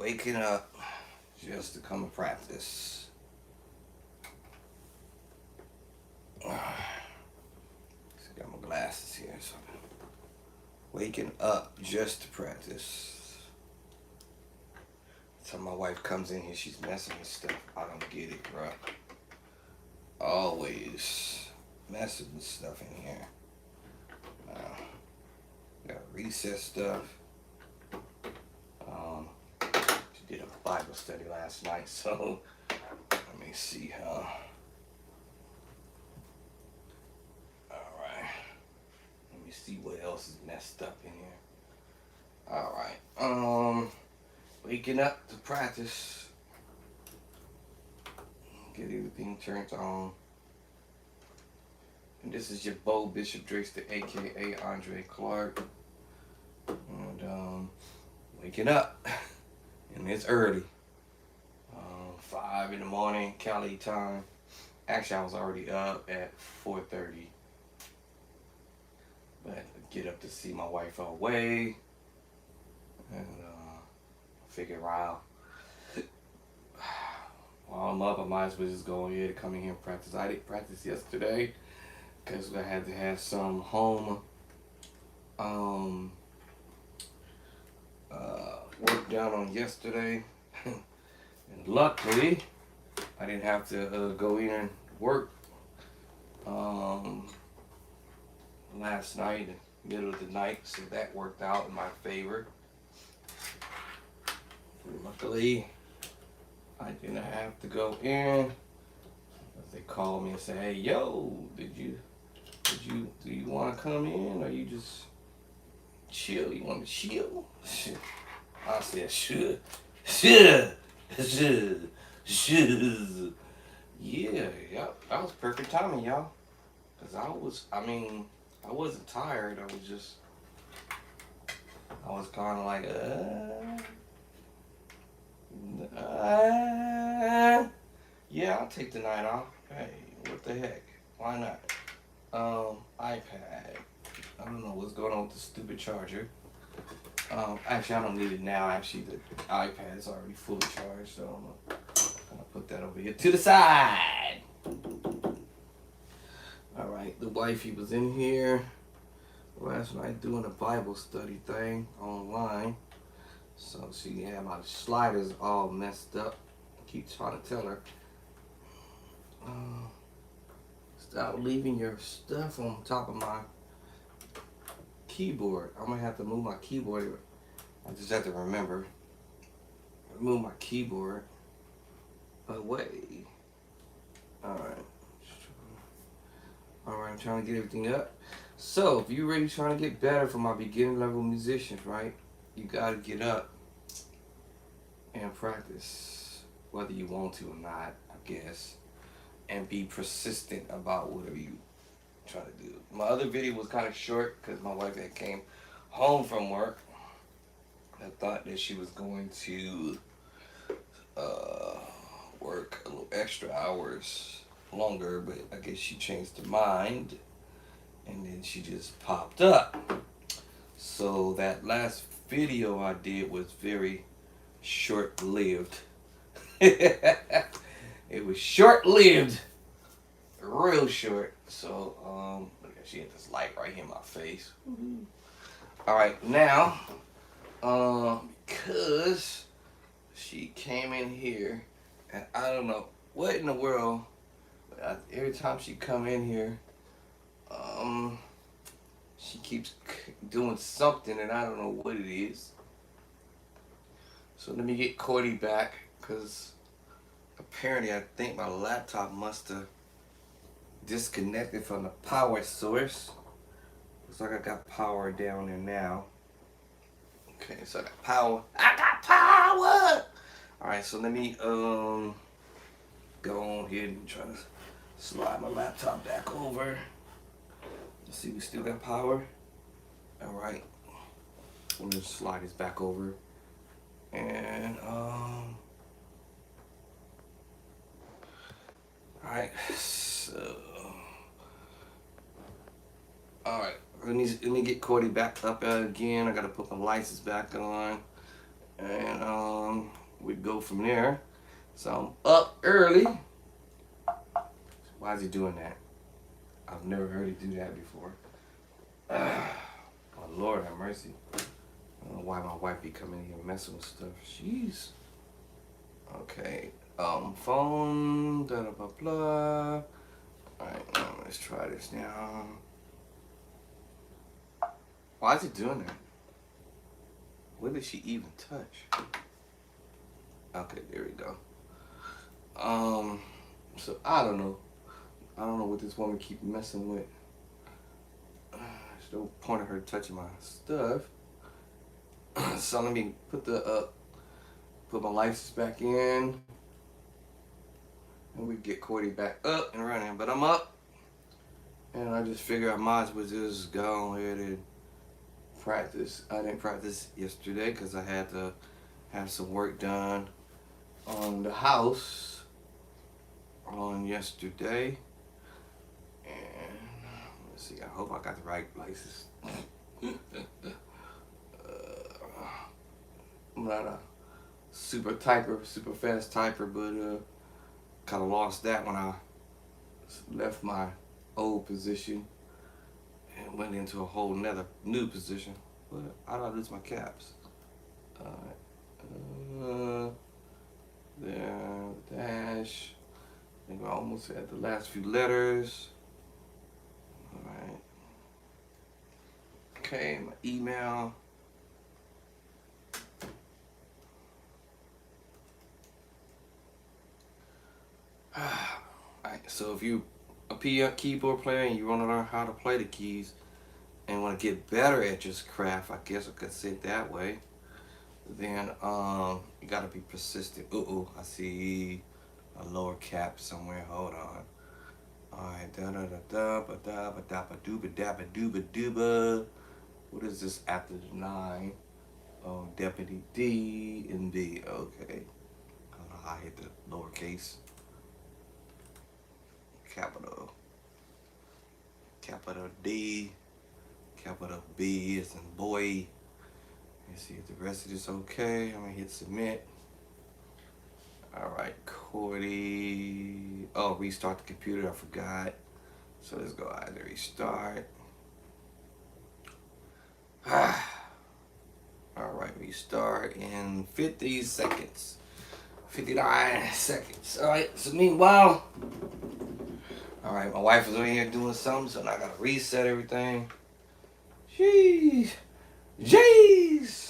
waking up just to come and practice. Got my glasses here, so waking up just to practice. So my wife comes in here, she's messing with stuff. I don't get it, bro. Always messing with stuff in here. Got reset stuff. She did a Bible study last night, so let me see how. Alright. Let me see what else is messed up in here. Alright. Waking up to practice. Get everything turned on. And this is your Bo Bishop Drexler, aka Andre Clark. And waking up. And it's early. 5 in the morning, Cali time. Actually, I was already up at 4:30. But get up to see my wife away. And figure out. While I'm up, I might as well just go ahead and come in here and practice. I didn't practice yesterday because I had to have some home work down on yesterday. And luckily, I didn't have to go in and work last night, middle of the night, so that worked out in my favor. Luckily, I didn't have to go in. They called me and said, "Hey, yo, do you want to come in, or you just chill? You want to chill?" I said, "Sure. Yeah, that was perfect timing, y'all. Cause I wasn't tired. I was kind of like, yeah, I'll take the night off. Hey, what the heck? Why not? iPad. I don't know what's going on with the stupid charger. Actually, I don't need it now. Actually, the iPad is already fully charged, so I'm gonna put that over here to the side. All right, the wifey was in here last night doing a Bible study thing online. So she had my sliders all messed up. I keep trying to tell her, stop leaving your stuff on top of my keyboard. I'm gonna have to move my keyboard. I just have to remember, move my keyboard away. Alright, I'm trying to get everything up. So if you're really trying to get better for my beginner level musicians, right, you gotta get up and practice, whether you want to or not, I guess, and be persistent about whatever you try to do. My other video was kind of short because my wife had came home from work. I thought that she was going to work a little extra hours longer, but I guess she changed her mind, and then she just popped up. So that last video I did was very short-lived. It was short-lived, real short. So she had this light right here in my face. All right, now because she came in here, and I don't know what in the world, but every time she come in here, she keeps doing something, and I don't know what it is. So let me get Cordy back, because apparently I think my laptop must have disconnected from the power source. Looks like I got power down there now. Okay, so I got power. I got power! Alright, so let me go on here and try to slide my laptop back over. Let's see, we still got power. Alright. Let me just slide this back over. And alright, so alright, let me get Cordy back up again. I gotta put my lights back on. and we go from there. So I'm up early. Why is he doing that? I've never heard him do that before. Oh Lord have mercy. I don't know why my wife be coming in here messing with stuff. Jeez. Okay. Phone. Blah blah blah. Alright, now let's try this now. Why is he doing that? What did she even touch? Okay, there we go. So I don't know. I don't know what this woman keep messing with. There's no point of her touching my stuff. So let me put my license back in, and we get Cordy back up and running. But I'm up, and I just figure I might as well just go ahead and practice. I didn't practice yesterday because I had to have some work done on the house on yesterday. And let's see, I hope I got the right license. I'm not a super fast typer, but kind of lost that when I left my old position and went into a whole nother new position. But I don't lose my caps. There, dash. I think we're almost at the last few letters. Alright. Okay, my email. Alright, so if you a keyboard player and you want to learn how to play the keys and want to get better at your craft, I guess I could say it that way, then you gotta be persistent. I see a lower cap somewhere. Hold on. Alright, da da da da ba da ba da ba dooba da ba dooba dooba. What is this after the 9? Oh, deputy D and B. Okay. I don't know how I hit the lowercase. Capital D, capital B is in boy. Let's see if the rest of this okay. I'm gonna hit submit. Alright, Cordy. Oh, restart the computer, I forgot. So let's go ahead and restart. Alright, restart in 50 seconds. 59 seconds. Alright, so meanwhile, alright, my wife is over here doing something, so now I gotta reset everything. Jeez. Jeez.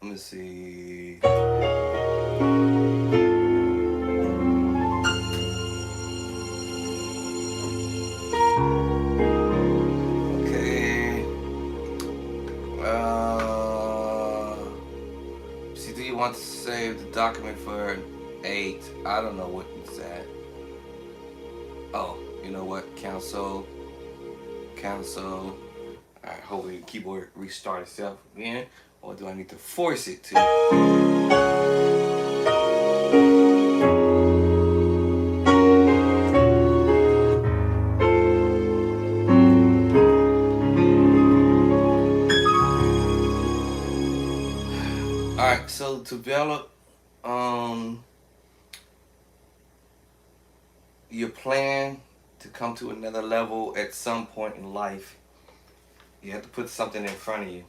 Let me see. Okay. See, do you want to save the document for 8? I don't know what it's at. Oh, you know what? Cancel. Cancel. Alright, hopefully the keyboard restart itself again. Or do I need to force it to? Alright, so to develop your plan to come to another level at some point in life, you have to put something in front of you.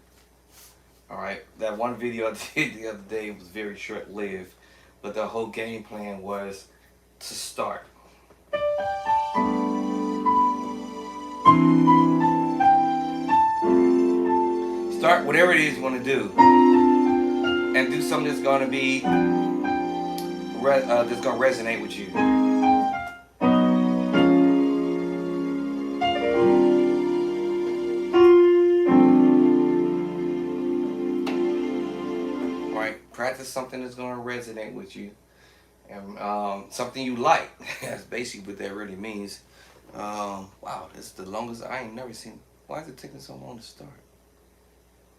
Alright, that one video I did the other day was very short-lived, but the whole game plan was to start. start whatever it is you want to do, and do something that's going to be that's going to resonate with you. Right? Practice something that's going to resonate with you, and something you like. That's basically what that really means. Wow, this is the longest. I ain't never seen. Why is it taking so long to start?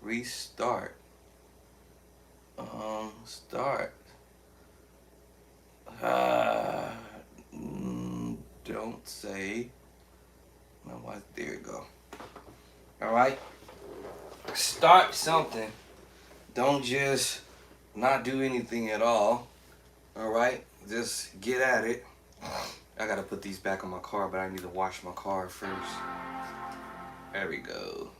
Restart. Start. Don't say. No, why? There you go. All right. Start something. Don't just not do anything at all. All right. Just get at it. I gotta put these back on my car, but I need to wash my car first. There we go.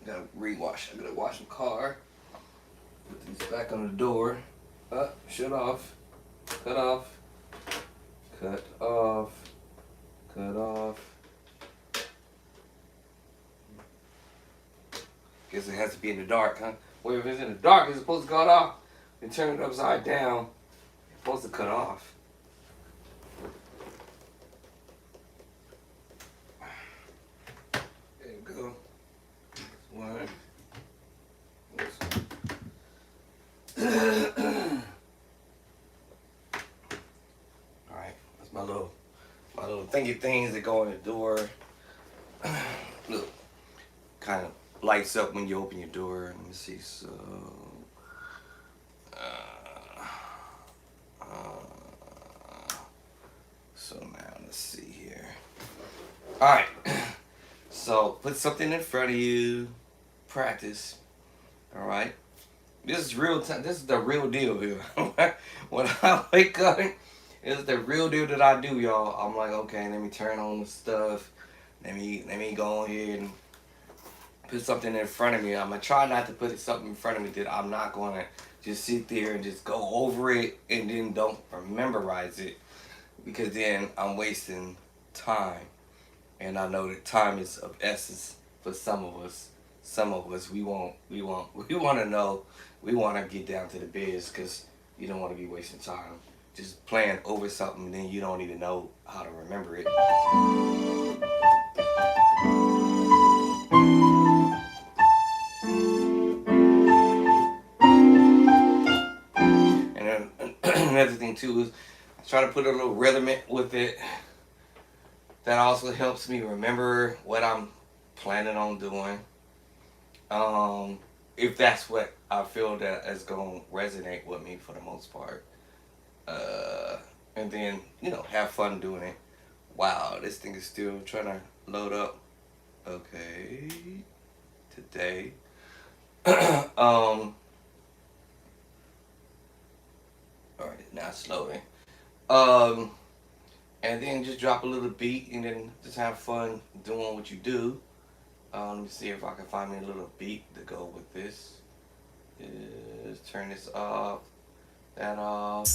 Gotta rewash. I gotta wash my car. Put these back on the door. Shut off. Cut off. Cut off. Cut off. Guess it has to be in the dark, huh? Well, if it's in the dark, it's supposed to cut off. And turn it upside down. It's supposed to cut off. There you go. One. Alright, that's my little thingy things that go on the door. Look, kind of lights up when you open your door. Let me see. So now let's see here. All right. So put something in front of you. Practice. All right. This is real time. This is the real deal here. When I wake up, it's the real deal that I do, y'all. I'm like, okay, let me turn on the stuff. Let me go on here and put something in front of me. I'm gonna try not to put something in front of me that I'm not gonna just sit there and just go over it and then don't memorize it, because then I'm wasting time. And I know that time is of essence for some of us. Some of us we want to know, we want to get down to the biz, because you don't want to be wasting time just playing over something and then you don't even know how to remember it. And then another thing too is I try to put a little rhythm with it. That also helps me remember what I'm planning on doing. If that's what I feel that is going to resonate with me for the most part. And then, have fun doing it. Wow, this thing is still trying to load up. Okay. Today. Alright, now it's loading. And then just drop a little beat and then just have fun doing what you do. Let me see if I can find me a little beat to go with this. Just turn this off, that off.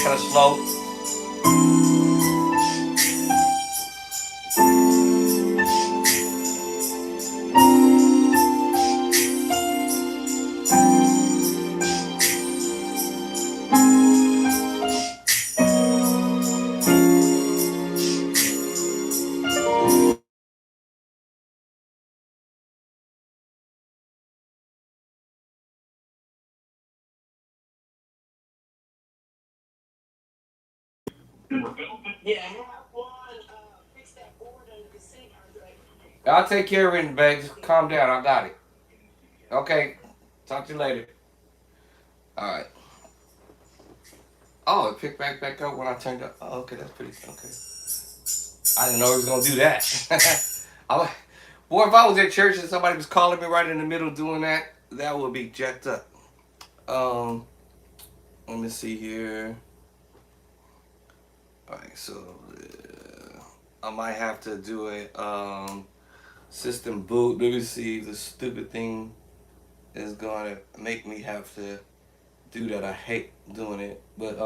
Kind of slow. Yeah, have one fix that board under the sink, Andre. I'll take care of it in the bag. Just calm down. I got it. Okay. Talk to you later. Alright. Oh, it picked back up when I turned up. Oh, okay, that's pretty okay. I didn't know he was gonna do that. Boy, if I was at church and somebody was calling me right in the middle doing that, that would be jacked up. Um, Let me see here. Alright, so I might have to do a system boot. Let me see if the stupid thing is gonna make me have to do that. I hate doing it. But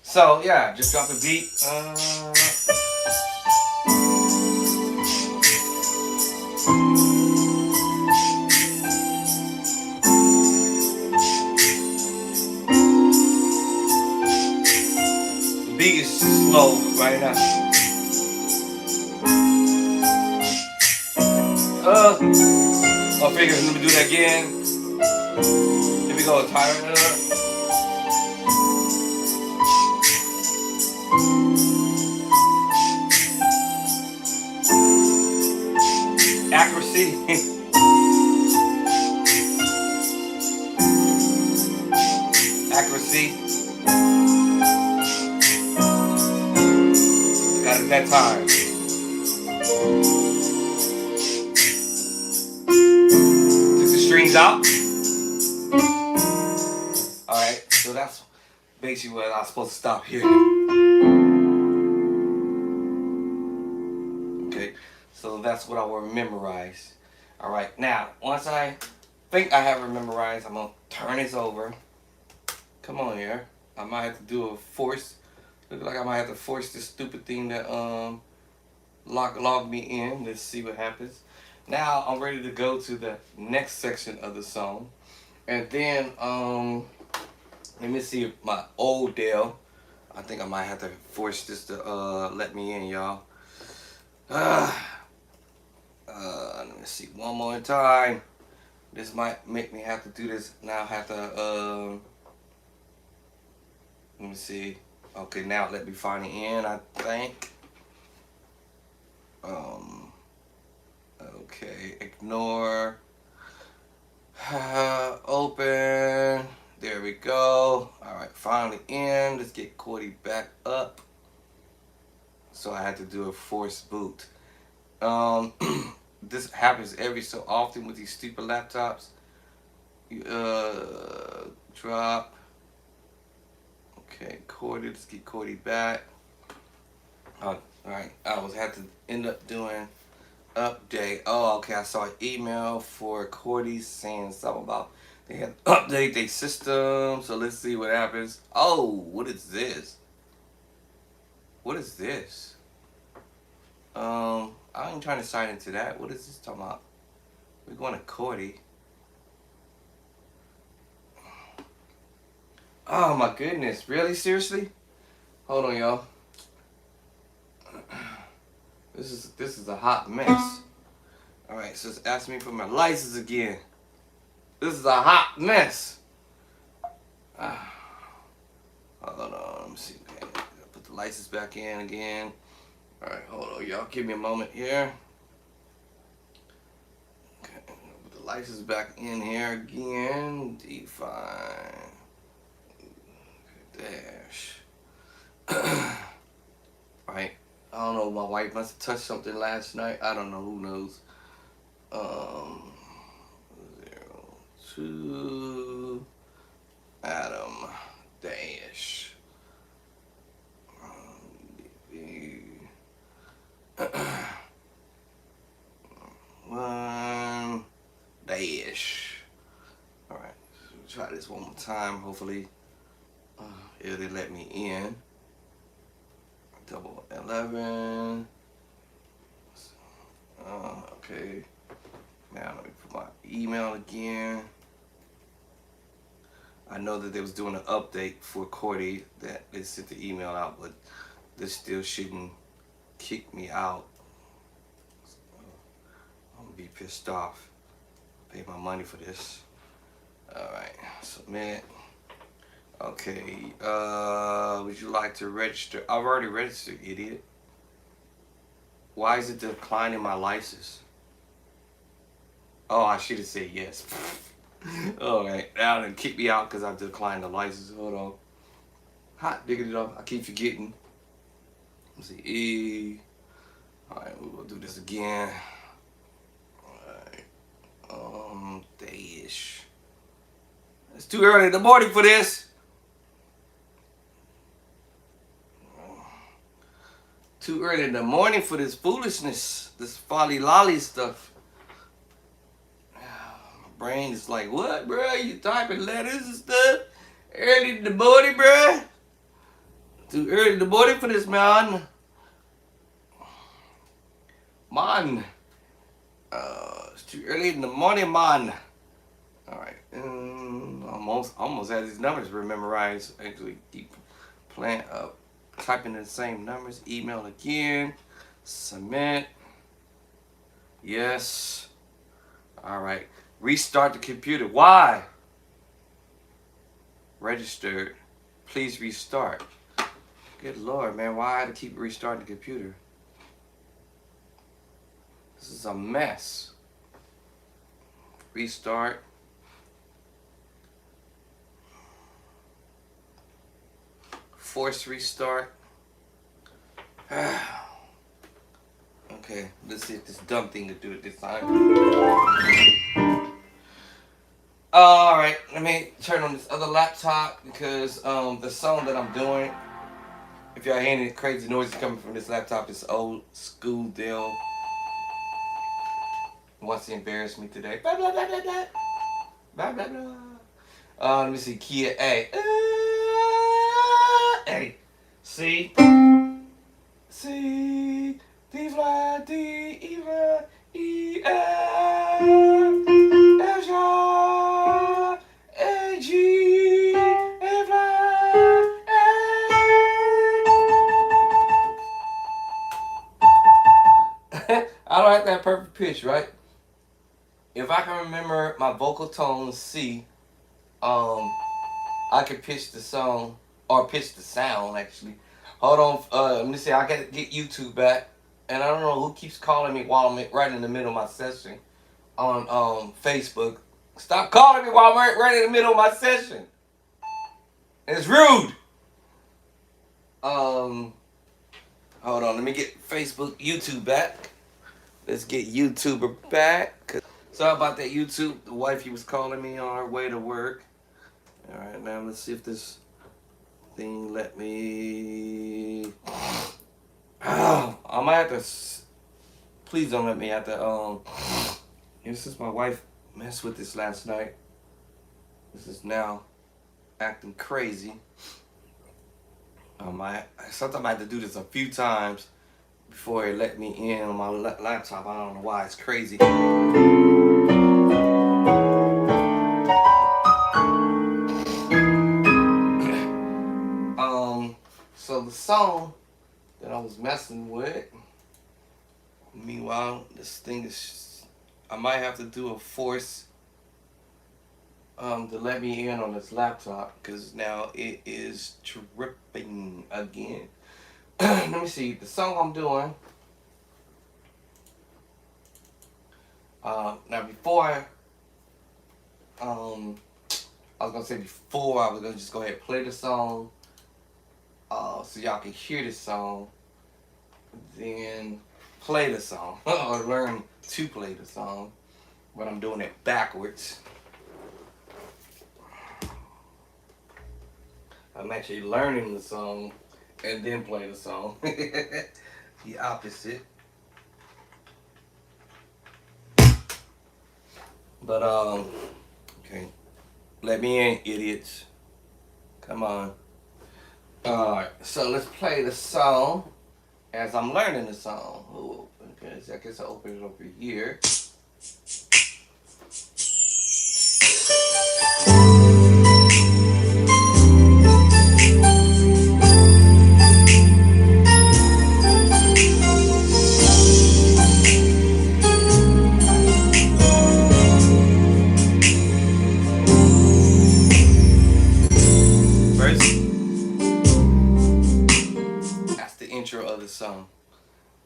so yeah, just drop a beat. The beat is slow right now. My fingers. Let me do that again. Here we go. Tighten it up. Accuracy. Accuracy. Got it that time. Took the strings out. Alright, so that's basically where I was supposed to stop here. Okay, so that's what I will memorize. Alright, now, once I think I have it memorized, I'm going to turn this over. Come on here. I might have to do a force. Look like I might have to force this stupid thing to log me in. Let's see what happens. Now I'm ready to go to the next section of the song. And then let me see if my old Dell. I think I might have to force this to let me in, y'all. Let me see one more time. This might make me have to do this. Now I have to let me see. Okay, now let me find it in, I think. Okay, ignore. Open. There we go. Alright, finally in. Let's get Cordy back up. So I had to do a force boot. This happens every so often with these stupid laptops. You drop. Okay, Cordy, let's get Cordy back. Alright, I had to end up doing update. Oh, okay, I saw an email for Cordy saying something about they had to update their system. So let's see what happens. Oh, what is this? What is this? I ain't trying to sign into that. What is this talking about? We're going to Cordy. Oh my goodness, really? Seriously? Hold on, y'all. This is a hot mess. Alright, so it's asking me for my license again. This is a hot mess. Hold on, let me see. Okay, put the license back in again. Alright, hold on, y'all. Give me a moment here. Okay, put the license back in here again. Define. Dash. Right. I don't know. My wife must have touched something last night. I don't know. Who knows? 02 Adam dash. One dash. All right. So try this one more time. Hopefully. It'll let me in. 11. Okay. Now let me put my email again. I know that they was doing an update for Cordy that they sent the email out, but this still shouldn't kick me out. So, I'm gonna be pissed off. Pay my money for this. All right. Submit. Okay, would you like to register? I've already registered, idiot. Why is it declining my license? Oh, I should have said yes. Alright, now then kick me out because I declined the license. Hold on. Hot diggity though. I keep forgetting. Let's see, E. Alright, we'll do this again. Alright. Dayish. It's too early in the morning for this. Too early in the morning for this foolishness, this folly lolly stuff. My brain is like, what, bro? You typing letters and stuff? Early in the morning, bruh. Too early in the morning for this, man. Man. It's too early in the morning, man. Alright. Almost had these numbers memorized. Actually, keep playing up. Typing in the same numbers. Email again. Submit. Yes. Alright. Restart the computer. Why? Registered. Please restart. Good Lord, man. Why I had to keep restarting the computer? This is a mess. Restart. Force restart. Okay, let's see if this dumb thing to do it this time. Alright, let me turn on this other laptop because the song that I'm doing, if y'all hearing any crazy noises coming from this laptop, it's old school deal. Wants to embarrass me today. Blah, blah, blah, blah, blah. Blah, blah, blah. Let me see. Key A. A. C. C. D flat D E flat E F F sharp A G A flat A. I don't have that perfect pitch, right? If I can remember my vocal tone C, I can pitch the song or pitch the sound actually. Hold on, let me see. I gotta get YouTube back, and I don't know who keeps calling me while I'm right in the middle of my session on Facebook. Stop calling me while I'm right in the middle of my session. It's rude. Hold on. Let me get Facebook, YouTube back. Let's get YouTuber back. Sorry about that, YouTube. The wifey was calling me on her way to work. All right, now let's see if this thing let me. Oh, I might have to. Please don't let me have to. Since my wife messed with this last night, this is now acting crazy. Sometimes I have to do this a few times before it let me in on my laptop. I don't know why it's crazy. So the song that I was messing with. Meanwhile, this thing is. I might have to do a force to let me in on this laptop because now it is tripping again. Let me see the song I'm doing. Now before I was gonna say before I was gonna just go ahead and play the song, so y'all can hear the song, then play the song or learn to play the song. But I'm doing it backwards. I'm actually learning the song and then play the song. The opposite. But okay. Let me in, idiots. Come on. Alright, so let's play the song as I'm learning the song. Oh, okay, so I guess I'll open it over here. Intro of the song.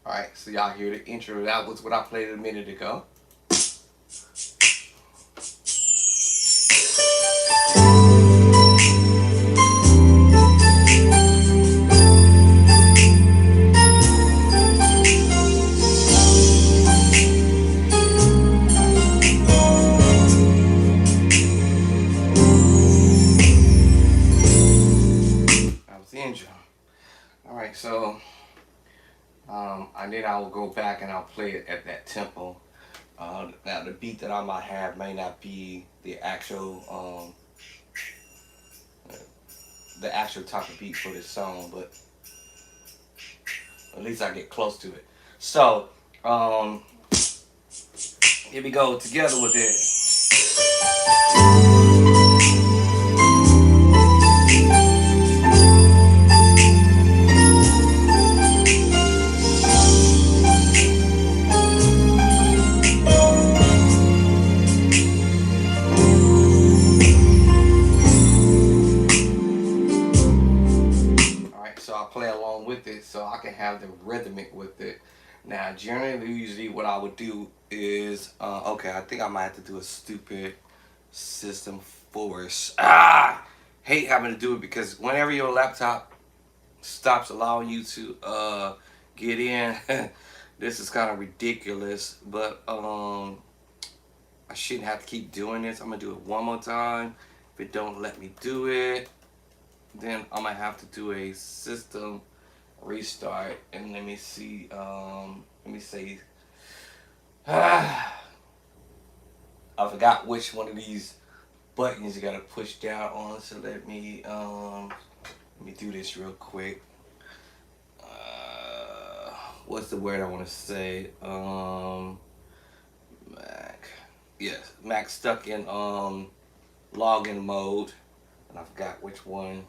Alright, so y'all hear the intro. That was what I played a minute ago. That was the intro. Alright, so and then I will go back and I'll play it at that tempo. Now the beat that I might have may not be the actual the actual type of beat for this song, but at least I get close to it. So, here we go together with it. So I'll play along with it so I can have the rhythmic with it. Now, generally, usually what I would do is, okay, I think I might have to do a stupid system force. Hate having to do it because whenever your laptop stops allowing you to get in, this is kind of ridiculous, but I shouldn't have to keep doing this. I'm gonna do it one more time. If it don't let me do it, then I'm gonna have to do a system restart. And let me see, let me say, I forgot which one of these buttons you gotta push down on. So let me do this real quick. What's the word I want to say? Mac. Yes, Mac stuck in login mode, and I forgot which one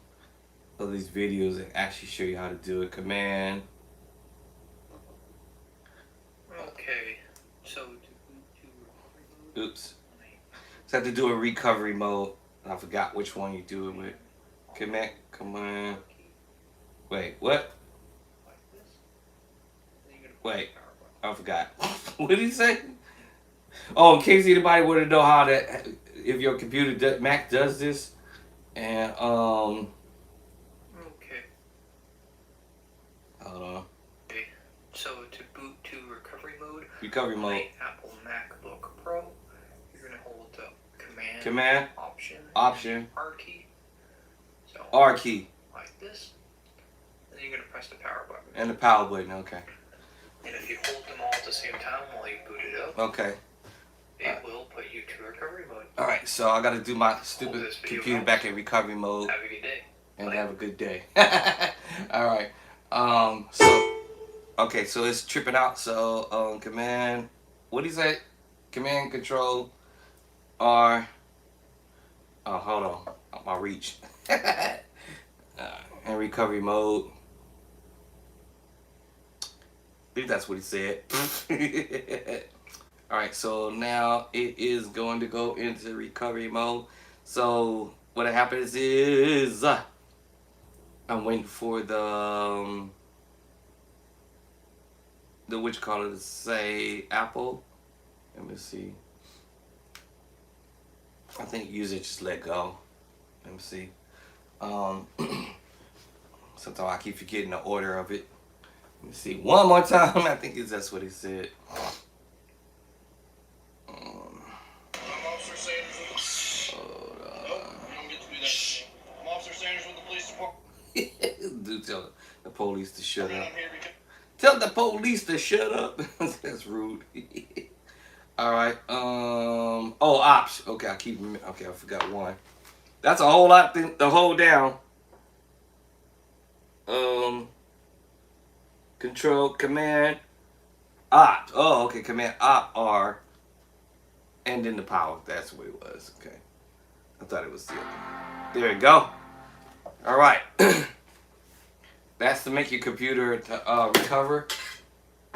of these videos that actually show you how to do it. Command. Okay, so Oops. So I have to do a recovery mode, and I forgot which one you do it with. Command. Wait, what? Wait, I forgot. What did he say? Oh, in case anybody want to know how to, if your computer Mac does this, and okay. Hold on. Okay. So to boot to recovery mode. Recovery mode. Apple MacBook Pro. You're gonna hold the command. Command. Option. R key. So R key. Like this. And then you're gonna press the power button. And the power button. Okay. And if you hold them all at the same time while you boot it up, Okay. it will put you to recovery mode. All right. So I got to do my stupid computer back in recovery mode. Have a good day. And have a good day. All right. So okay. So it's tripping out. So command. What do you say? Command Control R. Oh, hold on. My reach. In recovery mode. I think that's what he said. Alright, so now it is going to go into recovery mode. So what happens is I'm waiting for the what you call it to say Apple. Let me see. I think user just let go. Let me see. Sometimes I keep forgetting the order of it. Let me see one more time. I think that's what he said. Officer Sanders with the... Hold on. Nope, you don't get to do that. I'm Officer Sanders with the police department. Dude, tell the police to shut And up. I'm here because... Tell the police to shut up. That's rude. All right. Oh, ops. Okay, okay, I forgot one. That's a whole lot to hold down. Control, Command, Opt. Oh, okay, Command, Opt, R. And then the power. That's what it was. Okay. I thought it was the other. There we go. All right. That's to make your computer to recover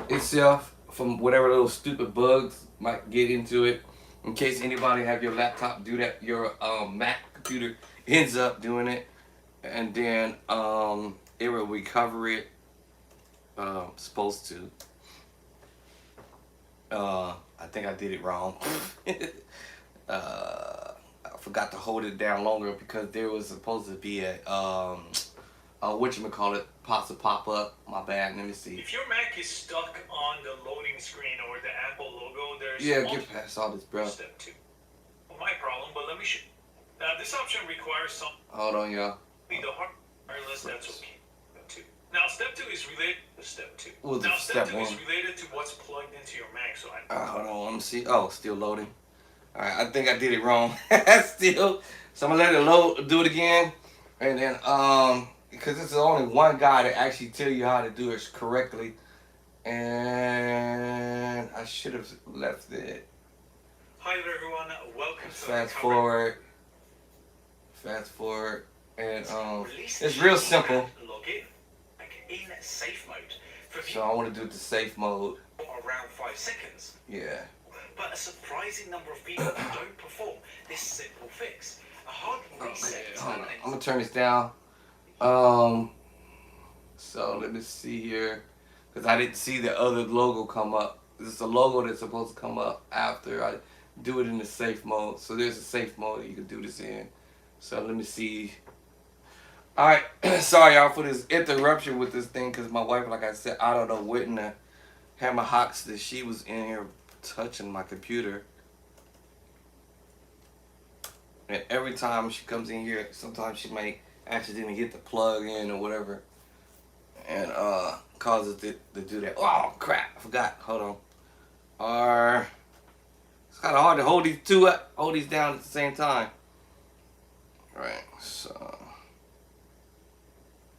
itself from whatever little stupid bugs might get into it. In case anybody have your laptop do that, your Mac computer ends up doing it, and then it will recover it. Supposed to. I think I did it wrong. I forgot to hold it down longer because there was supposed to be a whatchamacallit supposed to pop up. My bad. Let me see. If your Mac is stuck on the loading screen or the Apple logo, there's Get past all this, bro. Step 2. My problem, but let me show. This option requires some. Hold on, y'all. The wireless. That's okay. Step 2. Now, step 2 is related to step 2. Well, now, step 2 is one. related to what's plugged into your Mac. So Hold on, let me see. Oh, still loading. All right, I think I did it wrong. Still, so I'm gonna let it load. Do it again. And then because there's only one guy that actually tell you how to do it correctly, and I should have left it. Hi there, everyone. Welcome to Fast Uncover. forward, and Release it's real simple. Log in. In safe mode. For So I want to do it to safe mode. around 5 seconds. Yeah. But a surprising number of people don't perform this simple fix. A hard reset. Okay, hold on. I'm gonna turn this down. So let me see here, because I didn't see the other logo come up. This is a logo that's supposed to come up after I do it in the safe mode. So there's a safe mode that you can do this in. So let me see. All right, sorry y'all for this interruption with this thing, because my wife, like I said, I don't know what in the hammer hocks that she was in here touching my computer. And every time she comes in here, sometimes she might accidentally hit the plug in or whatever, and causes it to do that. Oh crap! I forgot. Hold on. It's kind of hard to hold these down at the same time. All right. So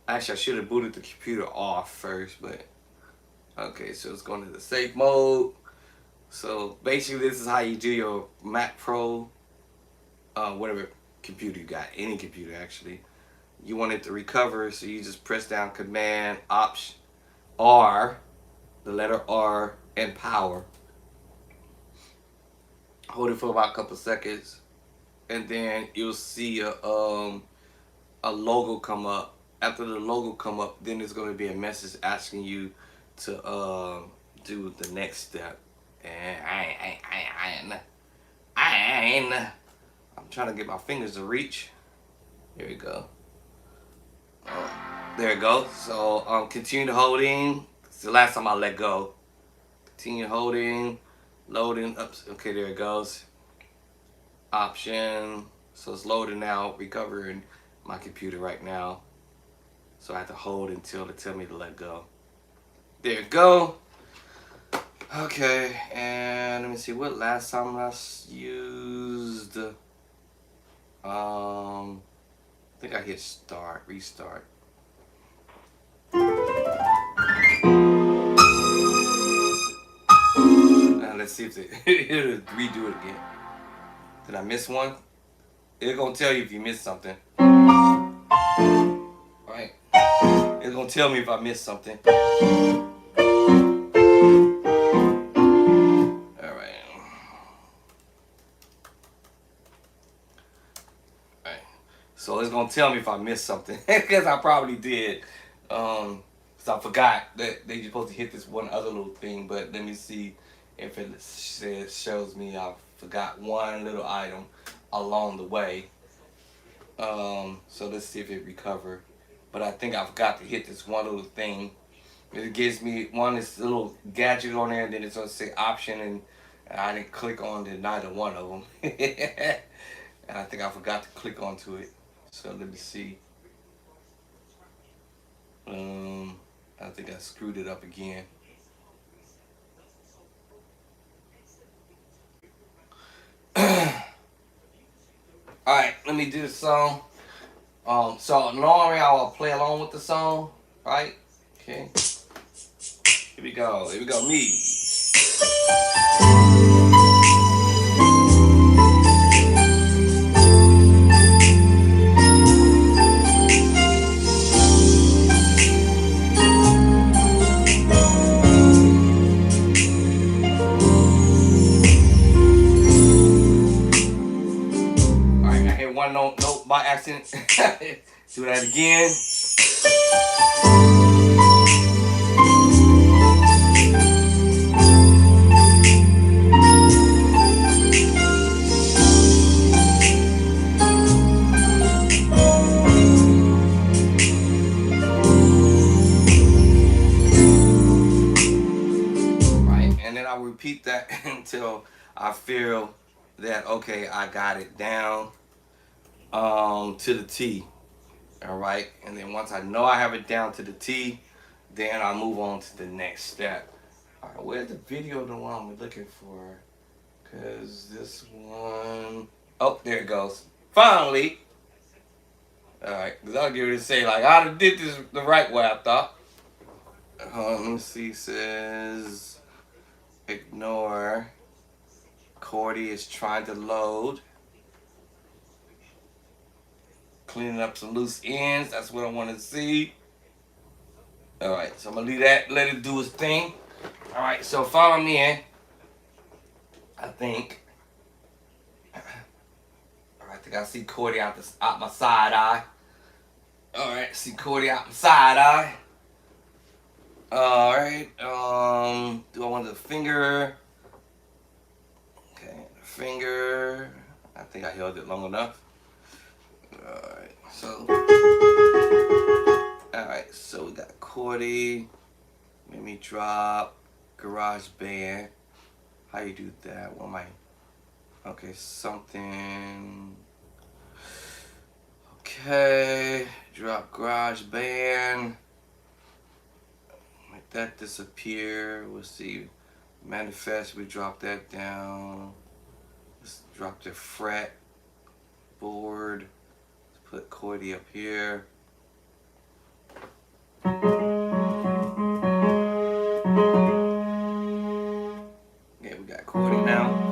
actually, I should have booted the computer off first, but okay. So it's going to the safe mode. So basically, this is how you do your Mac Pro. Whatever computer you got, any computer actually, you want it to recover, so you just press down Command Option R, the letter R, and power. Hold it for about a couple seconds, and then you'll see a logo come up. After the logo come up, then there's going to be a message asking you to do the next step. And I'm trying to get my fingers to reach. Here we go. There it goes. So continue holding. It's the last time I let go. Continue holding, loading up. Okay, there it goes. Option. So it's loading now, recovering my computer right now. So I have to hold until they tell me to let go. There it go. Okay, and let me see what last time I used. I think I hit start, restart. Now let's see if it'll redo it again. Did I miss one? It's gonna tell you if you missed something. Right? It's gonna tell me if I missed something. So it's gonna tell me if I missed something, because I probably did. So I forgot that they supposed to hit this one other little thing, but let me see if it shows me I forgot one little item along the way. So let's see if it recovered. But I think I forgot to hit this one little thing. It gives me this little gadget on there, and then it's gonna say option, and I didn't click on neither one of them. And I think I forgot to click onto it. So let me see. I think I screwed it up again. Alright, let me do the song. So normally I will play along with the song, right? Okay. Here we go. Here we go. Me. One note by accident. Do that again. Right, and then I'll repeat that until I feel that okay, I got it down. To the T. Alright, and then once I know I have it down to the T, then I'll move on to the next step. Alright, where's the video the one I'm looking for? Cause this one, oh, there it goes. Finally, Alright, because I'll give it a say, like, I done did this the right way, I thought. Let me see, says, ignore. Cordy is trying to load. Cleaning up some loose ends, that's what I want to see. Alright, so I'm going to leave that, let it do its thing. Alright, so follow me in. I think I see Cordy out my side eye. Alright, see Cordy out my side eye. Alright, do I want the finger? Okay, the finger. I think I held it long enough. Alright, so we got Cordy. Let me drop GarageBand. How you do that? What am I? Okay, something. Okay, drop GarageBand. Make that disappear. We'll see. Manifest, we drop that down. Let's drop the fret board. Let's put Cordy up here. Okay, we got Cordy now.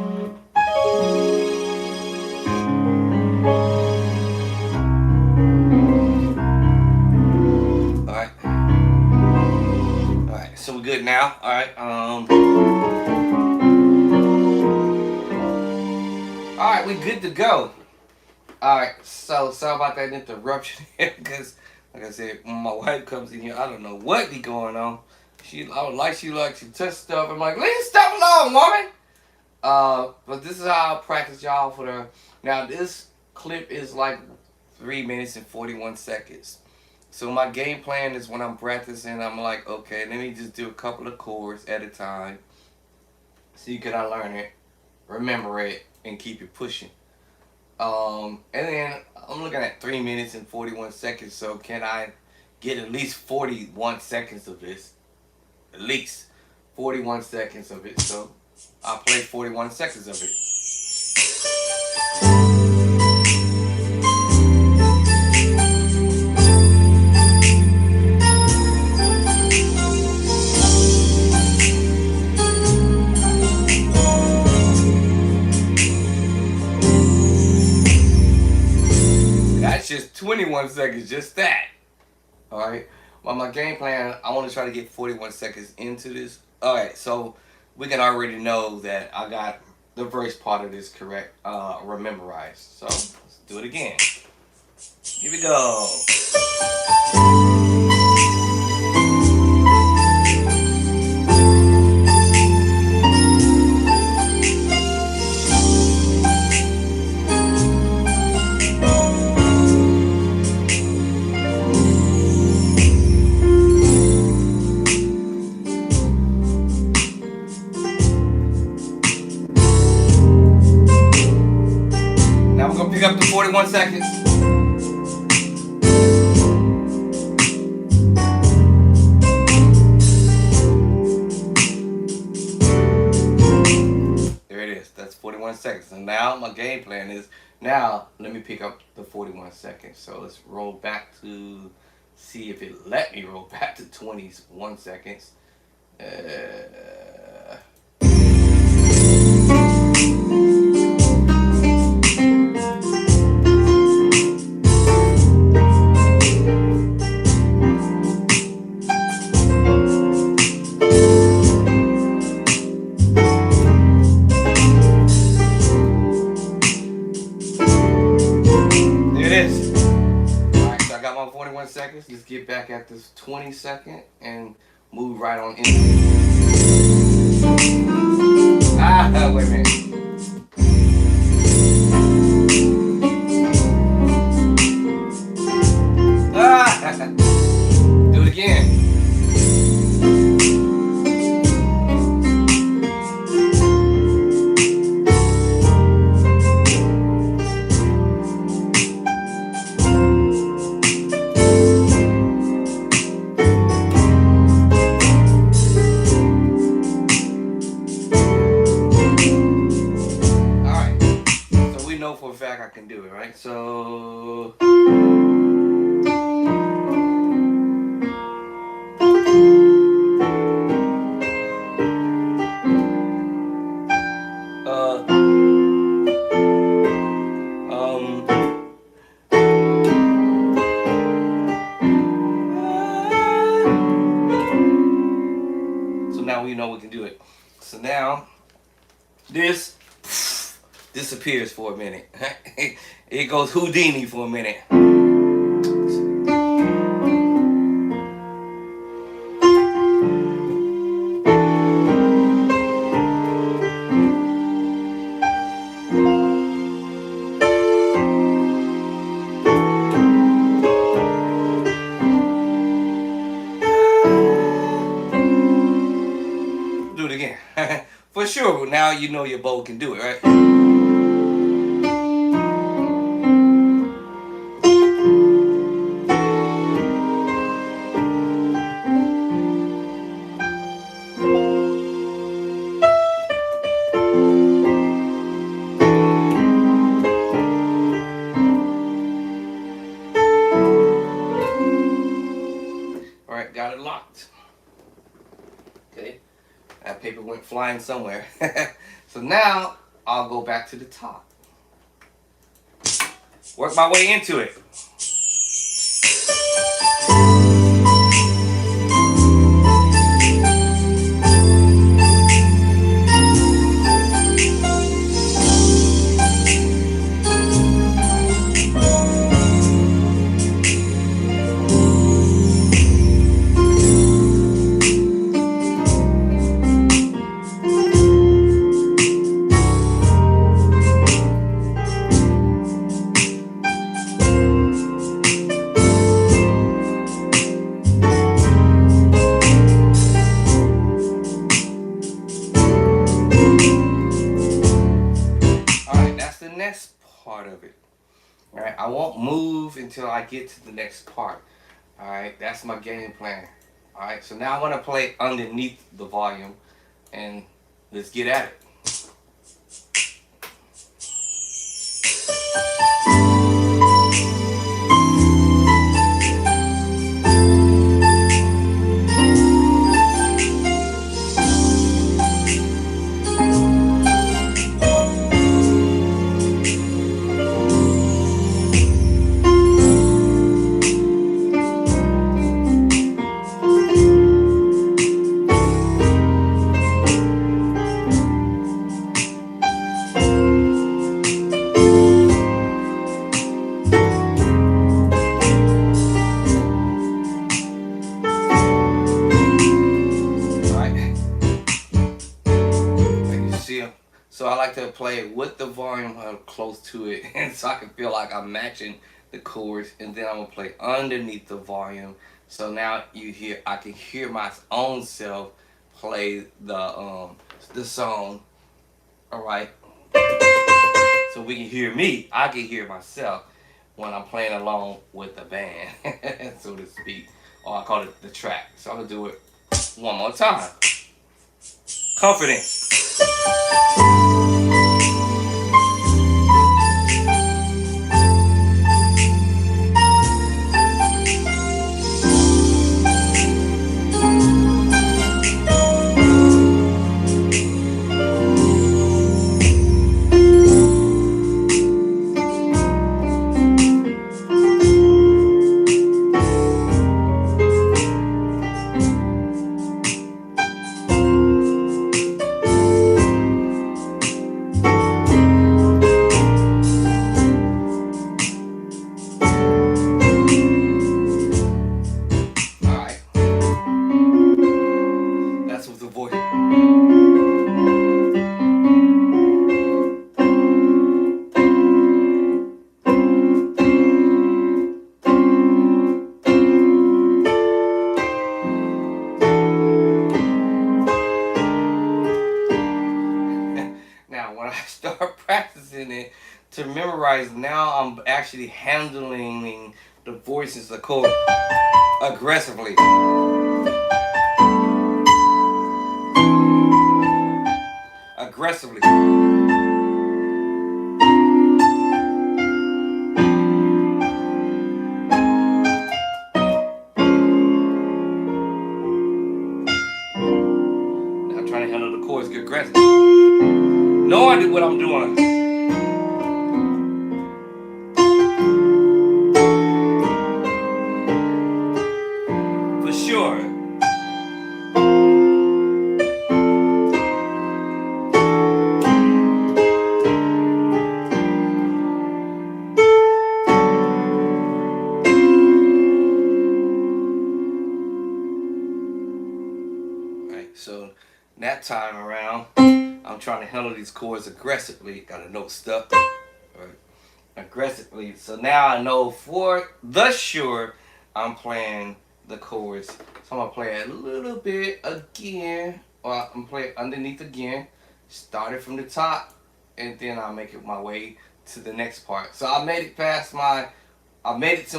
Alright, so we're good now. Alright, alright, we good to go. Alright, so sorry about that interruption here, because like I said, when my wife comes in here, I don't know what be going on. She touch stuff. I'm like, leave stuff alone, woman. But this is how I practice y'all for the. Now this clip is like 3 minutes and 41 seconds. So my game plan is when I'm practicing, I'm like, okay, let me just do a couple of chords at a time. So you can learn it, remember it, and keep it pushing. And then I'm looking at 3 minutes and 41 seconds. So can I get at least 41 seconds of this? At least 41 seconds of it. So I'll play 41 seconds of it. That's just 21 seconds, just that. Alright. Well, my game plan, I want to try to get 41 seconds into this. Alright, so we can already know that I got the verse part of this correct, memorized. So let's do it again. Here we go. Pick up the 41 seconds. There it is. That's 41 seconds. And now my game plan is, now let me pick up the 41 seconds. So let's roll back to see if it let me roll back to 21 seconds. Seconds. Let's get back at this 20-second and move right on in. Wait a minute. Do it again. For a fact I can do it, right? So know we can do it. So now, this disappears for a minute. It goes Houdini for a minute. Do it again. For sure, now you know your bow can do it, right? Alright, got it locked. Okay, that paper went flying somewhere. So now, I'll go back to the top. Work my way into it. Next part of it. Alright, I won't move until I get to the next part. Alright, that's my game plan. Alright, so now I want to play underneath the volume, and let's get at it. So I like to play it with the volume close to it, and so I can feel like I'm matching the chords, and then I'm gonna play underneath the volume. So now I can hear my own self play the song. All right. So we can hear me. I can hear myself when I'm playing along with the band, so to speak, or I call it the track. So I'm gonna do it one more time. Confidence. To memorize, now I'm actually handling the voices of the chord aggressively. Aggressively. Now I'm trying to handle the chords aggressively. Knowing what I'm doing. Sure. So that time around, I'm trying to handle these chords aggressively. Gotta know stuff. Right. Aggressively. So now I know for the sure I'm playing the chords. So I'm gonna play a little bit again. Or I'm playing underneath again. Start it from the top, and then I'll make it my way to the next part. So I made it to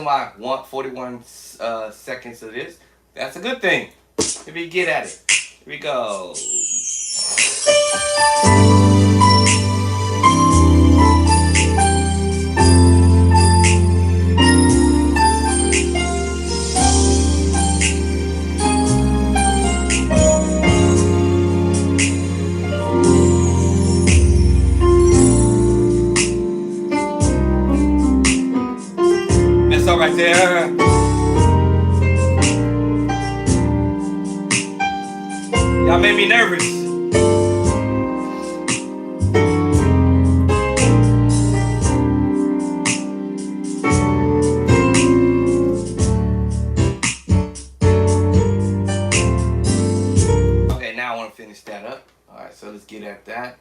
my 141 seconds of this. That's a good thing. If we get at it. Here we go. That's all right there. Y'all made me nervous. Okay, now I want to finish that up. Alright, so let's get at that.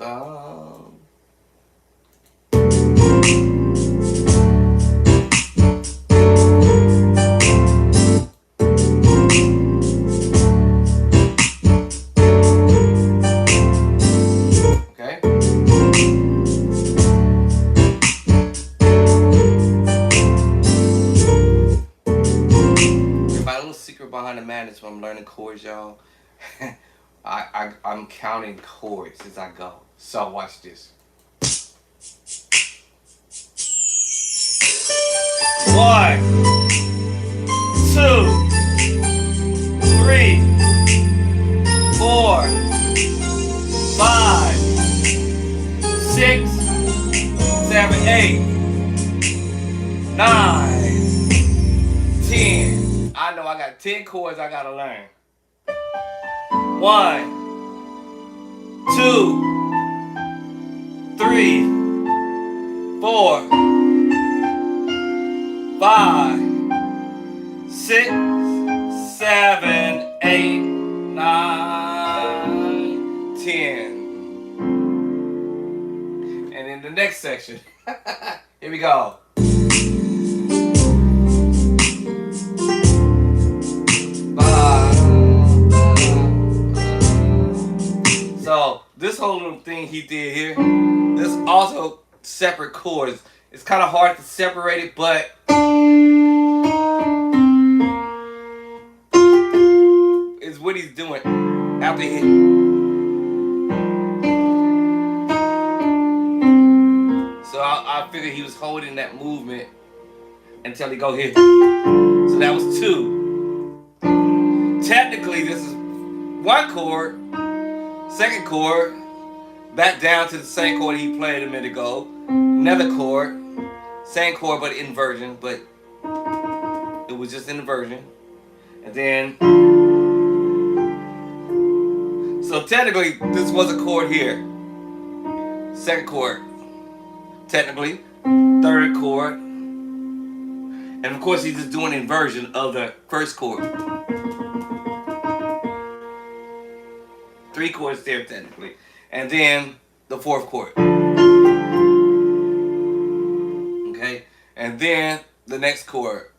Okay. My little secret behind the madness when I'm learning chords, y'all. I'm counting chords as I go. So watch this. 1, 2, 3, 4, 5, 6, 7, 8, 9, 10. I know I got 10 chords I gotta learn. 1, 2, 3, 4, 5, 6, 7, 8, 9, 10. And in the next section, here we go. So this whole little thing he did here, there's also separate chords. It's kind of hard to separate it, but it's what he's doing after he. So I figured he was holding that movement until he go here. So that was 2. Technically, this is 1 chord. Second chord, back down to the same chord he played a minute ago. Another chord, same chord but inversion, but it was just inversion. And then, so technically this was a chord here. Second chord, technically. Third chord. And of course he's just doing inversion of the first chord. 3 chords there technically. And then the 4th chord. Okay? And then the next chord.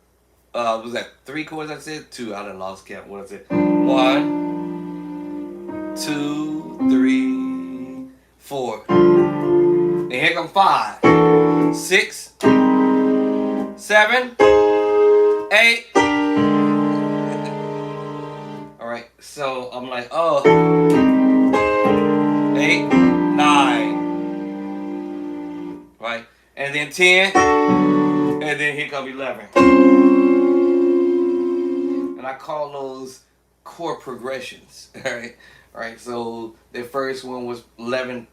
Was that 3 chords I said? 2. I done lost count. What is it? 1, 2, 3, 4. And here come 5, 6, 7, 8. Alright, so I'm like, oh. 8, 9, right? And then 10, and then here comes 11. And I call those chord progressions, all right? So the first one was 10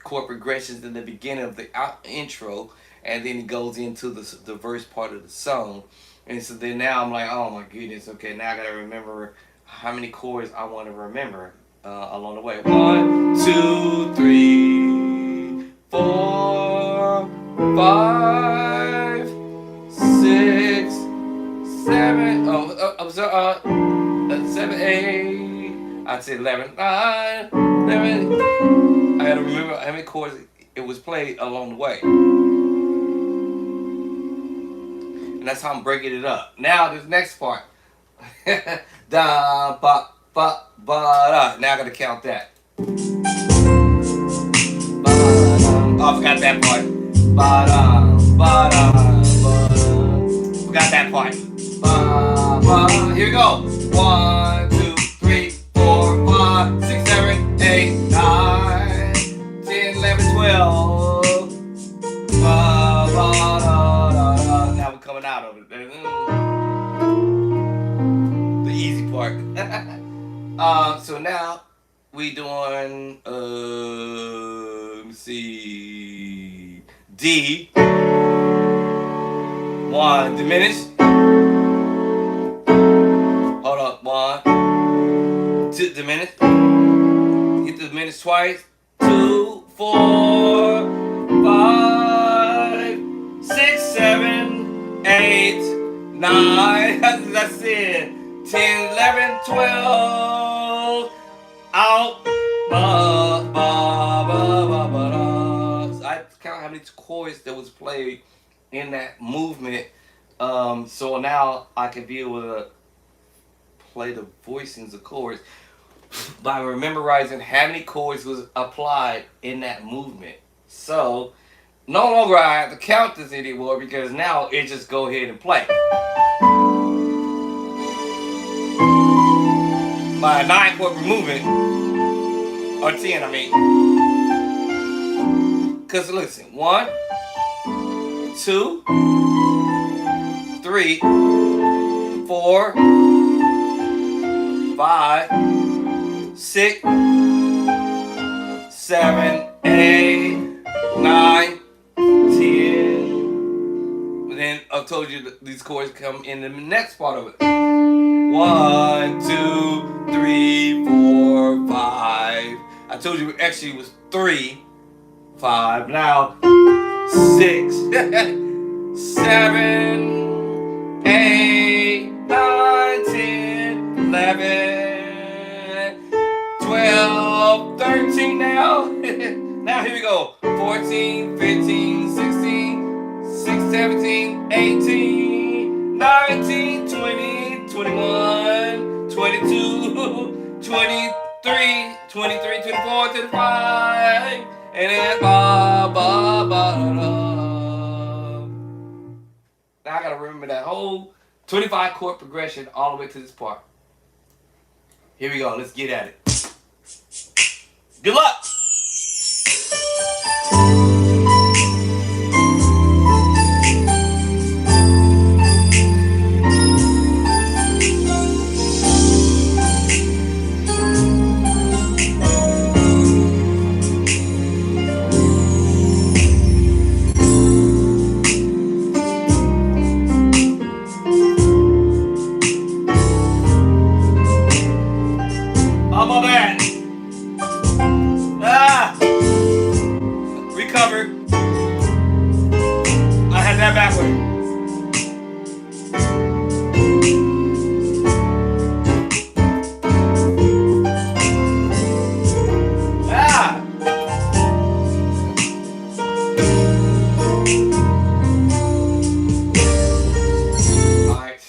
chord progressions in the beginning of the intro, and then it goes into the verse part of the song. And so then now I'm like, oh my goodness, okay, now I gotta remember how many chords I want to remember. Along the way. 1, 2, 3, 4, 5, 6, 7. 7, 8, I'd say 11, 9, 11. I had to remember how many chords it was played along the way. And that's how I'm breaking it up. Now, this next part. Da, ba, ba, ba, da. Now I gotta count that. Ba-dum. Oh, I forgot that part. Ba-dum, ba-dum, ba-dum. Forgot that part. Ba, ba. Here we go. 1, 2, 3, 4, 5, 6, 7, 8, 9, 10, 11, 12. Ba, ba, da, da, da. Now we're coming out of it. The easy part. So now we doing let me see, D. 1 diminished. Hold up, 1, 2 diminished. Get the diminished twice. 2, 4, 5, 6, 7, 8, 9. That's it. 10, 11, 12. Out. Ba, ba, ba, ba, ba, da. So I count how many chords that was played in that movement. So now I can be able to play the voicings of chords by memorizing how many chords was applied in that movement. So no longer I have to count this anymore because now it just go ahead and play. By a 9-chord movement, or 10, I mean. Cause listen, 1, 2, 3, 4, 5, 6, 7, 8, 9, 10. And then I told you that these chords come in the next part of it. 1, 2, 3, 4, 5. I told you actually it was 3, 5. Now 6, 7, 8, 9, 10, 11, 12, 13 now. Now here we go. 14, 15, 16, 17, 18, 19, 20, 21, 22, 23, 24, 25, and then ba ba ba da. Now I gotta remember that whole 25 chord progression all the way to this part. Here we go, let's get at it. Good luck! Recovered. I had that backward. Alright.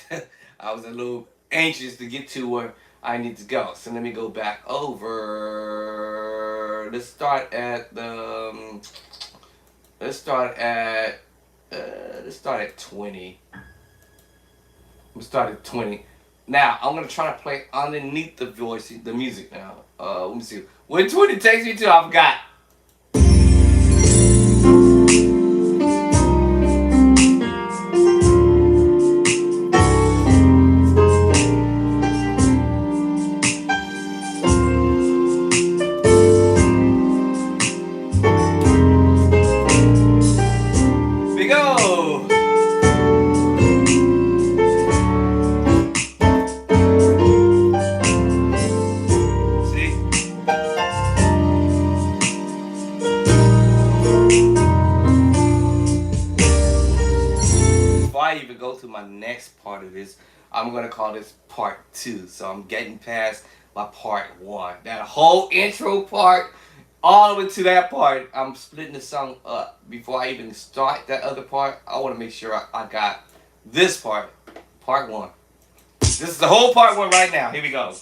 I was a little anxious to get to where I need to go. So let me go back over. Let's start at the let's start at 20. Let's start at 20. Now I'm gonna try to play underneath the voice, the music now. Let me see. Where 20 takes me to, I forgot. Go to my next part of this, I'm gonna call this part 2. So I'm getting past by part 1. That whole intro part, all the way to that part, I'm splitting the song up. Before I even start that other part, I want to make sure I got this part 1. This is the whole part 1 right now. Here we go.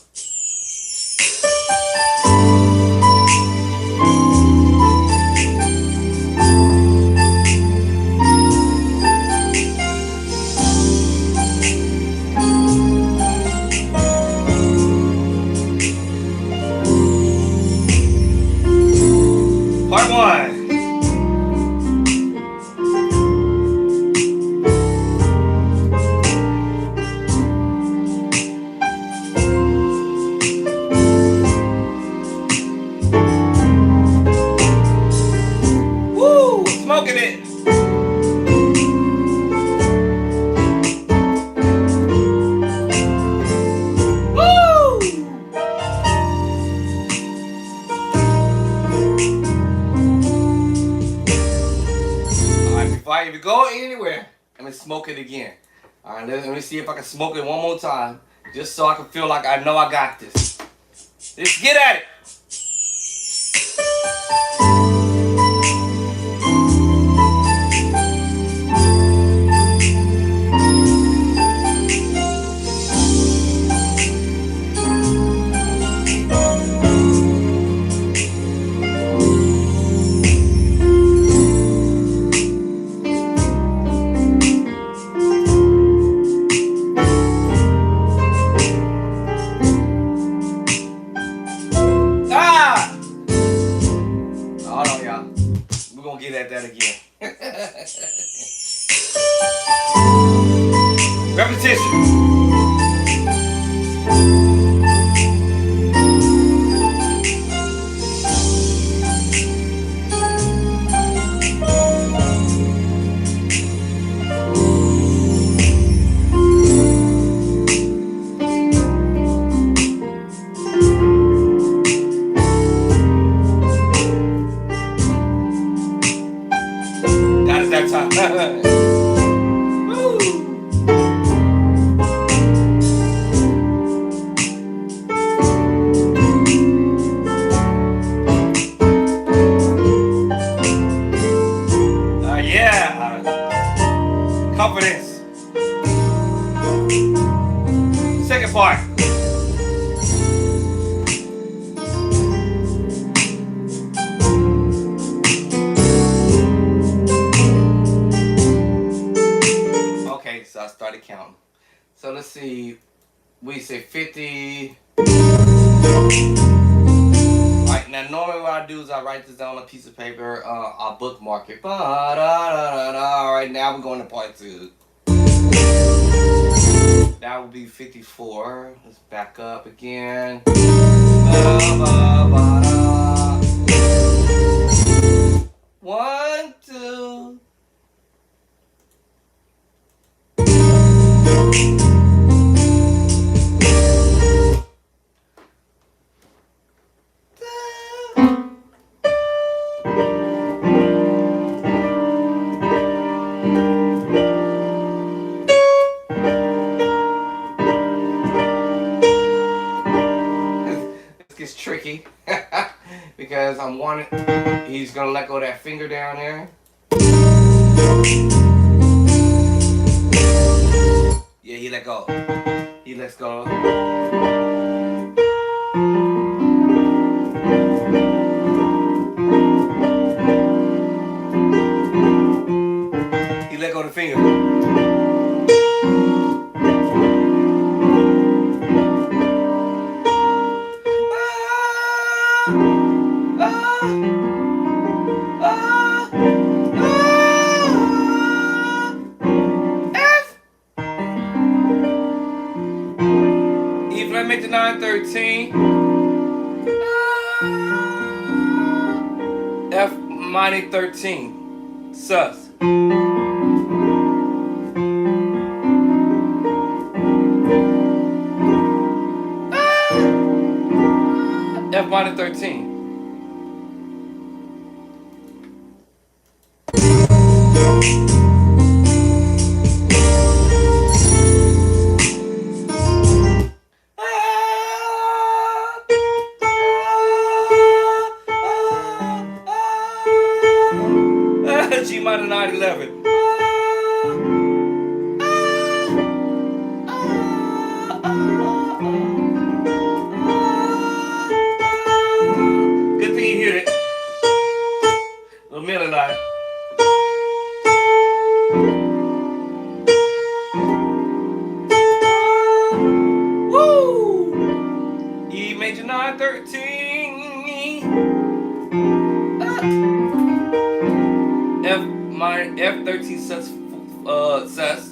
Part 1. Woo! Smoking it! Before I even go anywhere, I'm gonna smoke it again. Alright, let me see if I can smoke it one more time. Just so I can feel like I know I got this. Let's get at it! Get at that again. Repetition. That time. Woo. Yeah. Confidence. Second part. So I started counting. So let's see. We say 50. Alright, now normally what I do is I write this down on a piece of paper. I'll bookmark it. Alright, now we're going to part 2. That would be 54. Let's back up again. 1, 2. This gets tricky because I'm wanting. He's gonna let go of that finger down there. Yeah, he let go. He lets go. He let go of the finger. I make the 913. F minor 13. Sus. F minor 13. 9/11. Good thing you hear it. Little melody line. Woo! E major 9/13. F minor F13 sus sus.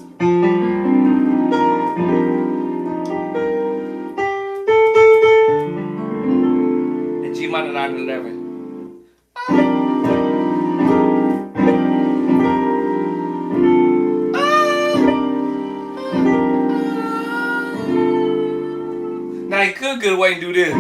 And G minor 9/11. Now you could go away and do this.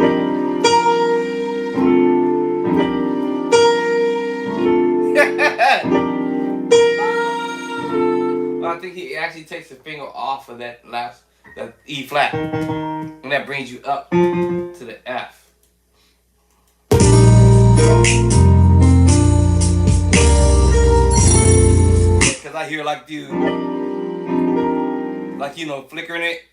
I think he actually takes the finger off of that E flat, and that brings you up to the F. Because I hear like you know, flickering it.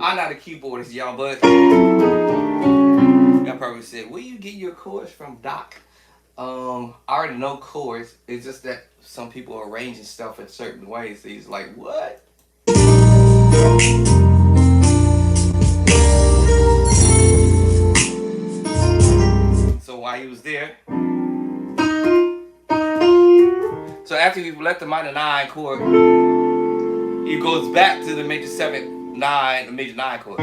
I'm not a keyboardist, y'all, but y'all probably said, where you get your chords from, Doc? I already know chords. It's just that some people are arranging stuff in certain ways. So he's like, what? So while he was there, so after we left the minor 9 chord, he goes back to the major 7. 9, a major 9 chord.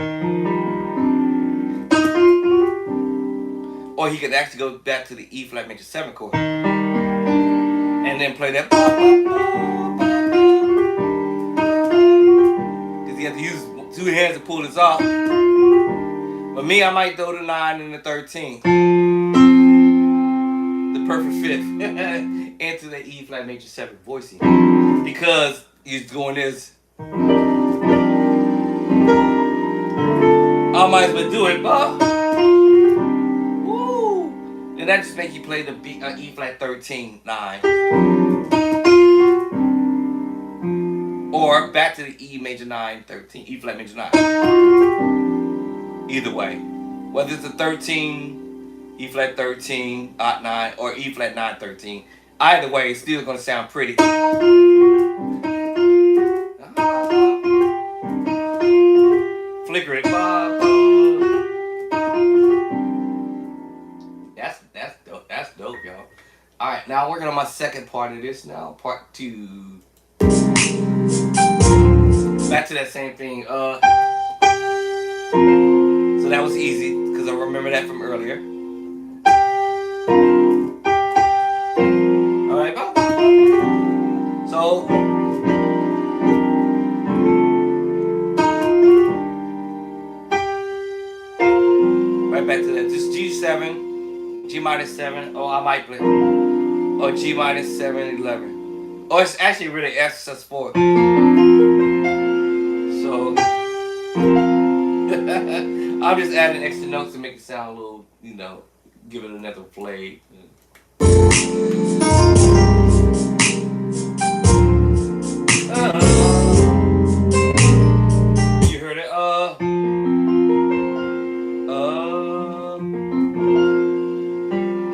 Or he could actually go back to the E flat major 7 chord. And then play that. Because he has to use 2 hands to pull this off. But me, I might throw the 9 and the 13. The perfect fifth. Into the E flat major 7 voicing. Because he's doing this. I might as well do it, but woo! And that just make you play the E flat 13 9, or back to the E major 9 13, E flat major 9. Either way, whether it's a 13, E flat 13 9, or E flat 9 13, either way, it's still gonna sound pretty. Flicker it. That's dope. That's dope, y'all. All right, now working on my second part of this now, part 2. Back to that same thing. So that was easy because I remember that from earlier. All right, go. So. Back to that, just G7, G minor 7, or I might play, or G minor 7, 11. Or it's actually really F sus4. So, I'm just adding extra notes to make it sound a little, you know, give it another play. You heard it,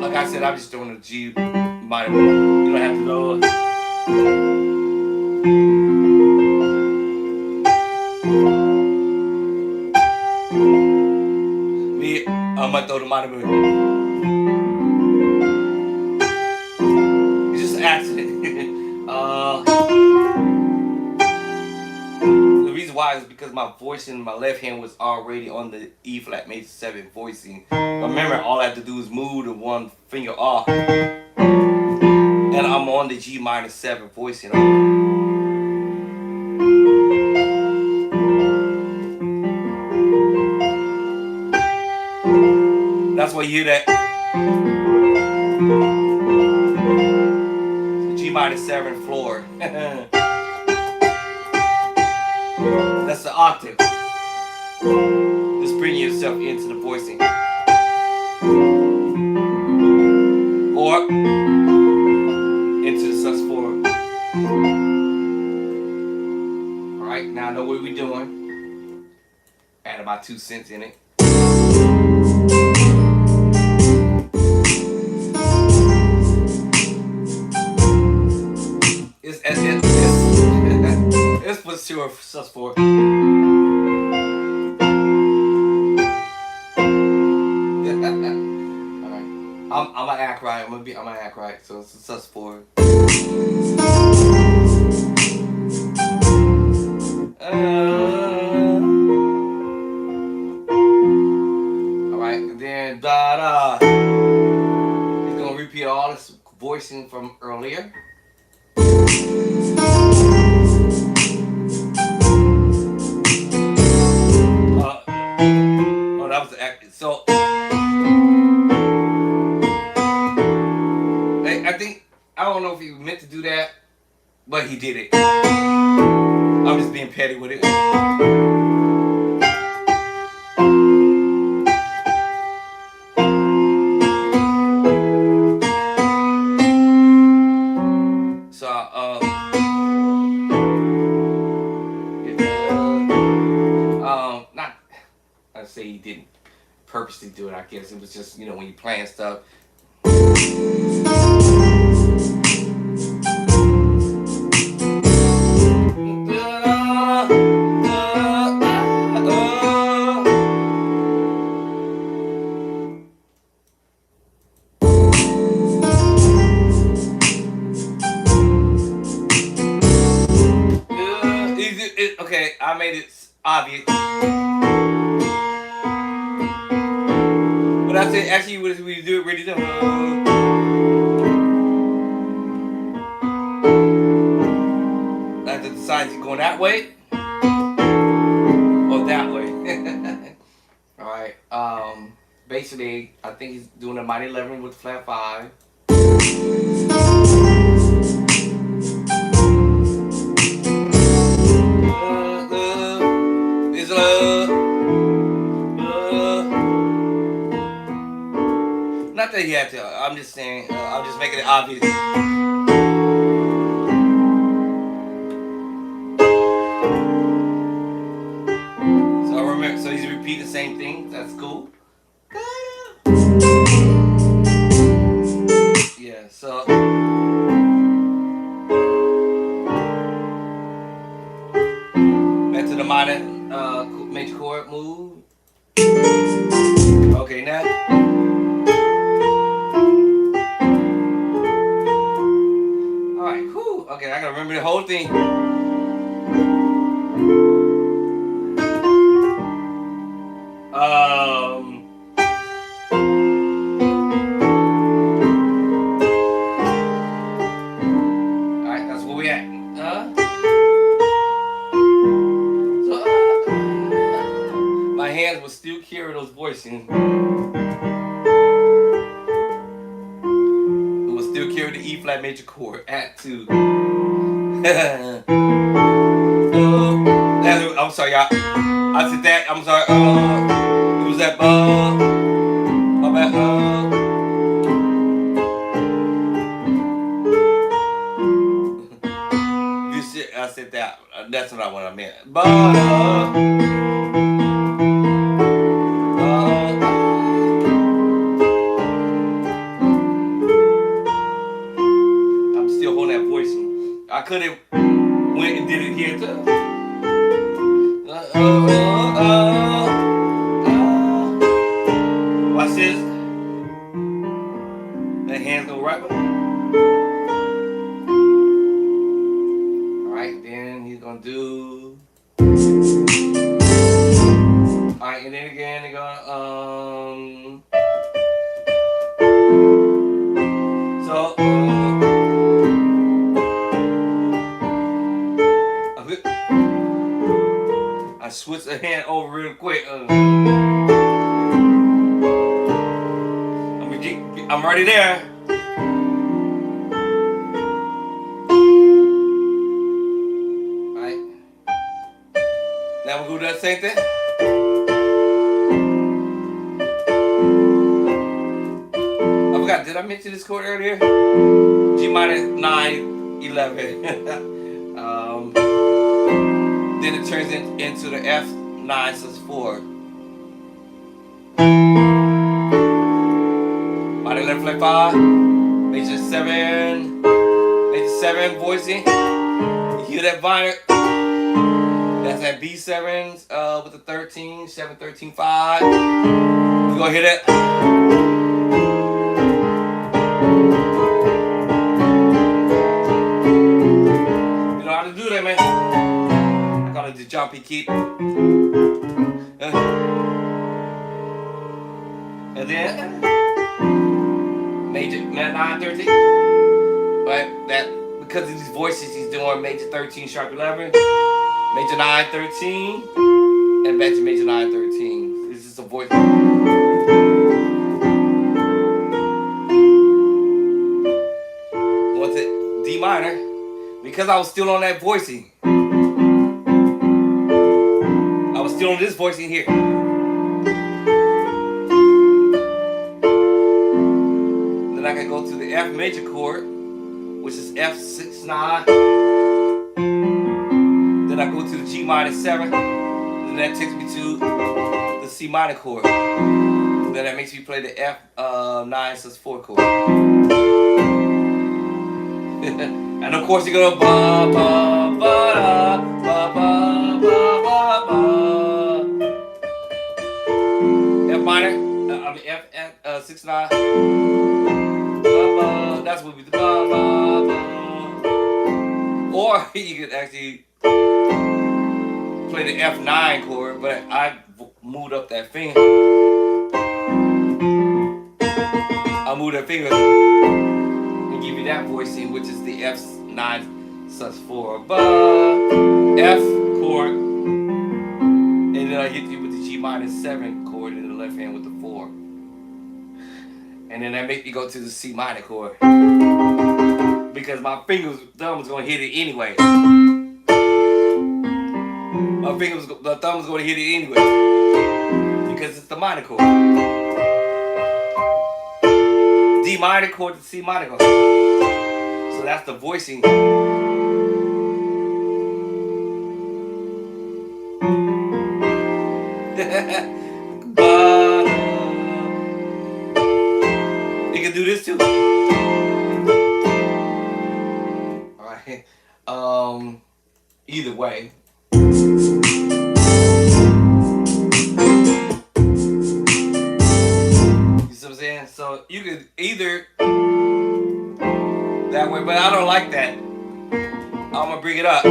like I said, I'm just doing a G minor. You don't have to know. Me, I might throw the minor move. It's just an accident. The reason why is because my voice in my left hand was already on the E flat major 7 voicing. Remember, all I have to do is move the one finger off, and I'm on the G minor 7 voicing. That's why you hear that G minor 7 floor. That's the octave. Just bring yourself into the voicing. Or into the sus4. Alright, now I know what we're doing. Add my 2 cents in it. It's for sure sus4. Alright. I'm gonna act right. I'm gonna act right. So it's a sus4. Alright, and then da da. He's gonna repeat all this voicing from earlier. Oh, that was the act. So I think, I don't know if he meant to do that, but he did it. I'm just being petty with it. So, not, I'd say he didn't purposely do it, I guess. It was just, when you're playing stuff. Okay, I made it obvious. But I said, actually, we do it really dumb. I have to decide if you're going that way or that way. Alright, basically, I think he's doing a minor 11 with the flat 5. Not that he had to. I'm just saying. I'm just making it obvious. So remember. So he's repeating the same thing. That's cool. Yeah. So. Back to the minor major chord move. Okay, now. Alright, whew. Okay, I gotta remember the whole thing. Alright, that's where we at. My hands will still carry those voicings. It will still carry the E flat major chord at 2. I'm sorry, y'all. I said that. I'm sorry. It was that. My bad. You said. I said that. That's what I meant. But. I'm still holding that voicing. I could have went and did it here too. Watch this. That hands go right with it. Alright, then he's gonna do. Alright, and then again they're gonna I switched the hand over real quick. I'm already there. Alright. same thing. I forgot, did I mention this chord earlier? G minor 9, 11. Then it turns into the F9 sus4. Minor 11 flat 5, major 7, voicing. You hear that minor? That's that B7 with the 13, 7, 13, 5. You gonna hear that? You know how to do that, man. I call it the jumpy keep. And then major 9, 13. Right? That because of these voices he's doing major 13, sharp 11, major 9, 13, and back to major 9, 13. This is a voice. What's it? D minor. Because I was still on that voicing. I was still on this voicing here. Then I can go to the F major chord, which is F6, 9. Then I go to the G minor 7. Then that takes me to the C minor chord. Then that makes me play the F9 sus4 chord. And of course you're gonna ba ba ba da, ba ba ba ba ba. F minor, F 6, 9. That's what we do. Ba, ba, ba. Or you could actually play the F9 chord, but I moved up that finger. I moved that finger and give you that voicing, which is the F9 sus4. Ba, F chord, and then I hit you with the G minor 7 chord in the left hand with the 4. And then that make me go to the C minor chord. Because my thumb was gonna hit it anyway. The thumb was gonna hit it anyway. Because it's the minor chord. D minor chord to C minor chord. So that's the voicing. You can do this too. Alright. Either way. You see what I'm saying? So you could either that way, but I don't like that. I'm gonna bring it up.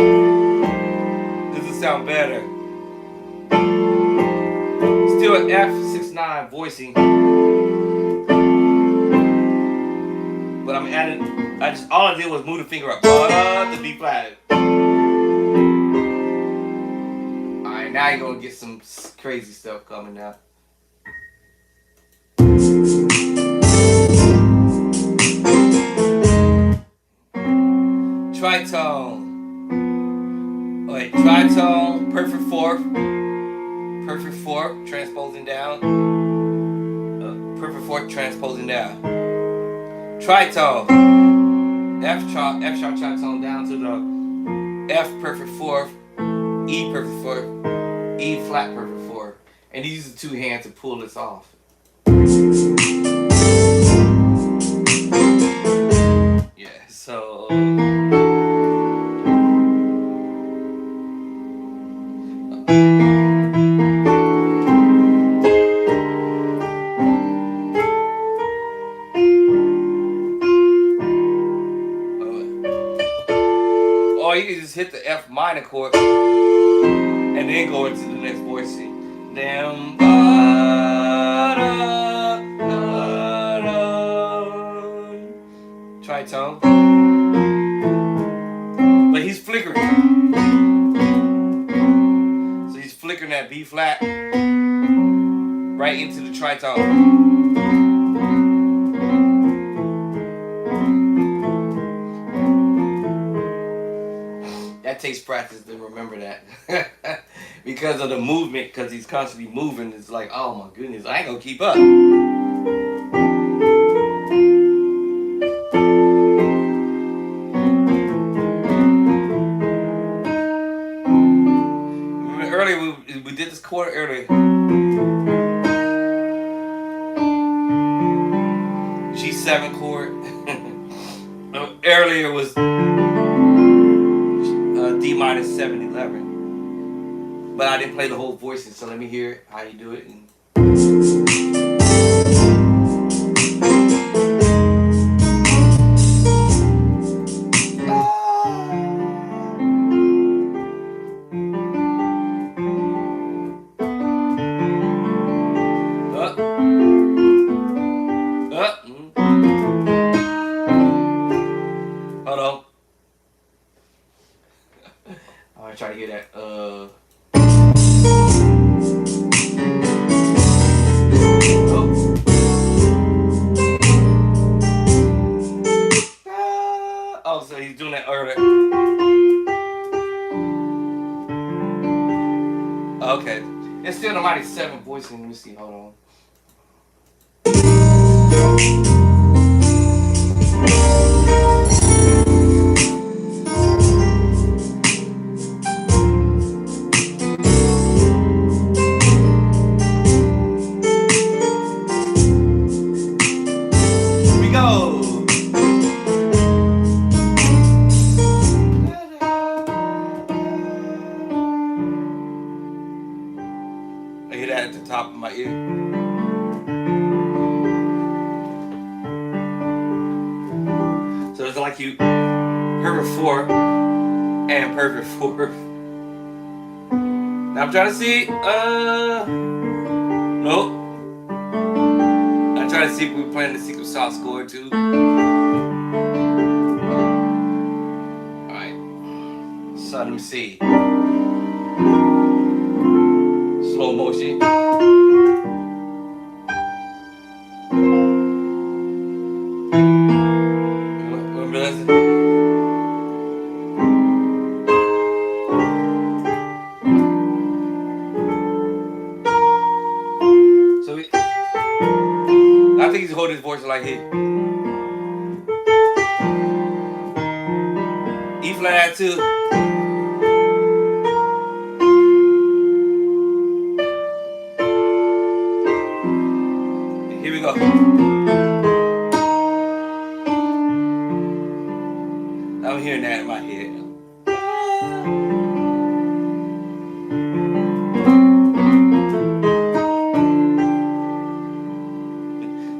This will sound better. Still an F6, 9 voicing. But I'm adding, all I did was move the finger up. The B flat. Alright, now you're gonna get some crazy stuff coming now. Tritone. Wait, tritone, perfect fourth, transposing down. Perfect fourth, transposing down. Tritone. F sharp tritone down to the F perfect fourth, E perfect fourth, E flat perfect fourth. And you use the 2 hands to pull this off. Yeah, so or you can just hit the F minor chord and then go into the next voicing. Then tritone. But he's flickering. So he's flickering that B flat right into the tritone. That takes practice to remember that. because of the movement, because he's constantly moving. It's like, oh my goodness, I ain't gonna keep up. Remember earlier we did this chord earlier. G7 chord. Earlier was D minor 7/11, but I didn't play the whole voicing, so let me hear how you do it. Hold on. I want to try to hear that. Oh. Oh, so he's doing that earlier. Okay. It's still the mighty 7 voicing. Let me see. Hold on. Here we go. I hear that at the top of my ear. So it's like you perfect 4 and perfect 4. Now I'm trying to see. Nope. I'm trying to see if we're playing the secret sauce chord too. Alright. So let me see. Slow motion. What is it? So I think he's holding his voice like here. E flat too. Here we go. I'm hearing that in my head.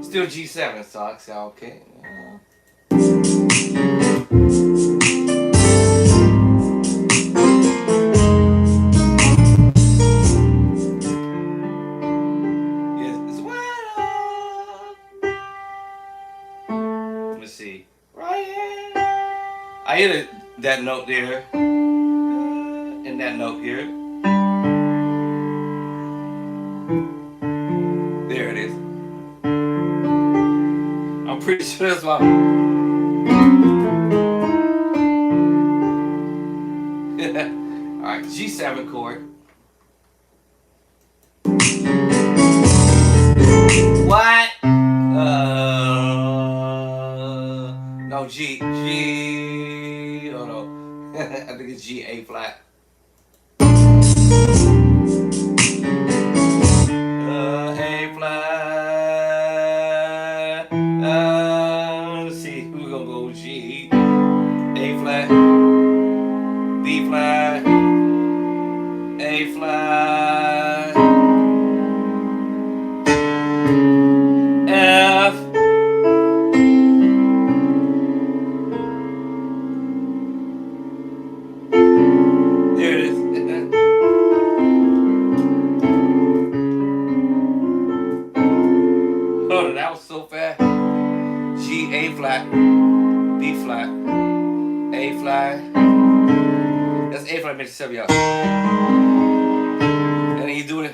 Still G7, so I say okay. Yes, it's wide open. Let me see. Right here. I hear that note there. And that note here. There it is. I'm pretty sure that's why. Alright, G7 chord. What? No, G. Oh no. I think it's G, A flat. A flat. Let's see. We're gonna go G, A flat, B flat, A flat, F. There it is. Oh, that was so fast. G, A flat, B flat, A flat. That's A flat major 7, y'all. And then he's doing it.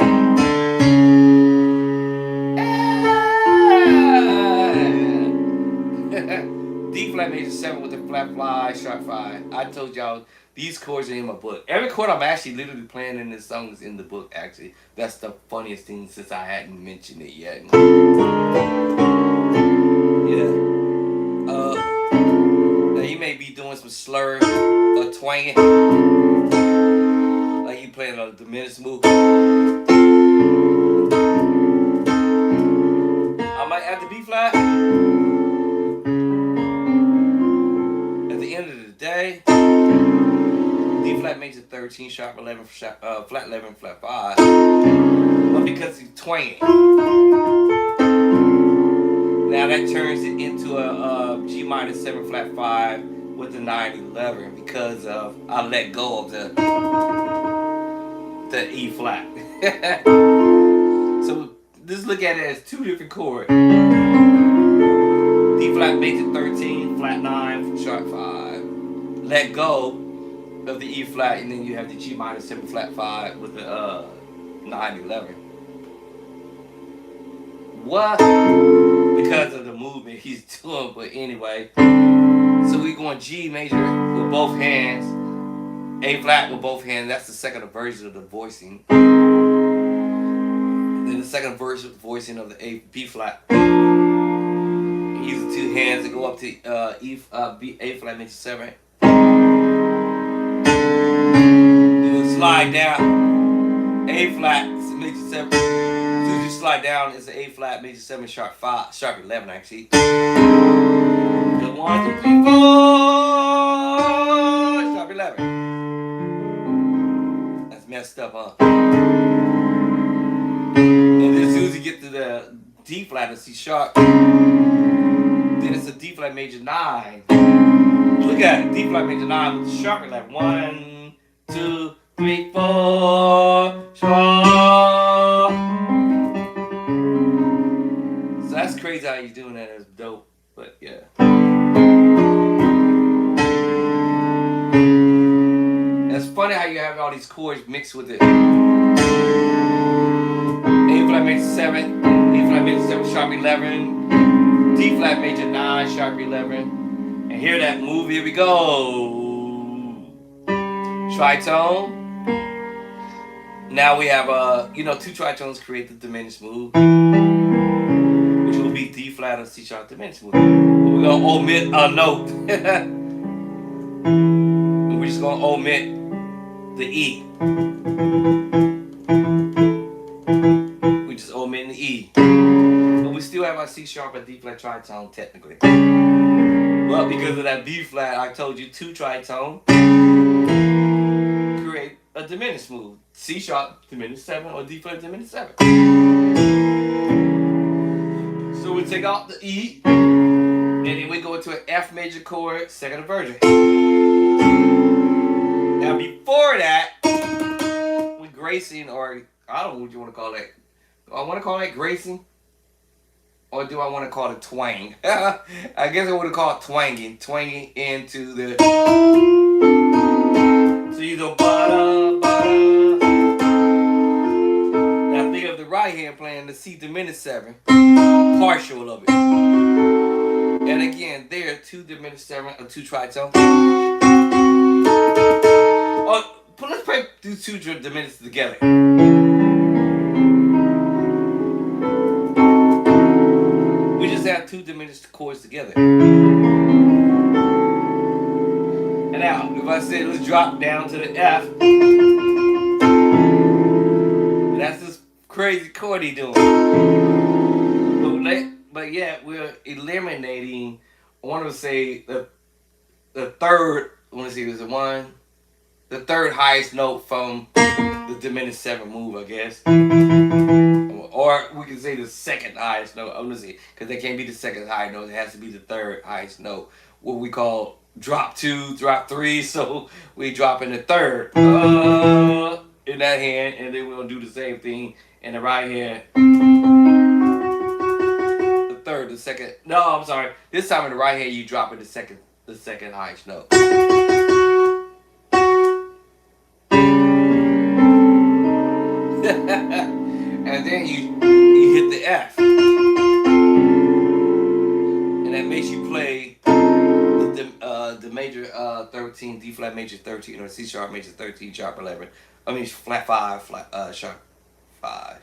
D flat major 7 with the flat fly, sharp 5. I told y'all These chords are in my book. Every chord I'm actually literally playing in this song is in the book, actually. That's the funniest thing since I hadn't mentioned it yet. Yeah. Now you may be doing some slur or twanging. Like you playing a diminished move. I might add the B flat. At the end of the day, D flat major 13, sharp 11, flat 11, flat 5. But because he's twanging, now that turns it into a G minor 7, flat 5 with the 9/11 because of I let go of the E flat. So just look at it as two different chords. D flat major 13, flat 9, sharp 5. Let go of the E flat, and then you have the G minor 7, flat 5 with the 9/11. What? Because of the movement he's doing, but anyway. So we going G major with both hands, A flat with both hands. That's the second version of the voicing. Then the second version voicing of the B flat. Use the two hands to go up to A flat major 7. You slide down A flat major 7. As soon as you slide down, it's an A flat major 7 sharp 5, sharp 11 actually. The 1, 2, 3, 4, sharp 11. That's messed up, huh? And then as soon as you get to the D flat and C sharp, then it's a D flat major 9. Look at it, D flat major 9 with the sharp 11. 1, 2, 3, 4, sharp. So that's crazy how you're doing that. It's dope, but yeah. It's funny how you have all these chords mixed with it. A flat major 7, A flat major 7 sharp 11, D flat major 9 sharp 11, and hear that move. Here we go. Tritone. Now we have two tritones create the diminished move, which will be D flat or C sharp diminished move. We're gonna omit a note. We're just gonna omit the E. We just omit the E. But we still have our C sharp and D flat tritone technically. But because of that B flat, I told you two tritone create a diminished move. C sharp diminished 7 or D flat diminished 7. So we take out the E and then we go into an F major chord, second inversion. Now before that, with gracing, or I don't know what you want to call that. Do I want to call that gracing? Or do I want to call it twang? I guess I would have called twanging. Twanging into the... So you go ba-da, ba-da. Now think of the right hand playing the C diminished 7. Partial of it. And again, there are two diminished 7 or two tritones. But let's do two diminished together. We just have two diminished chords together. And now, if I say let's drop down to the F, that's this crazy chord he doing. But yet we're eliminating. I want to say the third. I want to see is the third highest note from the diminished 7 move, I guess. Or we can say the second highest note. I'm gonna see, because they can't be the second highest note. It has to be the third highest note. What we call drop 2, drop 3. So we drop in the third in that hand, and then we're gonna do the same thing in the right hand. The third, the second. No, I'm sorry. This time in the right hand, you drop in the second highest note. And then you hit the F, and that makes you play the major 13, D flat major 13, or C sharp major 13, sharp 11. I mean flat 5, sharp 5.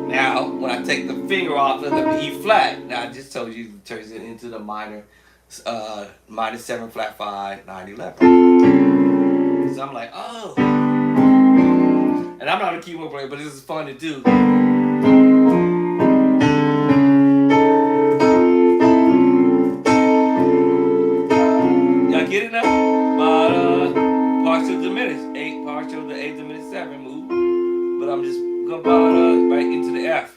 Now, when I take the finger off of the E flat, now I just told you it turns it into the minor 7 flat 5, 9, 11. So I'm like, oh. And I'm not a keyboard player, but this is fun to do. Y'all get it now? Partial diminished. 8 partial to 8 diminished 7 move. But I'm just going right into the F.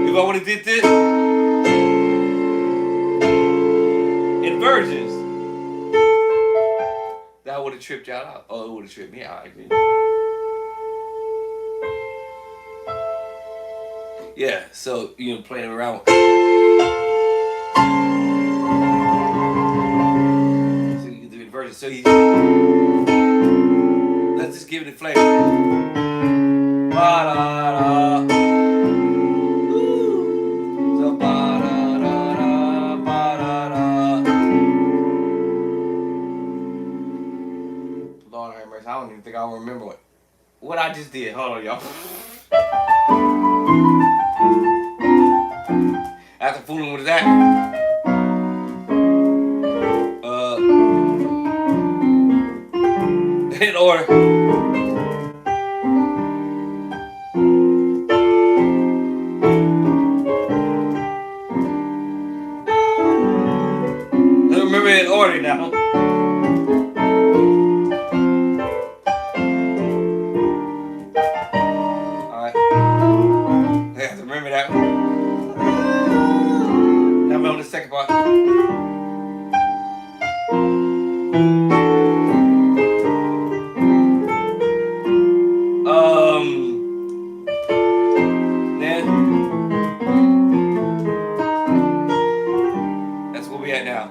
If I would have did this, inversions, that would have tripped y'all out. Oh, it would have tripped me out. Yeah, so you know, playing around. So you can do inversions. So you let's just give it a flavor. Ba-da-da. So ba-da-da-da, ba-da-da. Lord have mercy, I don't even think I'll remember what I just did. Hold on, y'all. After fooling with that, in order. Let's remember in order now. Alright. I have to remember that one. Now I'm on the second part. Then that's where we at now.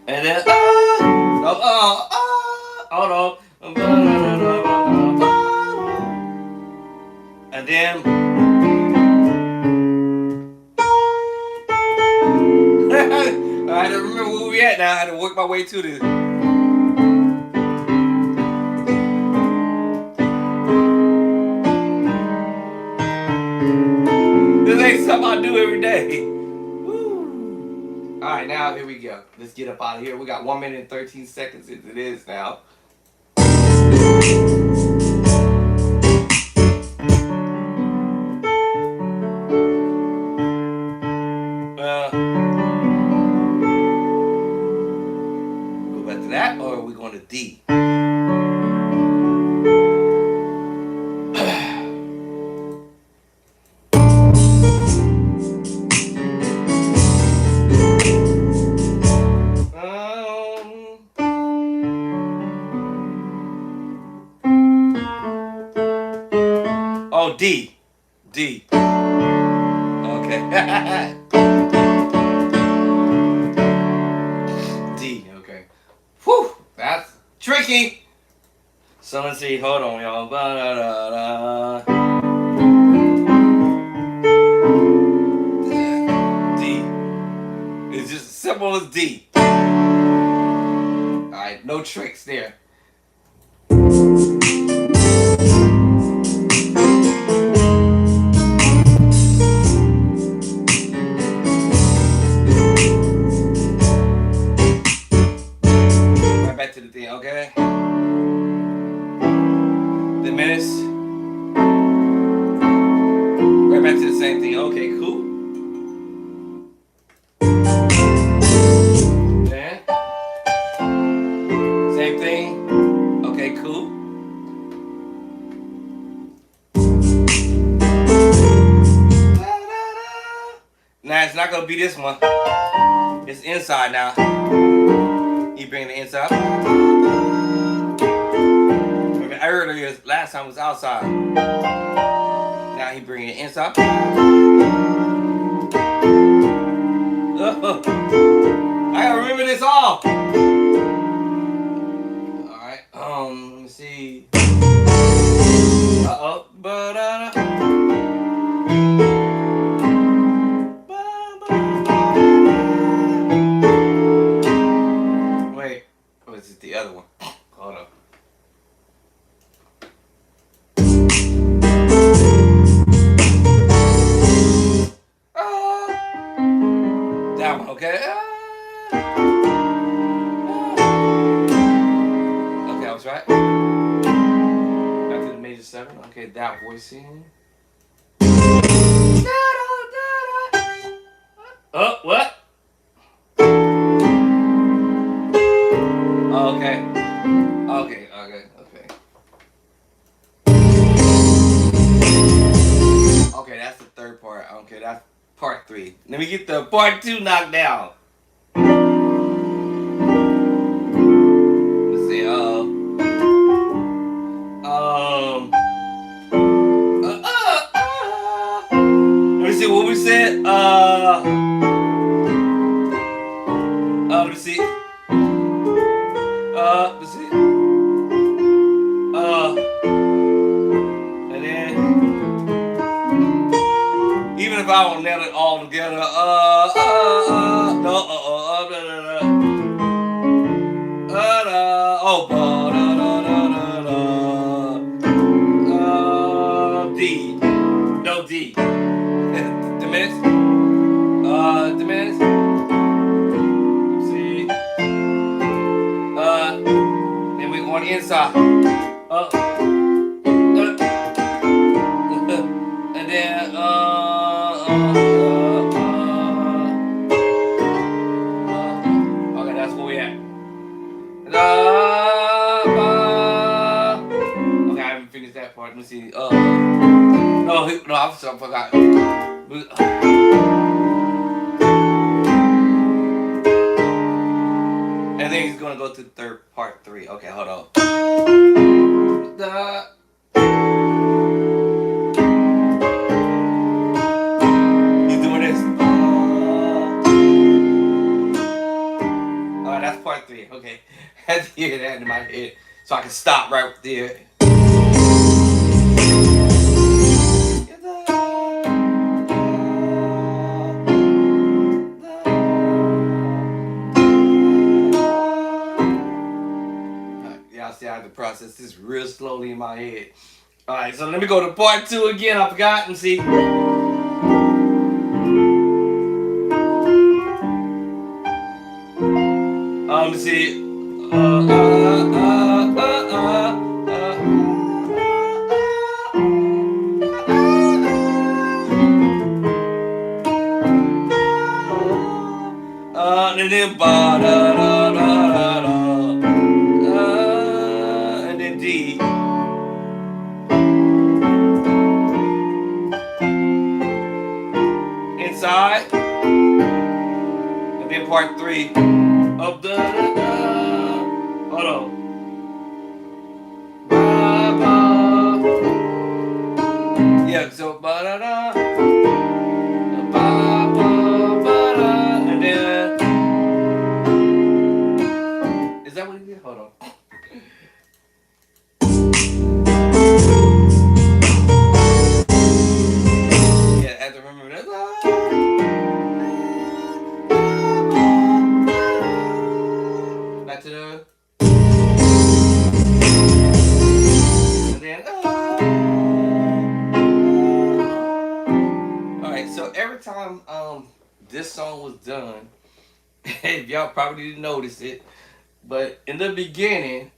And then hold on. And then I had to remember where we at now. I had to work my way to this. This ain't something I do every day. Woo. All right, now here we go. Let's get up out of here. We got 1 minute and 13 seconds into this now. Go back to that, or are we going to D? Oh, D. D. Okay. D, okay. Whew, that's tricky. So let's see, hold on, y'all. Ba-da-da-da. D. It's just as simple as D. Alright, no tricks there. To the thing, okay? The minutes. Right back to the same thing. Okay, cool. Then same thing. Okay, cool. Now it's not gonna be this one. It's inside now. He bring the inside. Remember earlier, last time was outside. Now he bring it inside. I gotta remember this all. All right. Let me see. 7. Okay, that voicing. Oh, what? Okay. Okay. Okay, that's the third part. Okay, that's part 3. Let me get the part 2 knocked down. Let's see. Let me see what we said. Let me see. Let's see. And then even if I don't nail it all together, D, no D, diminished, diminished. Let's see, then we on the inside, and then okay, that's where we at. Okay, I haven't finished that part. Let me see. No, I forgot. And then he's gonna go to part 3. Okay, hold on. He's doing this. Alright, that's part 3. Okay, I had to hear that in my head so I can stop right there. Y'all see I have to process this real slowly in my head. Alright, so let me go to part 2 again. I forgot and see. Let's see. And then ba da da da da da, and then D. Inside, and then part 3 of the hold on. Ba ba. Yeah, so ba da da. Ba ba ba da, and then is that what he did? Hold on. Yeah, I have to remember that. Back to the. And then. Alright, so every time this song was done, y'all probably didn't notice it, but in the beginning,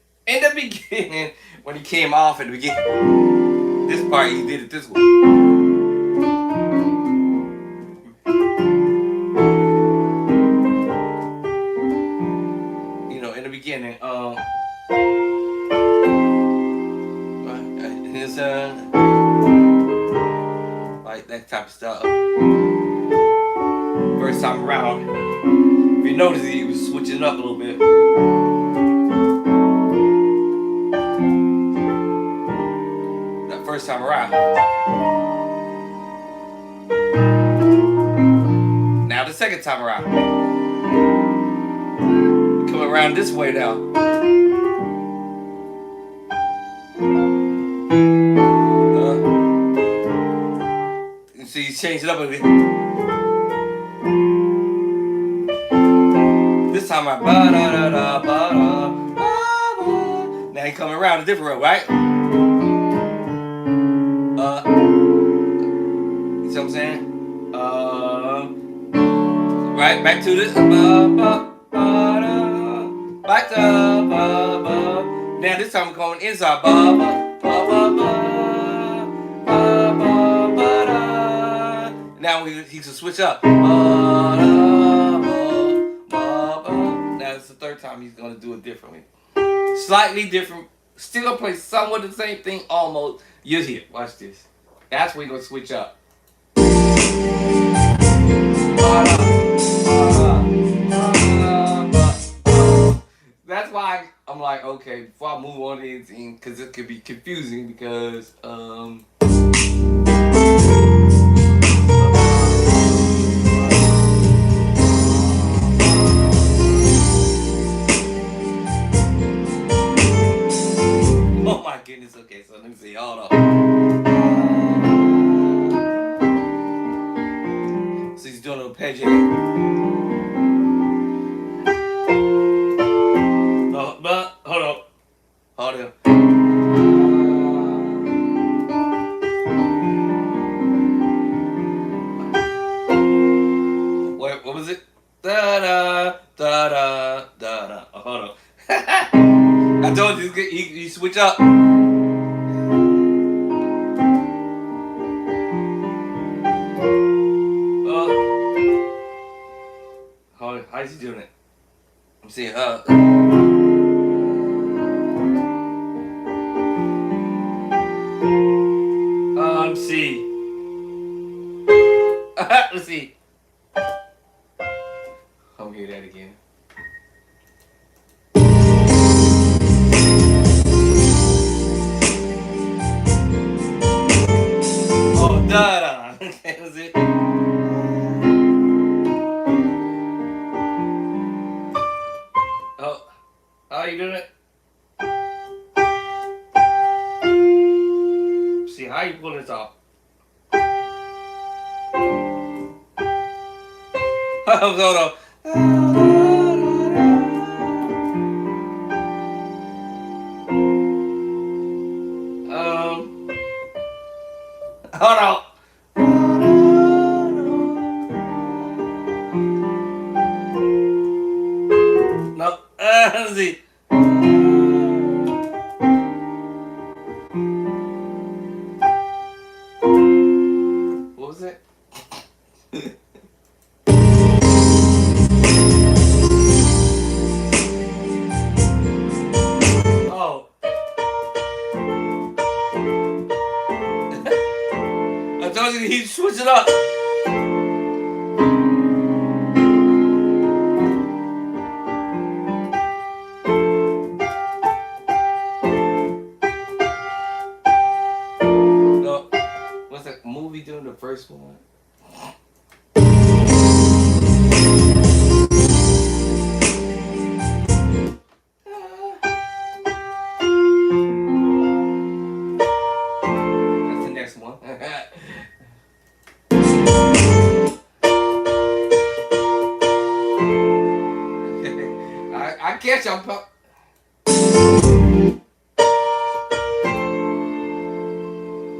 when he came off at the beginning, this part he did it this way. You know, in the beginning, his like that type of stuff. First time around, if you notice, he was switching up a little bit. That first time around. Now the second time around. Coming around this way now. You see, he's changed it up a bit. This time I ba da da da ba da ba ba. Now he coming around a different road, right? You see what I'm saying? Right, back to this. Ba ba ba da. Back to ba ba. Now this time I'm going inside. Ba ba ba ba ba. now he can switch up. That's the third time he's gonna do it differently. Slightly different. Still gonna play somewhat the same thing almost. You hear. Watch this. That's when he's gonna switch up. That's why I'm like, okay, before I move on to anything, because it could be confusing because oh my goodness, okay, so let me see, hold on. So he's doing a arpeggio. No, but hold on. Hold on. Wait, what was it? Da da da da da da. Oh, hold on. I told you he switch up. Hold on. How's he doing it? I'm seeing see. Let's see. I'll hear that again. Oh, da da. Okay, that's it. Oh, how you doing it? See, how you pull this off? Hold on. Hold on. No, let's see. What was it? Oh. I told you he'd switch it up. No. What's that movie doing the first one? That's the next one. I catch y'all.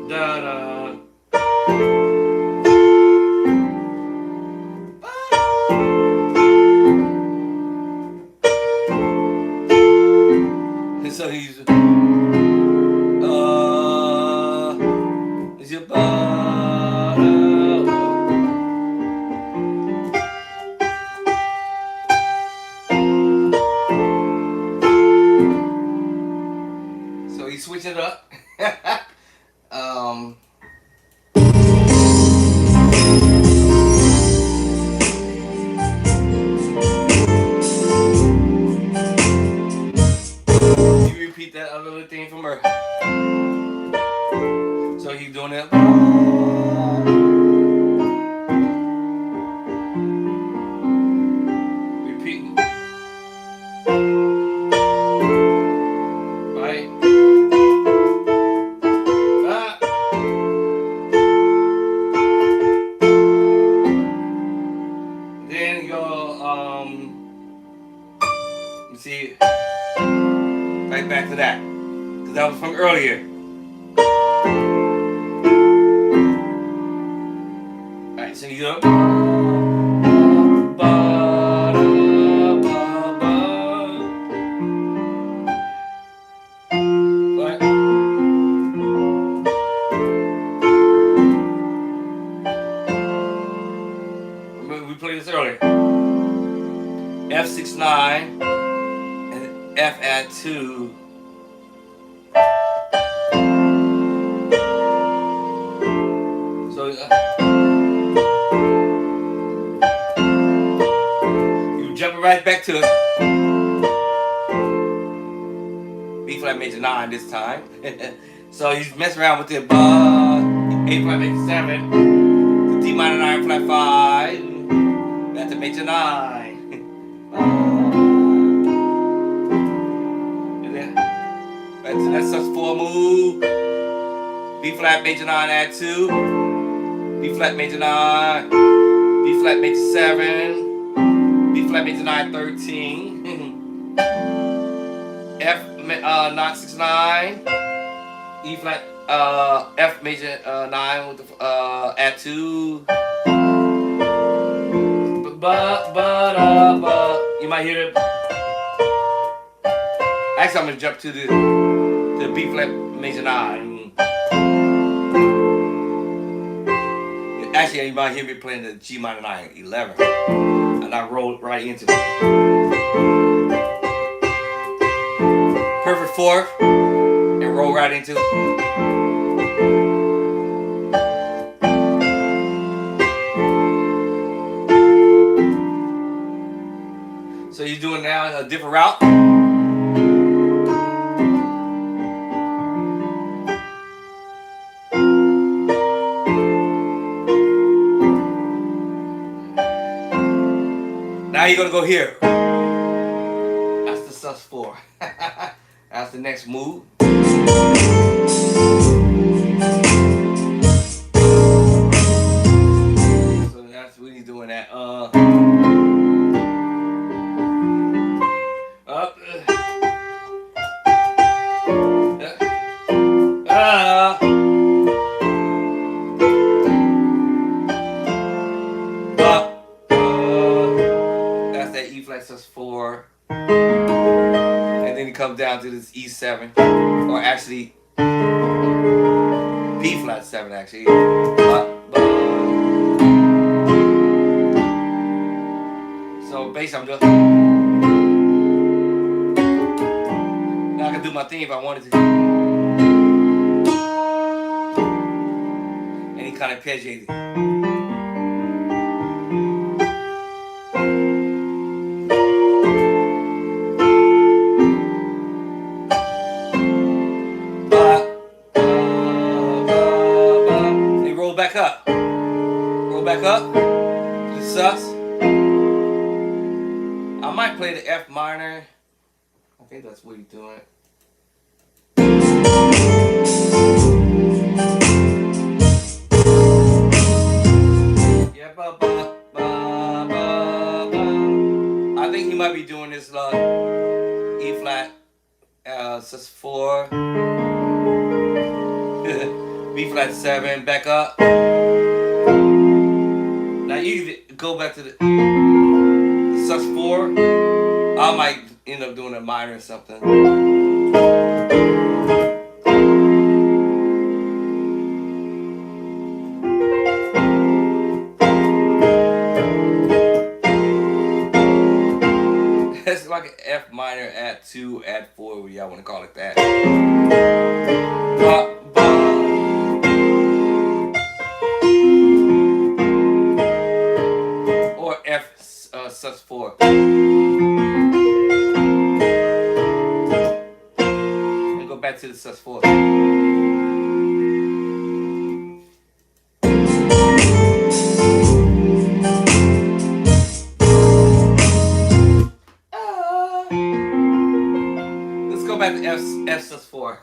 Da da. And so he's is your so he switched it up. You repeat that other little thing from her. So he's doing that. Repeating. Right? Then you go, you see, right back to that. Because that was from earlier. Alright, so you go. Right? F6/9 and F add 2. So you jumping right back to B flat major 9 this time. So you mess around with the A flat major 7, the D minor 9 flat 5, that's a major 9. And then back to that sus4 move. B flat major 9 add 2, B flat major 9, B flat major 7, B flat major 9 13, F 9/6/9, E flat F major 9 with the add 2. But you might hear it. Actually, I'm gonna jump to the B flat major 9. Actually, you might hear me playing the G minor 9 11, and I roll right into it. Perfect 4th, and roll right into it. So you're doing now a different route. Now you're gonna go here. That's the sus4. That's the next move. So that's what he's doing that. That's that E flat sus4. And then he comes down to this E7. Or actually B flat 7 actually. So basically I'm just now I can do my thing if I wanted to. Any kind of arpeggiated. Roll back up. Roll back up. The sus. I might play the F minor. I think that's what he's doing. Yeah, I think he might be doing this E flat, sus4. B flat 7, back up. Now you go back to the sus4. I might end up doing a minor or something. It's like an F minor, add 2, add 4, whatever y'all want to call it that. Or F sus4. And go back to the sus4. Let's go back to F sus4.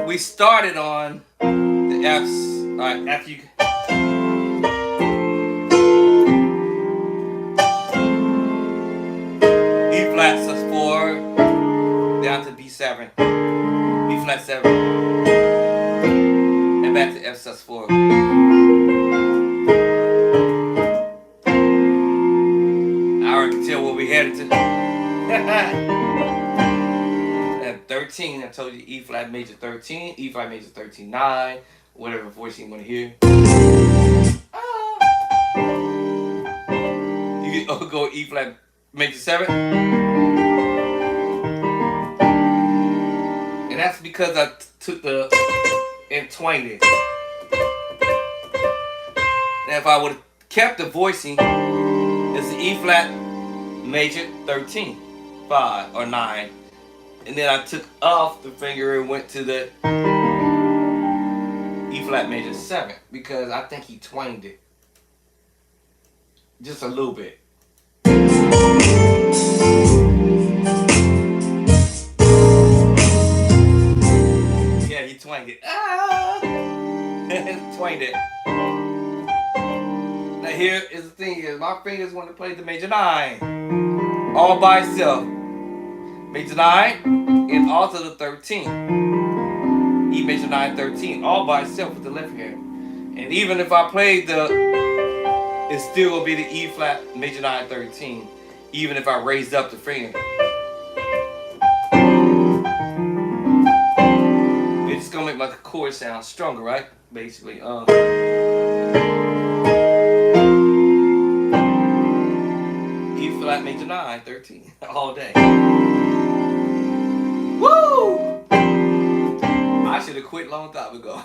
We started on the Fs. Alright, after you. B flat sus4 down to B7, B flat 7, and back to F sus4. I already can tell where we headed to. And 13, I told you E flat major 13, E flat major 13/9, whatever voice you want to hear. You You go E flat major 7. And that's because I took the and twanged it. Now if I would have kept the voicing, it's the E flat major 13, 5 or 9. And then I took off the finger and went to the E flat major 7 because I think he twanged it. Just a little bit. Yeah, he twanged it. Ah! Twanged it. Now here is the thing is my fingers want to play the major 9 all by itself. Major 9 and also the 13. E major 9 13 all by itself with the left hand. And even if I played it's still gonna be the E flat major 9 13, even if I raised up the finger. It's gonna make my chord sound stronger, right? Basically, E flat major 9 13 all day. Woo! I should have quit long time ago.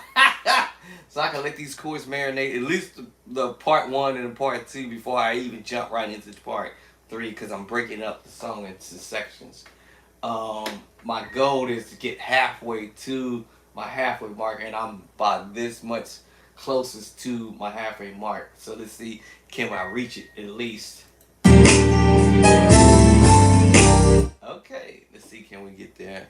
So I can let these chords marinate, at least the part 1 and the part 2 before I even jump right into part 3, because I'm breaking up the song into sections. My goal is to get halfway to my halfway mark, and I'm about this much closest to my halfway mark. So let's see, can I reach it at least? Okay, let's see, can we get there?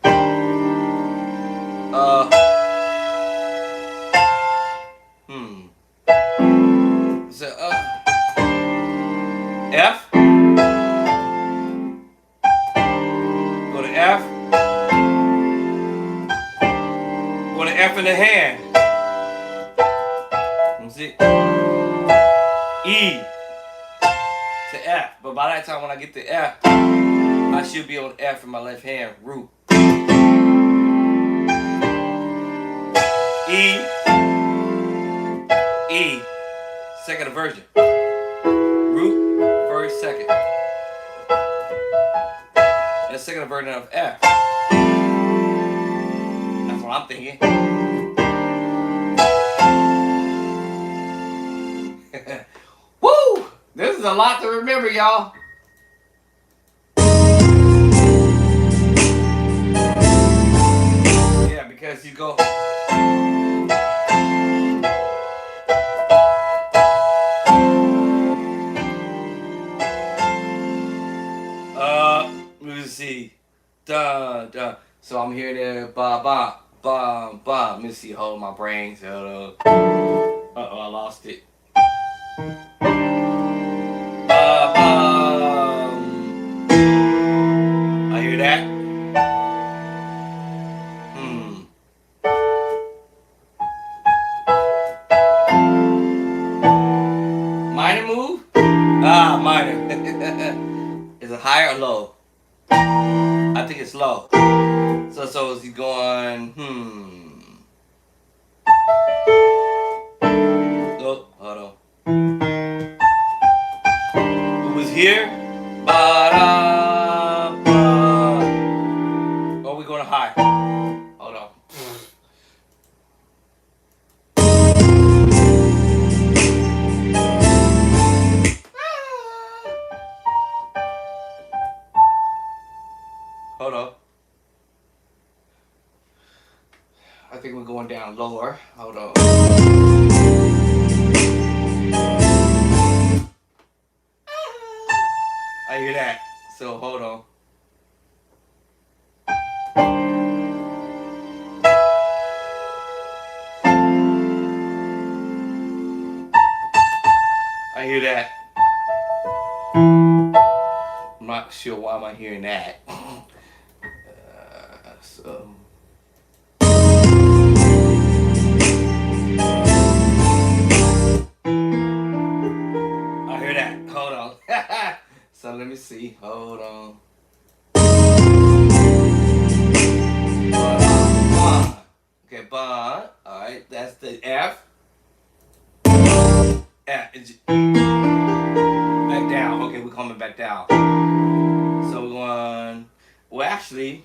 So, F. Go to F. Go to F in the hand. Let's see. E to F. But by that time when I get to F, I should be on F in my left hand. Root. E. E. Second version. Root, first, second. And second version of F. That's what I'm thinking. Woo! This is a lot to remember, y'all. Yeah, because you go. Let's see. Da, da. So I'm here there. Ba, ba, ba, ba. Let me see. Hold my brains. Hold up. Uh-oh, I lost it. Ba, ba. I hear that. Minor move? Ah, minor. Is it high or low? I think it's low. So is he going, Oh, hold on. Who was here? Ba-da-ba. Oh, we're going high. Hold on. Hold on. I think we're going down lower. Hold on. I hear that. So hold on. I hear that. I'm not sure why am I hearing that. So. I hear that. Hold on. So let me see. Hold on. Okay, ba. Alright, that's the F. F. back down. Okay, we're coming back down. So we're going. Well, actually,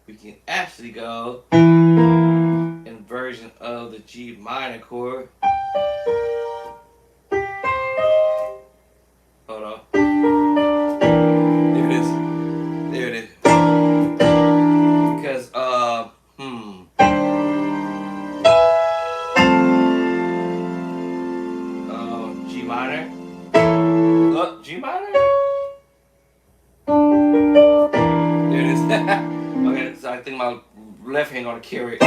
we can actually go inversion of the G minor chord. Hold on. There it is. There it is. Because G minor. G minor. There it is. Okay, so I think my left hand gonna carry it.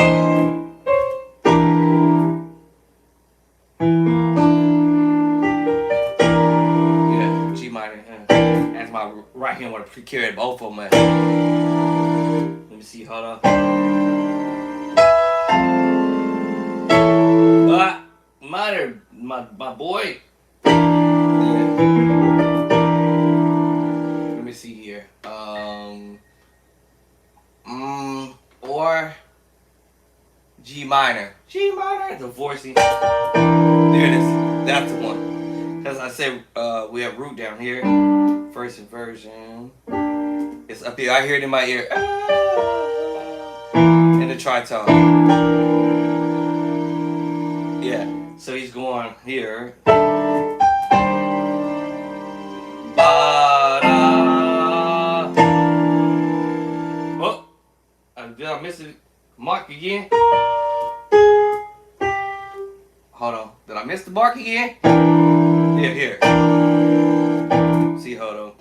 Yeah, G minor. As my right hand wanna carry both of them. Let me see. Hold on. Minor, my boy. Yeah. Let me see here. Or G minor. G minor, divorcing. There it is. That's the one. Because I said we have root down here. First inversion. It's up here. I hear it in my ear. And the tritone. Yeah. So he's going here. Oh, did I miss it? Mark again? Hold on. Did I miss the mark again? Yeah, here. See, hold on.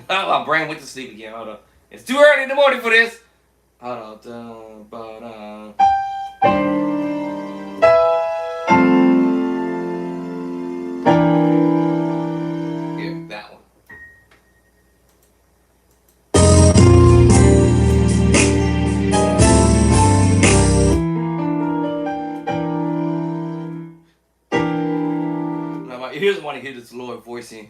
My brain went to sleep again. Hold on. It's too early in the morning for this. Hold on. Here, that one. Now my ears want to hear this lower voicing.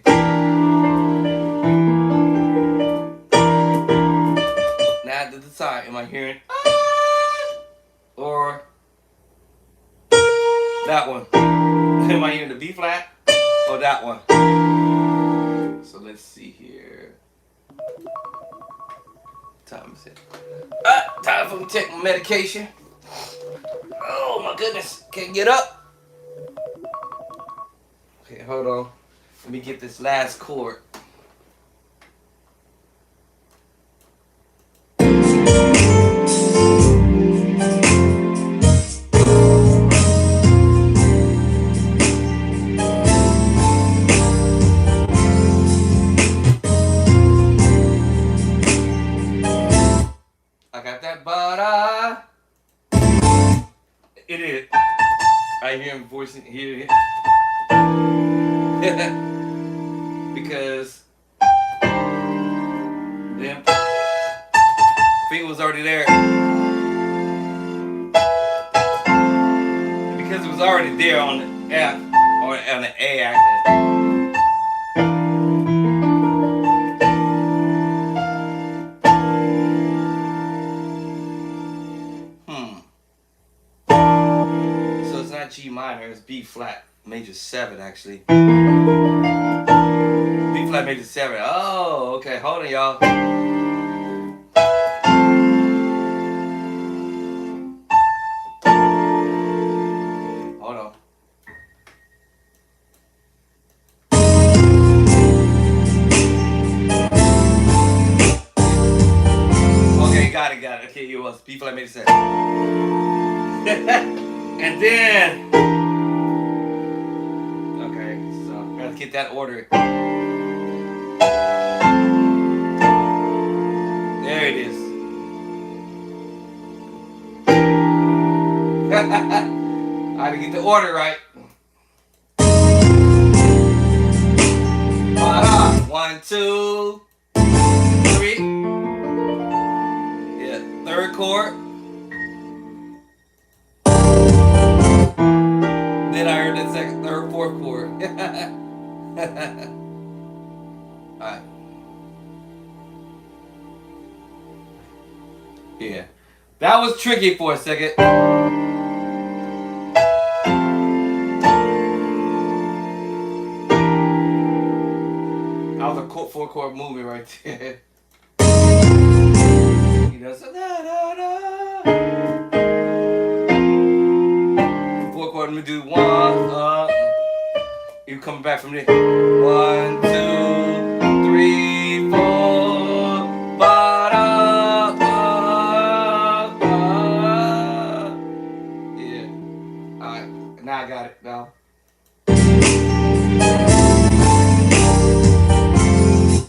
Now at the side, am I hearing or that one? Am I hearing the B flat or that one? So let's see here. Time is it? Time for me to take my medication. Oh my goodness, can't get up. Okay, hold on. Let me get this last chord. I got that, but it is. I hear him voicing here. Because the finger was already there. Because it was already there on the F or on the A actually. So it's not G minor, it's B flat major 7 actually. B flat major 7. Oh, okay. Hold on, y'all. Hold on. Okay, got it. Okay, it was B flat major 7. And then, okay, so gotta get that order. There it is. I had to get the order right. 1, 2, 3. Yeah, third chord. Then I heard that second, third, fourth chord. Alright. Yeah. That was tricky for a second. That was a 4-chord movement right there. He does da da da. 4-chord, let me do 1. You coming back from there? 1, 2, 3, 4. Ba-da, ba. Yeah. Alright. Now I got it. Now.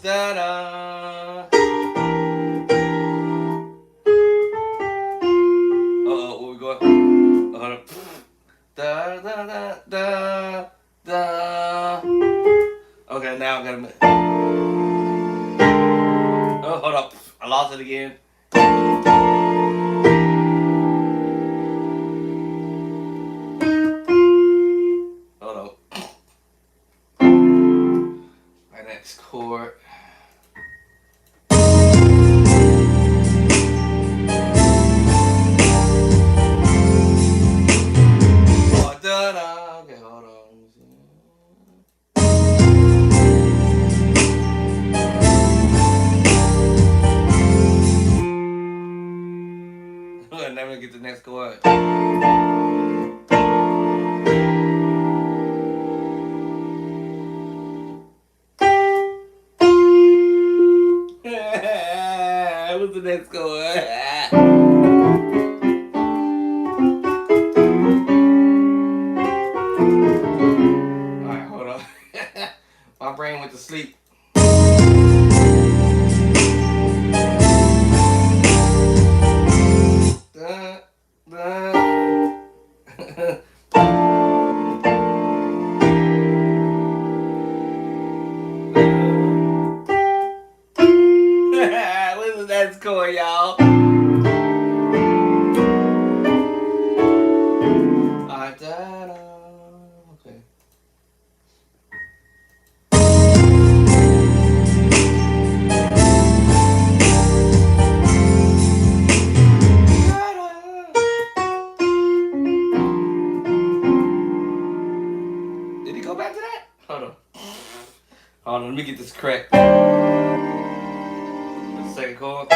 Da-da. Uh-oh, where we going? Hold up. Da da da da da. Okay, now I gotta. Oh, hold up. I lost it again. Hold up. My next chord. Oh, da da. Okay, hold on. Now we get the next chord. What's the next chord? Alright, hold on. My brain went to sleep. Da, da. What's the next chord, y'all? Da-da. Okay. Did he go back to that? Hold on. Hold on, let me get this correct. The second chord.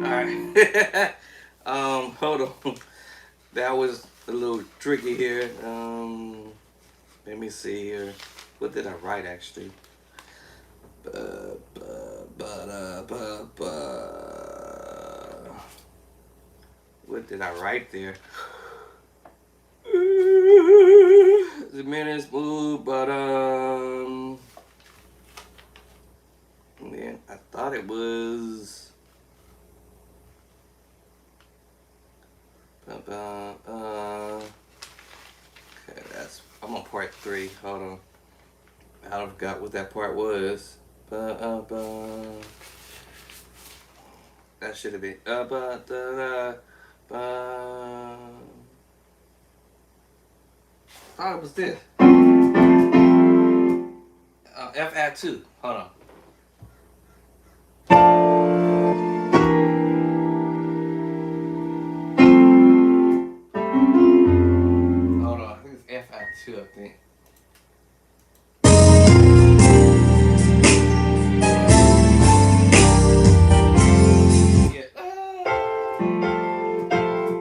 Alright. Hold on. That was a little tricky here. Let me see here. What did I write actually? What did I write there? The minutes move, but man, I thought it was. Okay, I'm on part 3. Hold on. I forgot what that part was. That should have been. I thought it was this. F add 2. Hold on. Hold on. I think it's F add 2, I think.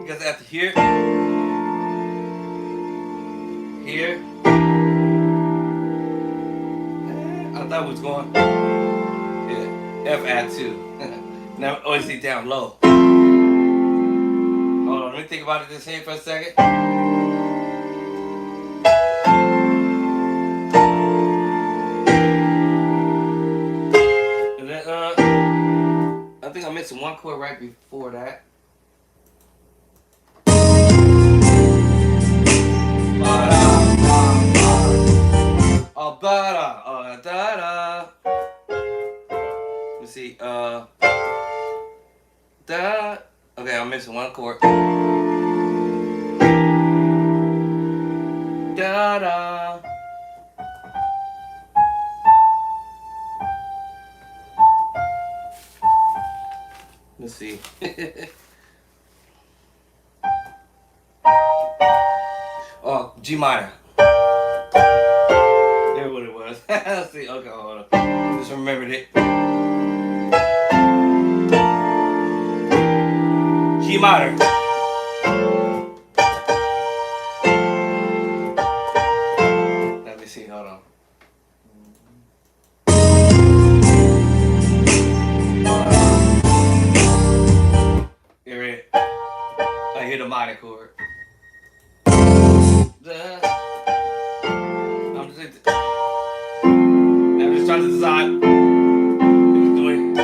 Because after here, I thought it was going, yeah, F add 2. Now, always see down low. Hold on, let me think about it this here for a second. And then, I think I'm missing one chord right before that. Da-da. Let me see, da. Okay, I'm missing one chord. ba-da. Let's see. Oh, G minor. There what it was. Let's see. Okay, hold on. Just remembered it. G minor. Let me see. Hold on. Here it. I hit a minor chord. I'm just trying to decide. Who's doing?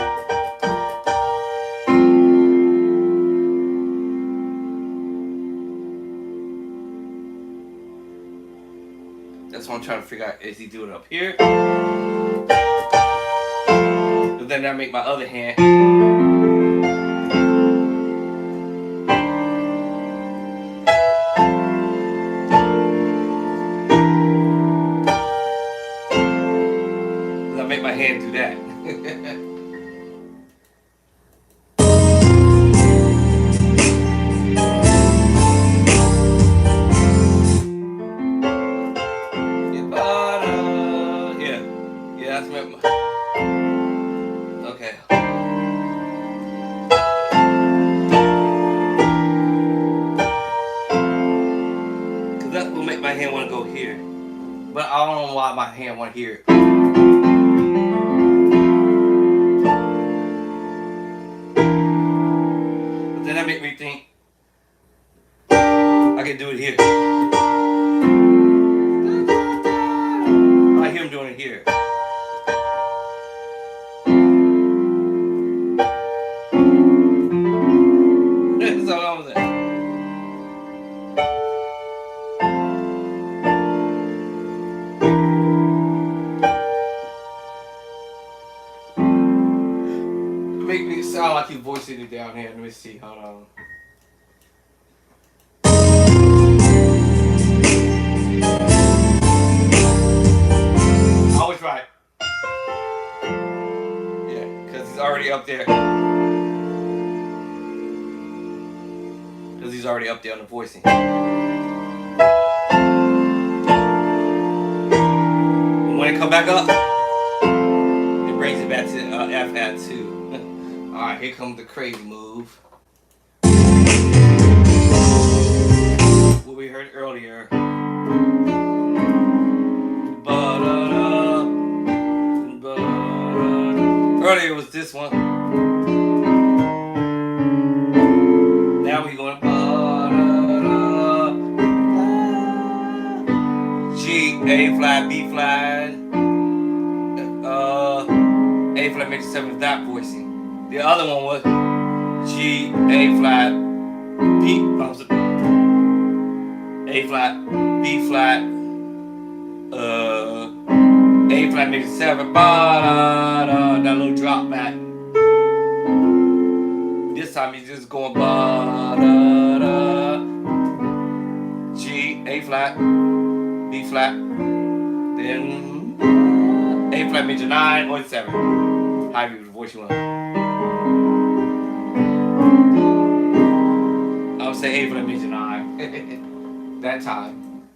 That's what I'm trying to figure out. Is he doing it up here? But then I make my other hand. I make my hand do that. Yeah, that's my. Okay. Cause that will make my hand want to go here, but I don't know why my hand want to hear it. Then that make me think I can do it here. I hear him doing it here. That's all I was saying. Make me sound like you voicing it down here. Let me see. Hold on. I was right. Yeah, because he's already up there. Because he's already up there on the voicing. When it come back up, it brings it back to F at 2. Alright, here comes the crazy move. What we heard earlier. Ba-da-da, ba-da-da. Earlier was this one. Now we going ba-da-da, G, A flat, B flat, A flat major 7 with that voicing. The other one was G, A flat, B, A flat, B flat, A flat major 7, ba-da-da, that little drop back. This time he's just going ba-da-da, G, A flat, B flat, then A flat major 9 or 7. However you voice you want. I would say A flat major 9. That time.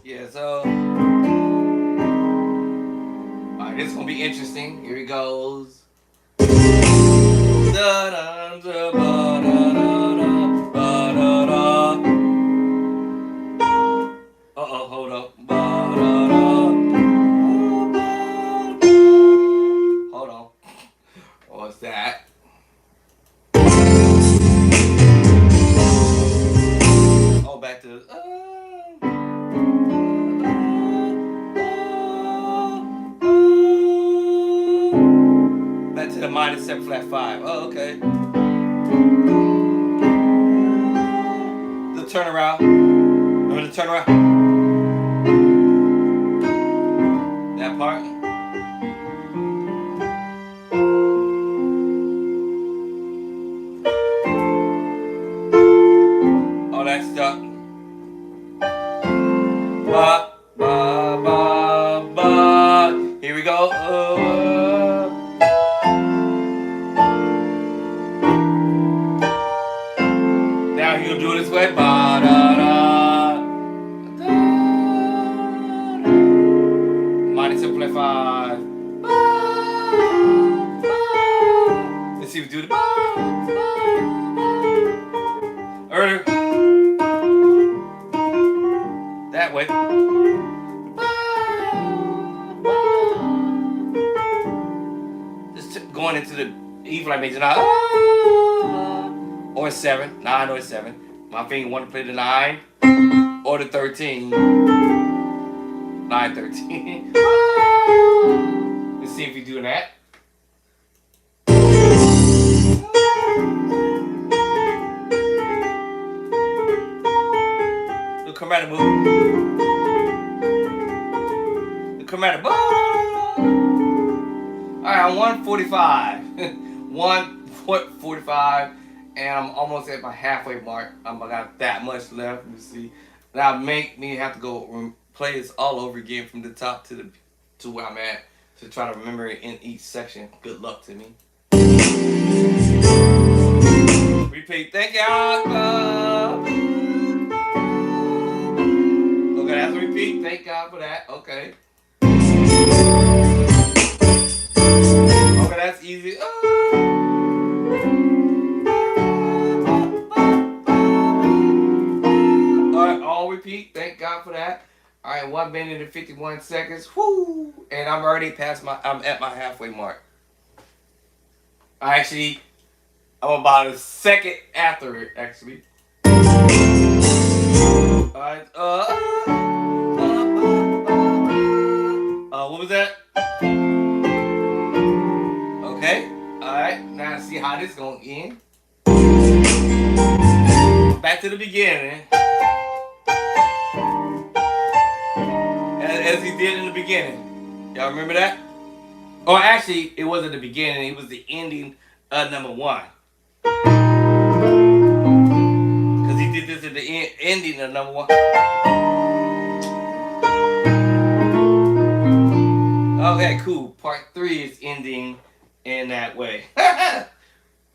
Yeah, so. Alright, this is gonna be interesting. Here he goes. Uh-oh, hold up. Hold on. What's that? Oh, back to back to the minor 7 flat 5. Oh, okay. The turnaround. Remember the turnaround? That part. Oh, do it this way. Ba da da. Minor 7.5. Let's see if we do the earlier. That way. Just going into the E flat major 9 or 7, 9 or 7. My finger want to play the 9 or the 13. 9, 13. Let's see if we do that. Little chromatic move. The chromatic move. Alright, I'm 145. 1.45. And I'm almost at my halfway mark. I got that much left. Let me see. Now make me have to go play this all over again from the top to where I'm at to try to remember it in each section. Good luck to me. Repeat. Thank y'all. Okay, that's a repeat. Thank God for that. Okay. Okay, that's easy. Alright, all repeat. Thank God for that. Alright, 1 minute and 51 seconds. Whoo! And I'm already past I'm at my halfway mark. I'm about a second after it, actually. Alright, what was that? Okay, alright, now see how this gonna end. Back to the beginning. As he did in the beginning. Y'all remember that? Or actually, it wasn't the beginning, it was the ending of number 1. Because he did this at the ending of number 1. Okay, cool. Part 3 is ending in that way.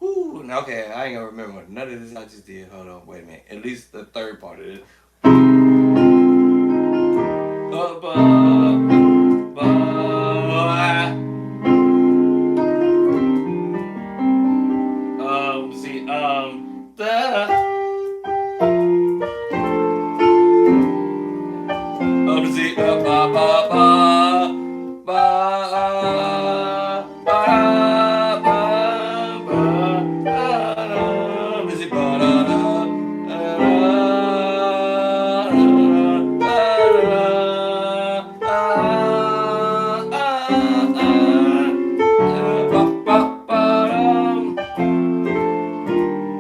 Woo. Okay, I ain't gonna remember none of this I just did. Hold on, wait a minute. At least the third part of it.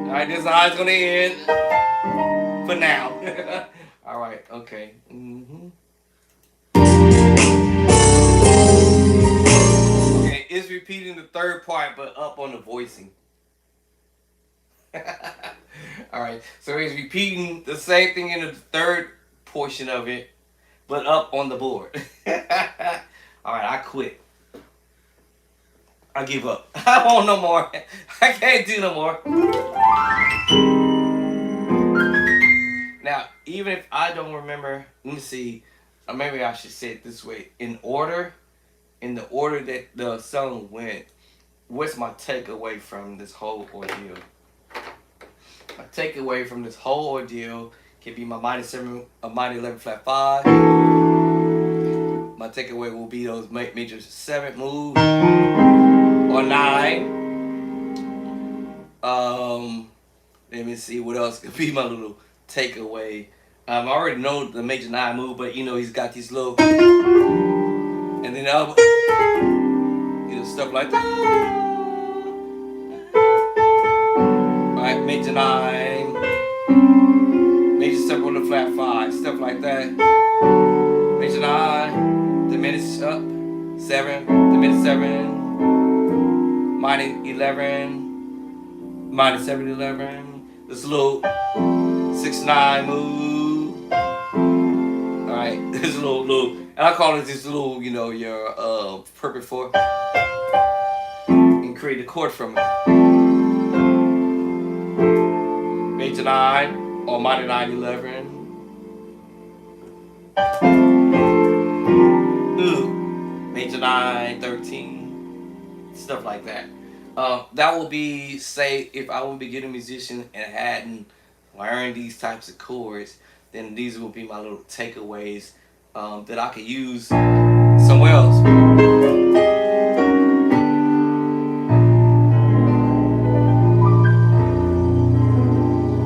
Alright, this is how it's gonna end for now. Alright, okay. Okay, it's repeating the third part, but up on the voicing. Alright, so it's repeating the same thing in the third portion of it, but up on the board. Alright, I quit. I give up. I want no more. I can't do no more. Now, even if I don't remember, let me see. Maybe I should say it this way. In the order that the song went, what's my takeaway from this whole ordeal? My takeaway from this whole ordeal can be my minor 7, a minor 11 flat 5. My takeaway will be those major 7 moves or 9. Let me see what else could be my little takeaway. I already know the major 9 move, but you know he's got these little, and then stuff like that. Right, major 9, major 7 on the flat 5, stuff like that. Major 9, diminished up, 7, diminished 7, minor 11, minor 7, 11. This little 6-9 move. Alright, this little, and I call it this little, your perfect 4. And create a chord from it. Major 9. or minor 9, 11. Ooh, major 9, 13, stuff like that. That would be, say, if I would be a beginner musician and hadn't learned these types of chords, then these would be my little takeaways that I could use somewhere else.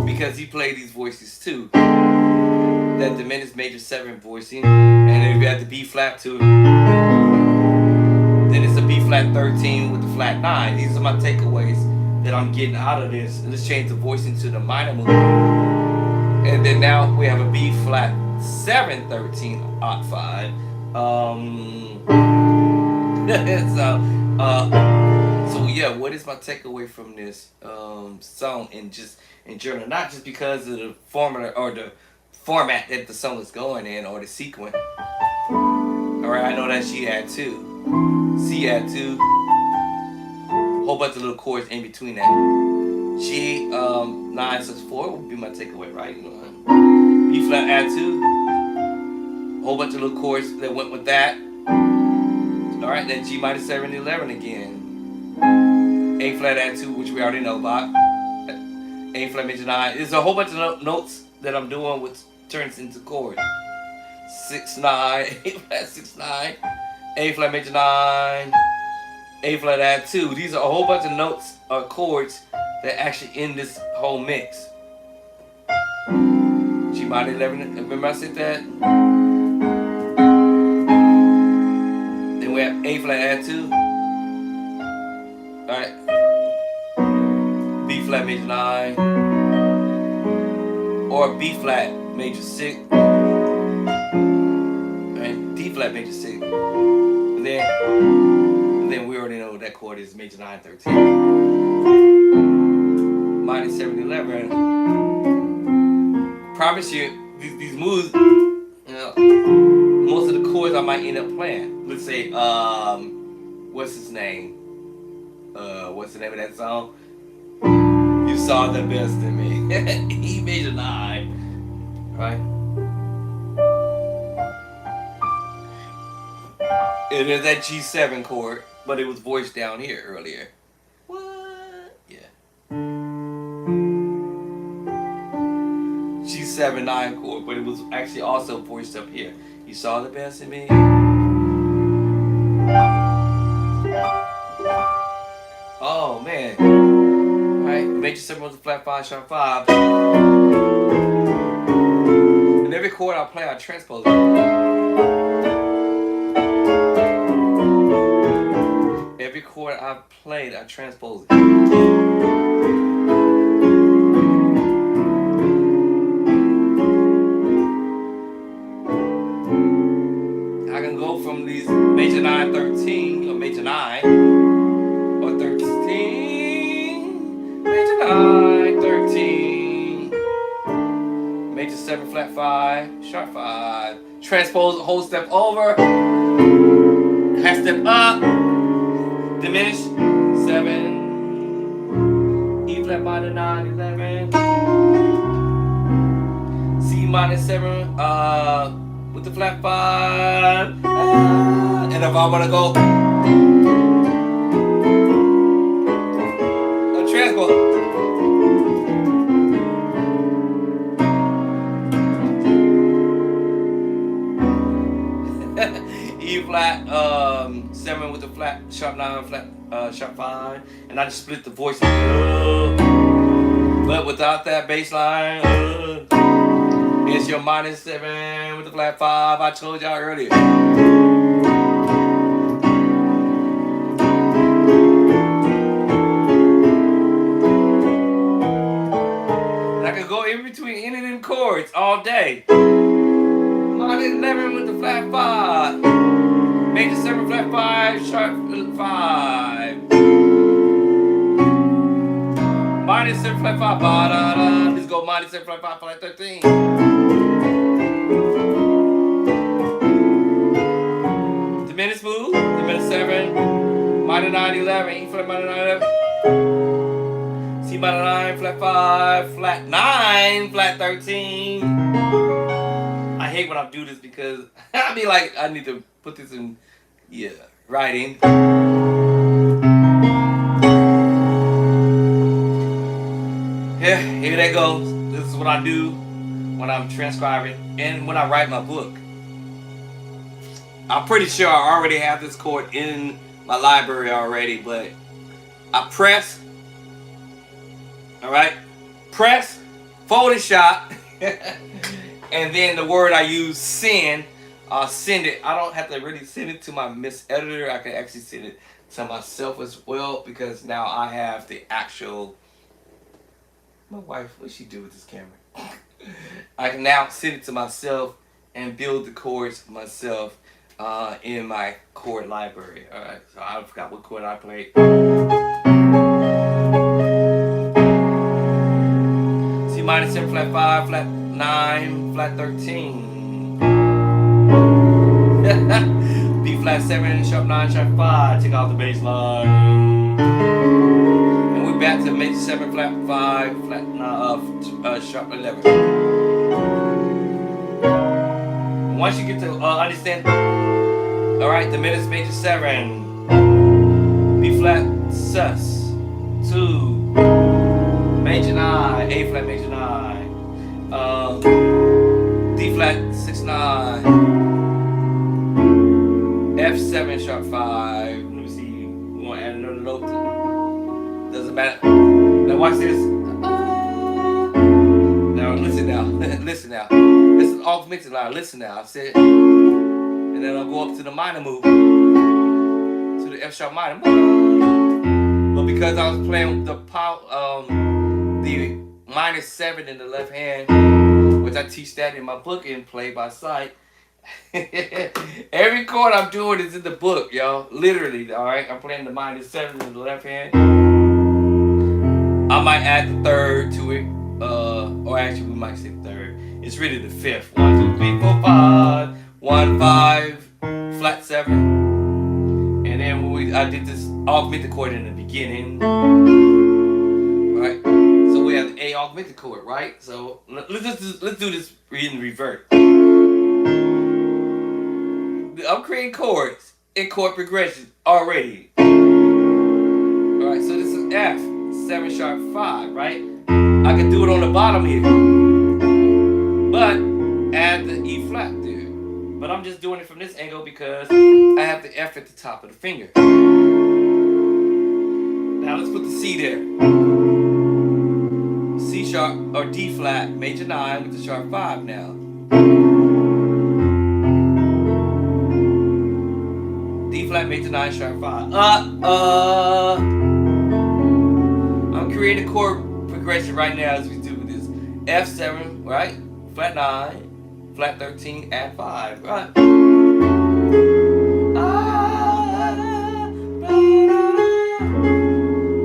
Because he played these voices too. That diminished major 7 voicing, and if you have the B flat too, then it's a B flat 13 with the flat 9. These are my takeaways that I'm getting out of this. And let's change the voicing to the minor move. And then now we have a B flat 7 13 oct 5. So yeah, what is my takeaway from this song in general? Not just because of the formula or the format that the song is going in or the sequence. Alright, I know that she had 2. C had 2. Whole bunch of little chords in between that. G 9 6 4 would be my takeaway, right? You know, B flat add 2. Whole bunch of little chords that went with that. Alright, then G minor 7 11 again. A flat add 2, which we already know about. A flat major 9. There's a whole bunch of notes that I'm doing which turns into chords. 6 9, A flat 6 9, A flat major 9, A flat add 2. These are a whole bunch of notes or chords that actually in this whole mix. G minor 11. Remember I said that? Then we have A flat add 2. Alright. B flat major 9. Or B flat major 6. Alright. D flat major 6. And then we already know that chord is major 9 13. Minor 7 11. Promise you, these moves, you know, most of the chords I might end up playing. Let's say, what's his name? What's the name of that song? You Saw the Best in Me. E major 9, right? It is that G7 chord, but it was voiced down here earlier. What? Yeah. G7 9 chord, but it was actually also voiced up here. You Saw the Best in Me. Oh man. Alright, major 7 with the flat 5, sharp 5. And every chord I play, I transpose it. Every chord I've played, I transpose it. I can go from these major 9 13 or major 9 or 13, major 9 13, major 7 flat 5, sharp 5, transpose a whole step over, half step up, diminish 7, E flat minor 9 11, C minor 7 with the flat 5, and if I want to go a transpose, E flat 7 with the flat sharp 9 flat sharp 5, and I just split the voice, but without that bass line. It's your minor 7 with the flat 5. I told y'all earlier. And I could go in between any of them chords all day. Minor 11 with the flat 5. Major 7 flat 5, sharp 5. Minor 7 flat 5, ba da da. Let's go minor 7 flat 5, flat 13. Diminished move, diminished 7, minor 9 11, E flat minor 9 11. C minor 9, flat 5, flat 9, flat 13. I hate when I do this because I be like, I need to put this in, writing. Yeah, here that goes. This is what I do when I'm transcribing and when I write my book. I'm pretty sure I already have this chord in my library already, but I press, all right, press, fold and shot, and then the word I use, send, send it. I don't have to really send it to my Miss Editor. I can actually send it to myself as well because now I have the actual, my wife, what'd she do with this camera? I can now send it to myself and build the chords myself in my chord library. All right, so I forgot what chord I played. C minor 7, flat 5, flat 9, flat 13. B flat 7, sharp 9, sharp 5. Take off the bass line. And we're back to major 7, flat 5, flat 9, sharp 11. Once you get to understand, all right, the minutes major 7, B flat sus 2, major 9, A flat major 9, D flat 6 9, F7 sharp 5. Let me see. We want to add another note. Doesn't matter. Now watch this. Now listen now. Listen now. This is augmented line. Listen now. I said, and then I'll go up to the minor move, to the F sharp minor. But because I was playing the the minor 7 in the left hand, which I teach that in my book in Play by Sight. Every chord I'm doing is in the book, y'all. Literally, all right. I'm playing the minor 7 in the left hand. I might add the third to it, or actually we might say third. It's really the fifth. 1 2 3 4 5. 1 5 flat 7, and then I did this augmented chord in the beginning, right? So we have the A augmented chord, right? So let's do this in reverse. I'm creating chords in chord progression already. All right, so this is F 7 sharp 5, right? I can do it on the bottom here, but add the E flat there. But I'm just doing it from this angle because I have the F at the top of the finger. Now let's put the C there. C sharp or D flat major 9 with the sharp 5 now. D flat major 9 sharp 5. I'm creating a chord progression right now as we do this. F7, right? Flat 9. Flat 13, add 5, right?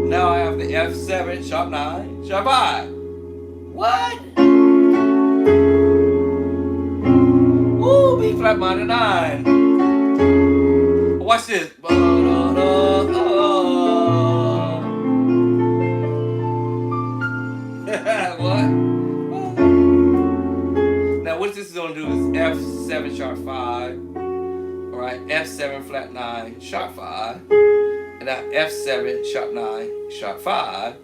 Now I have the F7, sharp 9, sharp 5. What? Ooh, B flat minor 9. Watch this. What? Now what this is going to do is F7 sharp 5, alright, F7 flat 9 sharp 5, and now F7 sharp 9 sharp 5,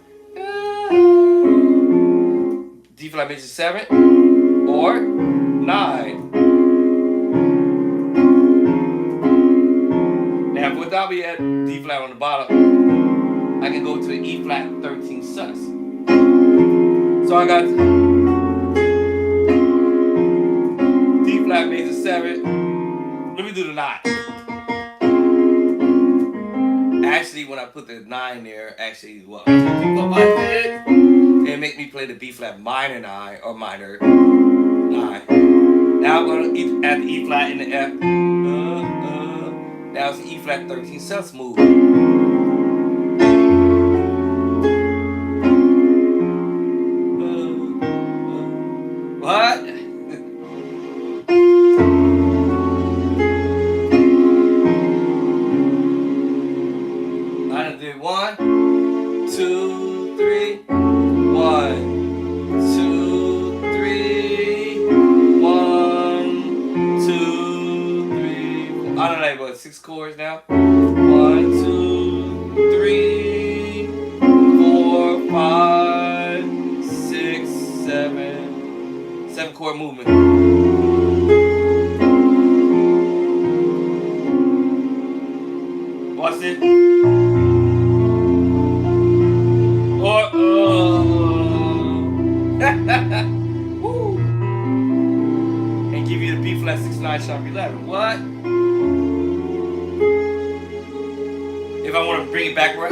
D flat major 7 or 9. Now without me at D flat on the bottom, I can go to E flat 13 sus. So I got D flat major 7. Let me do the 9. Actually, when I put the 9 there, actually, what? It make me play the B flat minor 9 or minor 9. Now I'm going to add the E flat in the F. Now it's the E flat 13 sus move. What? I done did 1, 2, 3. chords now. 1, 2, 3, 4, 5, 6, 7. 7 chord movement. Watch it. Or Woo. And give you the B flat 6 9 sharp 11. What? If I want to bring it back right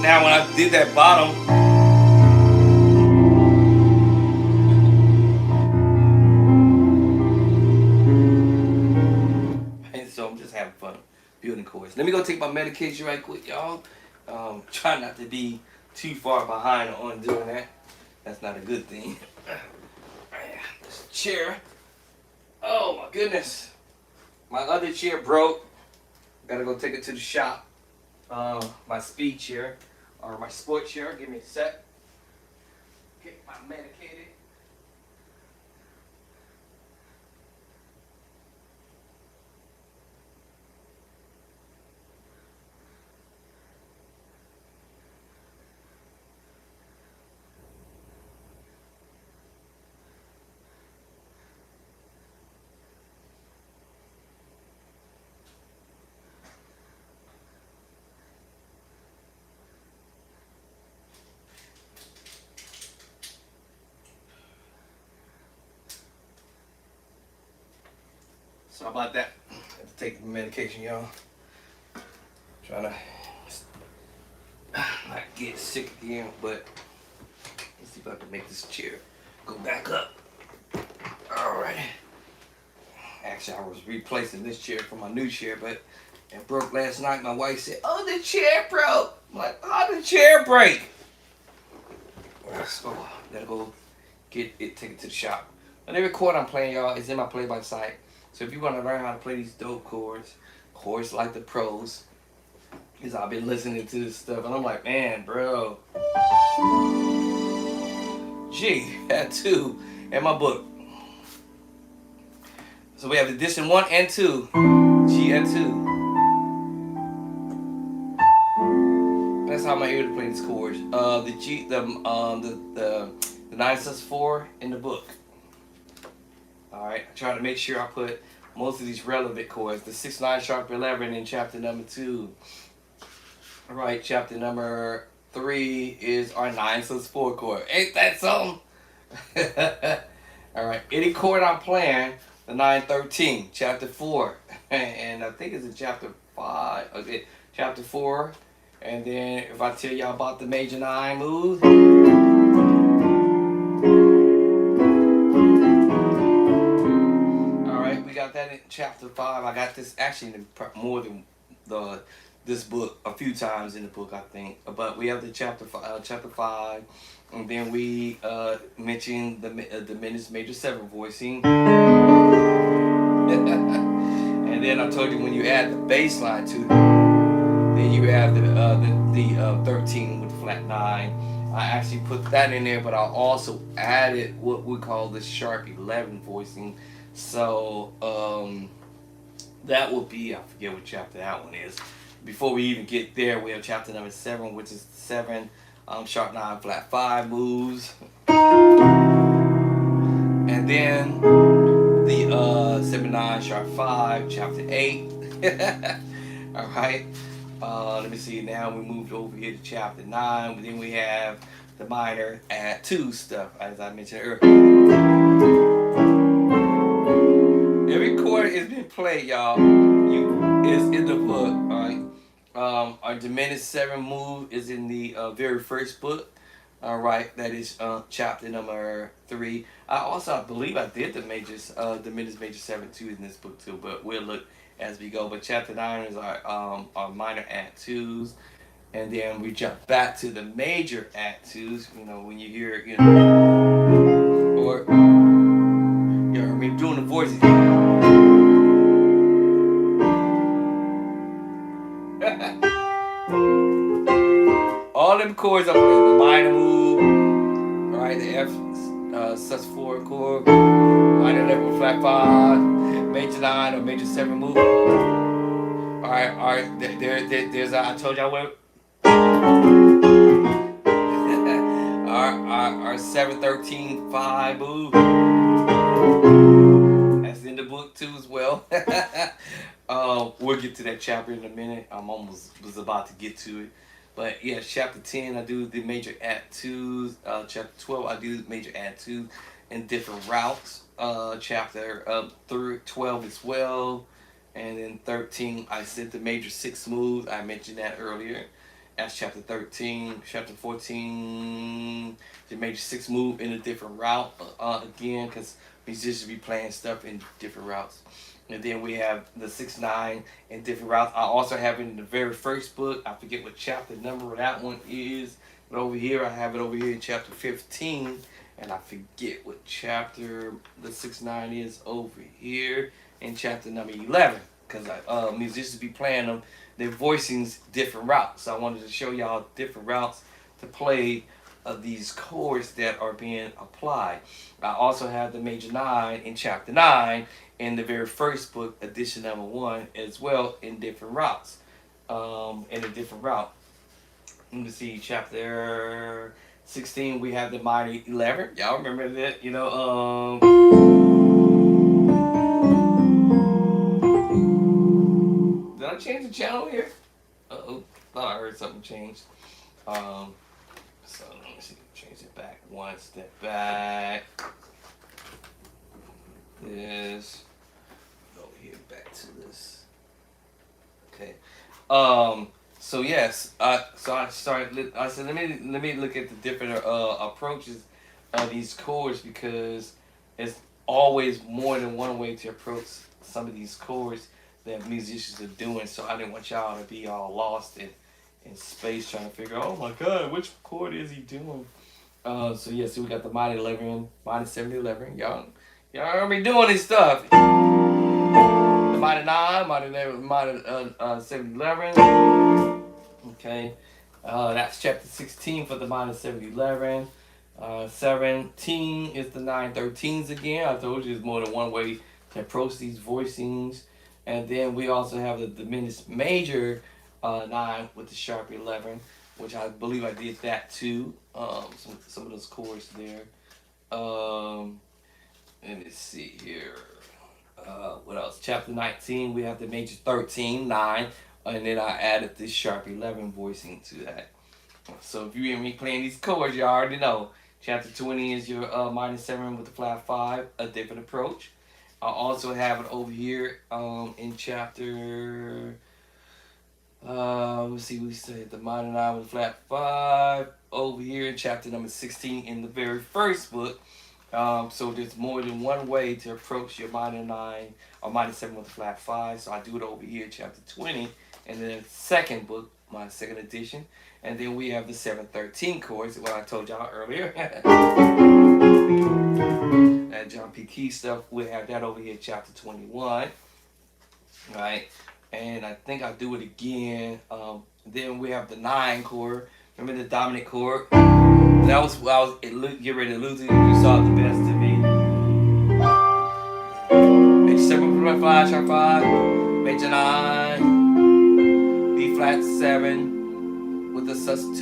now when I did that bottom, and so I'm just having fun building chords. Let me go take my medication right quick, y'all. Try not to be too far behind on doing that. That's not a good thing. This chair. Oh my goodness. My other chair broke. Gotta go take it to the shop. My speed chair. Or my sport chair. Give me a sec. Get my medicated. Sorry about that. I have to take the medication, y'all. Trying to not get sick again, but let's see if I can make this chair go back up. Alright. Actually, I was replacing this chair for my new chair, but it broke last night. My wife said, "Oh, the chair broke." I'm like, "How did the chair break?" So, gotta go get it, take it to the shop. And every chord I'm playing, y'all, is in my play by sight. So if you want to learn how to play these dope chords like the pros, because I've been listening to this stuff and I'm like, man, bro, G, that 2 in my book. So we have edition 1 and 2, G and 2. That's how I'm able to play these chords. The G, the 9-4 in the book. Alright, I try to make sure I put most of these relevant chords. The 6 9 sharp 11 in chapter number 2. Alright, chapter number 3 is our 9-4 chord. Ain't that something? Alright, any chord I'm playing, the 9-13, chapter 4. And I think it's in chapter 5. Okay, chapter 4. And then if I tell y'all about the major 9 moves. That in chapter 5. I got this actually in more than this book a few times in the book, I think. But we have the chapter 5, and then we mentioned the diminished major 7 voicing, and then I told you when you add the bass line to it, then you have the 13 with flat 9. I actually put that in there, but I also added what we call the sharp 11 voicing. So that will be, I forget what chapter that one is. Before we even get there, we have chapter number 7, which is 7 sharp 9 flat 5 moves, and then the 7 9 sharp 5 chapter 8. All right. Let me see. Now we moved over here to chapter 9. Then we have the minor add 2 stuff, as I mentioned earlier. Every chord has been played, y'all. Is in the book. Alright. Our diminished 7 move is in the very first book. Alright, that is chapter number 3. I believe I did the diminished major 7 too in this book too, but we'll look as we go. But chapter 9 is our minor add 2s. And then we jump back to the major add 2s, you know, when you hear, you know, or, you know, I mean, doing the voices. chords I'm playing. The minor move, right? The F sus4 chord, minor 11 with flat 5, major 9 or major 7 move. Alright, there's I told y'all what our 7-13 5 move. That's in the book too as well. We'll get to that chapter in a minute. I'm almost was about to get to it. But yeah, chapter 10 I do the major add 2s. Chapter 12 I do the major add 2 in different routes. Chapter 12 as well. And then 13 I said the major 6 moves. I mentioned that earlier. That's chapter 13. Chapter 14 the major 6 move in a different route. Again, because musicians be playing stuff in different routes. And then we have the 6-9 in different routes. I also have it in the very first book. I forget what chapter number that one is. But over here, I have it over here in chapter 15. And I forget what chapter the 6-9 is over here in chapter number 11. Because musicians be playing them. Their voicings different routes. So I wanted to show y'all different routes to play these chords that are being applied. I also have the major 9 in chapter 9 in the very first book, edition number 1, as well in different routes. In a different route. Let me see, chapter 16, we have the minor 11. Y'all remember that, you know, did I change the channel here? Uh-oh, thought I heard something change. So let me see, change it back one step back. This over here back to this. Okay. So yes, so I started. I said let me look at the different approaches of these chords because it's always more than one way to approach some of these chords that musicians are doing. So I didn't want y'all to be all lost in space trying to figure out, oh my God, which chord is he doing? So yeah, so we got the minor 11, minor 7-11. Y'all gonna be doing this stuff. The minor 9, minor 11, minor 7-11. Okay, that's chapter 16 for the minor 7-11. 17 is the 9-13s again. I told you there's more than one way to approach these voicings. And then we also have the diminished major 9 with the sharp 11, which I believe I did that too. Some of those chords there. Let me see here. What else? Chapter 19, we have the major 13, 9, and then I added this sharp 11 voicing to that. So if you hear me playing these chords, you already know. Chapter 20 is your minor 7 with the flat 5, a different approach. I also have it over here in chapter, let's see, we said the minor 9 with flat 5 over here in chapter number 16 in the very first book. So there's more than one way to approach your minor 9 or minor 7 with a flat 5. So I do it over here in chapter 20 in the second book, my second edition. And then we have the 7-13 chords, what I told y'all earlier. That John P. Key stuff, we have that over here in chapter 21. Right? And I think I'll do it again. Then we have the 9 chord. Remember the dominant chord? That was what I was getting ready to lose it. You saw it the best to me. Major 7 5, sharp 5, major 9, B flat 7 with the sus2.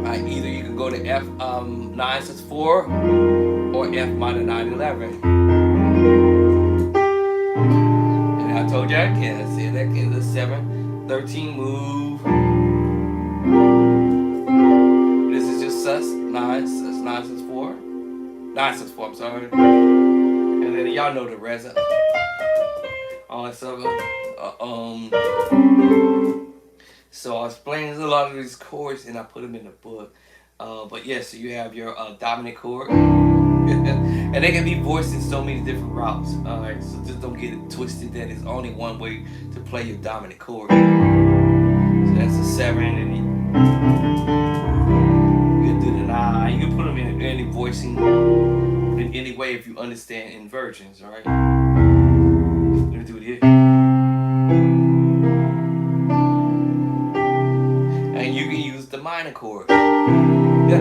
Right, either you can go to F 9 sus4 or F minor 9 11. And I told you again, I said that again, the 7-13 move. This is just sus 9 sus4, 9 sus4. I'm sorry. And then y'all know the rest. All that stuff. So I was playing a lot of these chords and I put them in the book. But yeah, so you have your dominant chord. And they can be voiced in so many different routes. Alright, so just don't get it twisted that there's only one way to play your dominant chord. So that's a 7 and you can do the 9. You can put them in any voicing in any way if you understand inversions, alright? Let me do it here. And you can use You're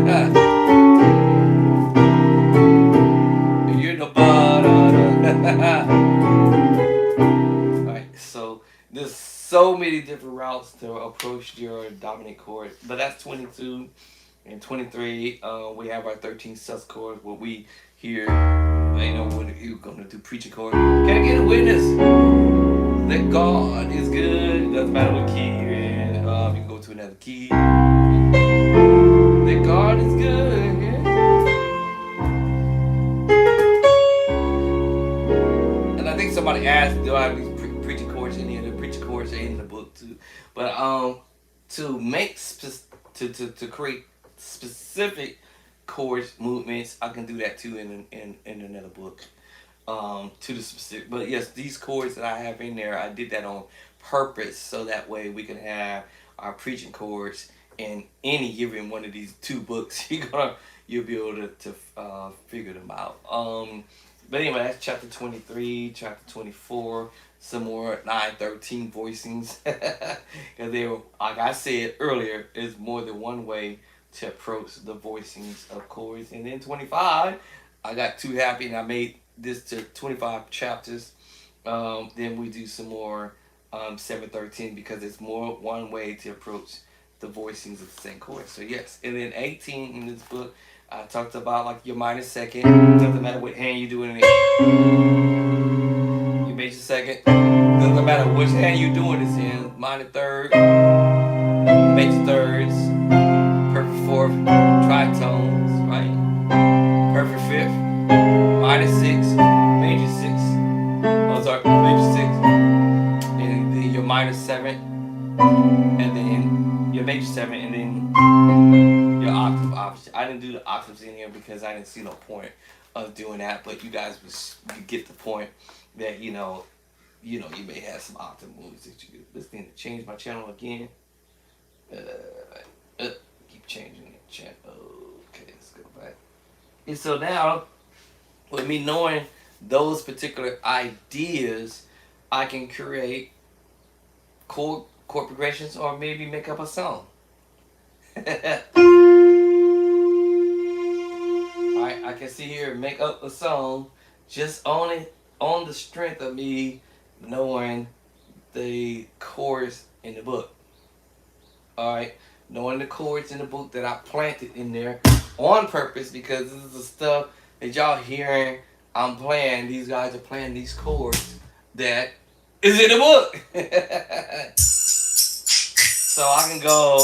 the bottom. Alright, so there's so many different routes to approach your dominant chord, but that's 22 and 23. We have our 13 sus chords where we hear, when you're gonna do preaching chord. Can I get a witness that God is good? It doesn't matter what key you're in. You can go to another key. That God is good. Yeah. And I think somebody asked, do I have these preaching chords in here? The preaching chords are in the book too. But to make to create specific chords movements, I can do that too in another book. To the specific, but yes, these chords that I have in there, I did that on purpose so that way we can have our preaching chords in any given one of these two books. You'll be able to figure them out. But anyway, that's chapter 23, chapter 24, some more 9-13 voicings. Because they were, like I said earlier, there's more than one way to approach the voicings of chords. And then 25, I got too happy and I made this to 25 chapters. Then we do some more 7-13 because it's more one way to approach the voicings of the same chord. So yes, and then 18 in this book, I talked about like your minor second. Doesn't matter what hand you're doing it in. Your major second. Doesn't matter which hand you're doing this in. Minor third, major thirds, perfect fourth, tritones, right? Perfect fifth, minor six, major six. Oh, sorry, major six. And then your minor seven, and then your major seven, and then your octave. Obviously, I didn't do the octaves in here because I didn't see no point of doing that. But you guys, you get the point that you may have some octave moves that you could. This thing to change my channel again. Keep changing the channel. Okay, let's go back. And so now, with me knowing those particular ideas, I can create chord progressions or maybe make up a song. Alright, I can see here make up a song just only on the strength of me knowing the chords in the book. Alright, knowing the chords in the book that I planted in there on purpose because this is the stuff that y'all hearing I'm playing. These guys are playing these chords that is in the book. So I can go.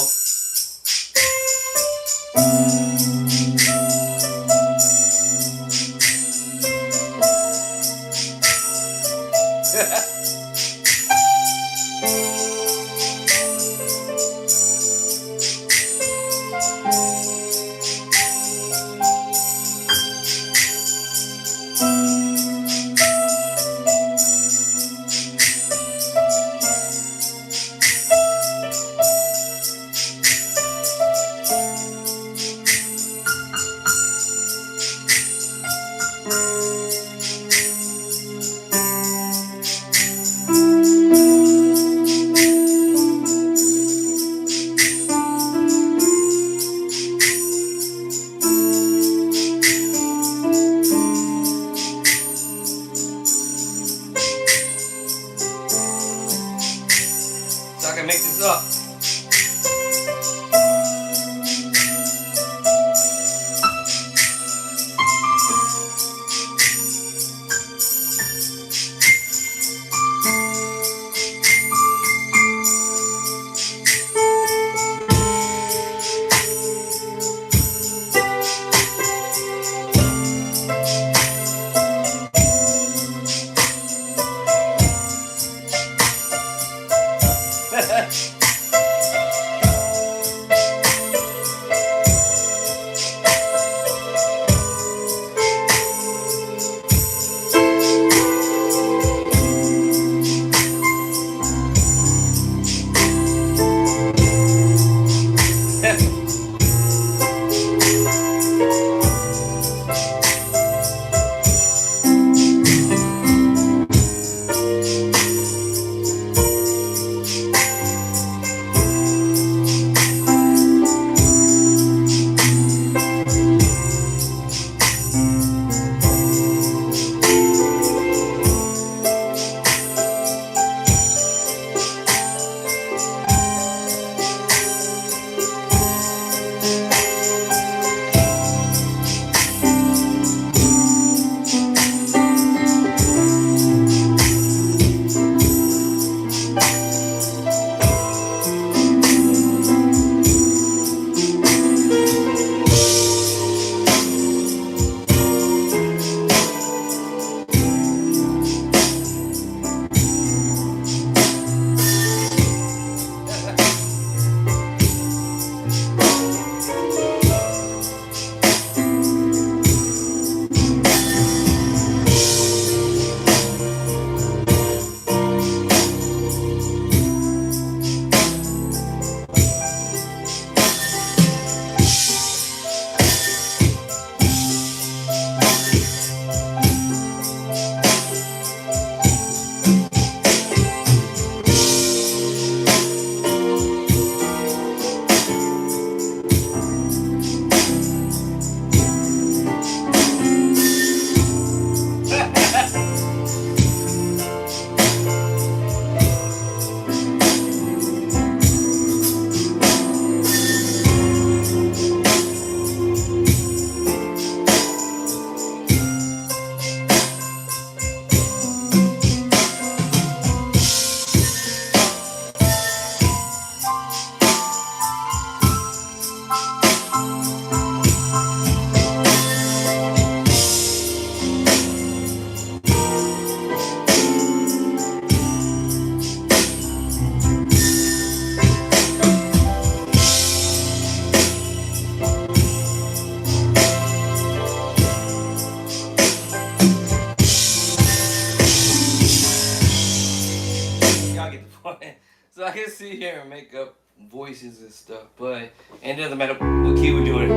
I can sit here and make up voices and stuff, but it doesn't matter what key we're doing.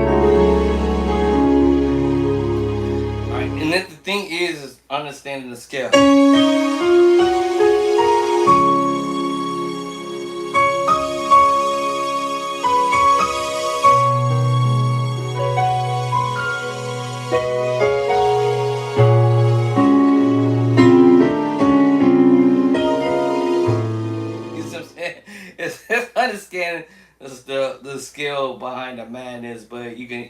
Alright, and then the thing is understanding the scale. It's understanding the skill behind the madness, but you can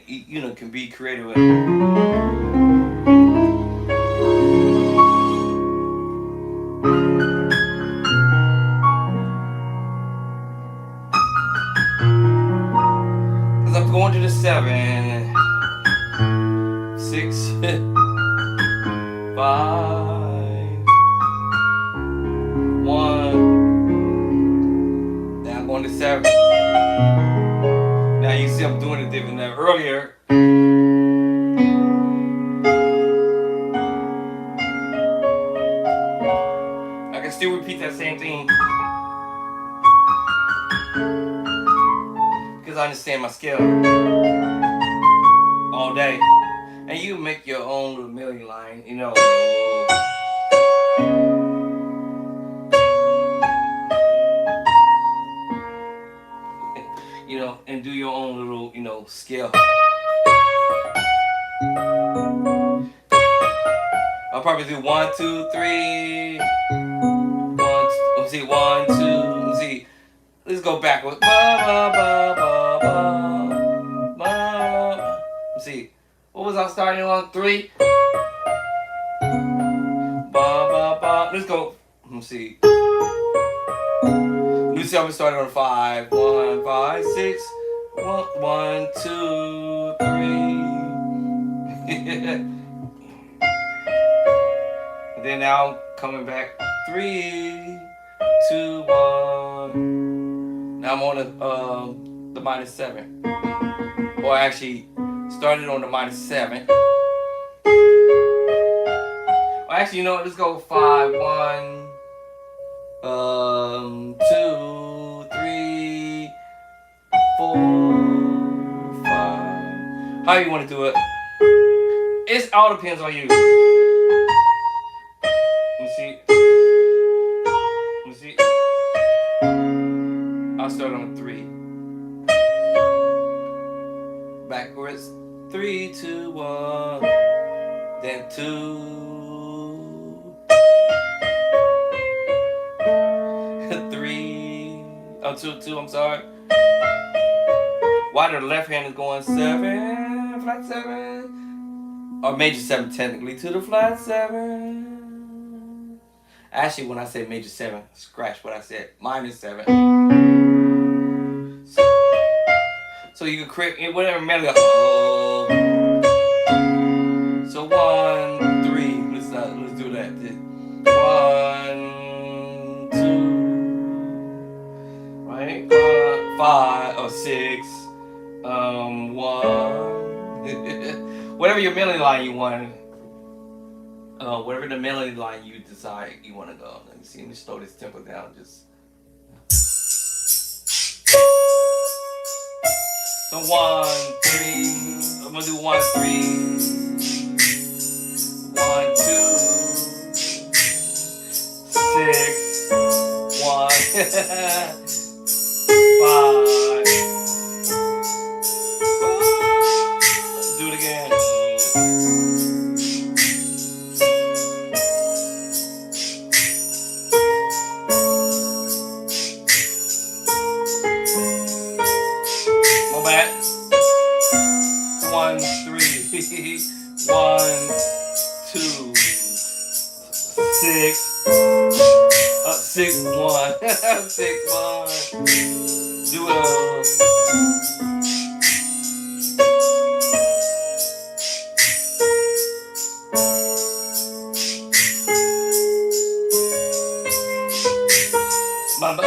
be creative with it. Cause I'm going to the 7, 6, 5, 1. On the 7. Now you see I'm doing it different than earlier. I can still repeat that same thing because I understand my scale all day. And you make your own little melody line, you know. You know, and do your own little, scale. I'll probably do 1, 2, 3. Let's see, 1, 2. Let's see. Let's go backwards. Ba ba ba ba ba ba. Let's see. What was I starting on? 3. Ba ba ba. Let's go. Let's see. You see how we started on 5. 1, 5, 6. 1, 2, 3. Then now I'm coming back. 3, 2, 1. Now I'm on the minus 7. Or actually started on the minus 7. Well, actually, let's go 5, 1. 2, 3, 4, 5. How you want to do it? It all depends on you. Let me see. Let me see. I'll start on 3. Backwards. 3, 2, 1. Then 2. 2, I'm sorry. Why the left hand is going 7, flat 7, or major 7 technically to the flat 7. Actually, when I say major 7, scratch what I said. Minus 7. So you can create whatever melody. So 1, 3. Let's do that. 1, 2. 5 or 6, 1. Whatever your melody line you want, whatever the melody line you decide you want to go. Let me see. Let me slow this tempo down. So 1, 3. I'm gonna do 1, 3. 1, 2, 6, 1. 5. Do it again. My bad. 1, 3. 1, 2. 6. 6, 1. 6, 1. Do it. My bad.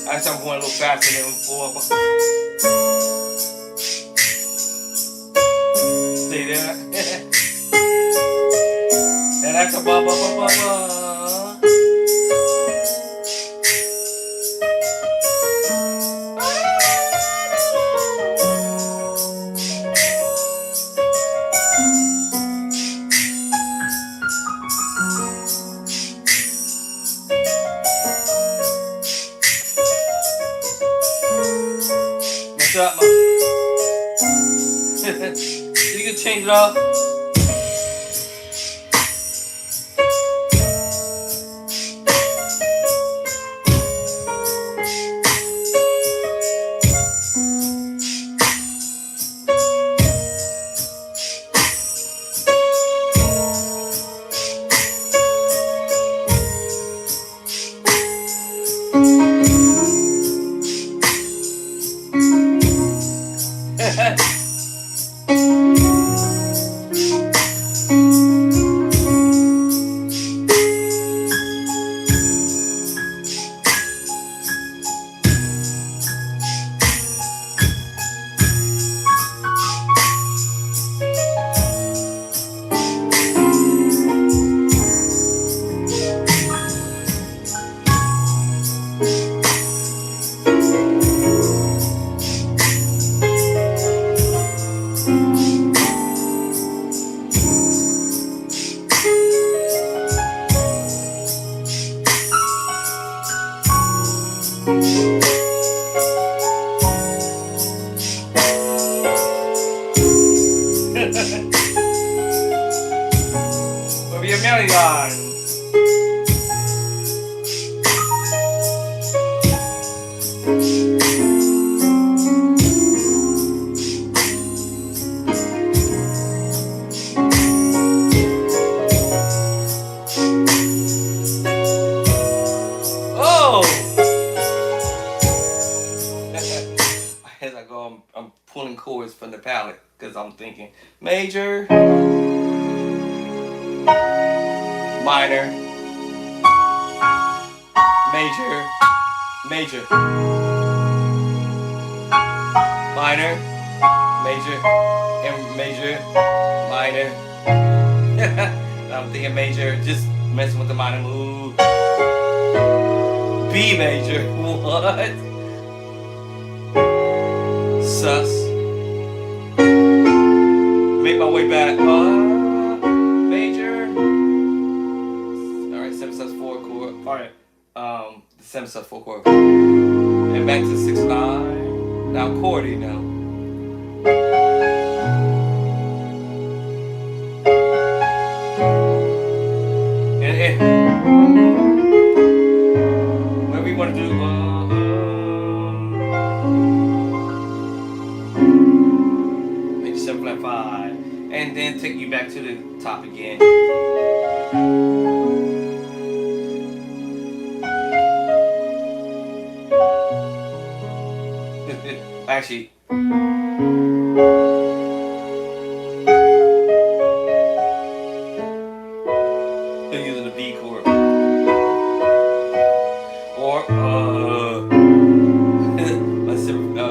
Actually, I'm going a little faster than before. See that? And that's a ba ba ba ba ba. mix up. You can change it up. Will be a million. Oh! As I go, I'm pulling chords from the palette because I'm thinking major, minor, major, major, minor, major, and major, minor. I'm thinking major, just messing with the minor move. B major, what? Sus. Make my way back. Major. Alright, 7 sus 4 chord. Alright. The 7 sus 4 chord. And back to 6/9. Now chordy now. And whatever you want to do. Maybe 7 flat 5. And then take you back to the top again. Actually, they're using the B chord. Or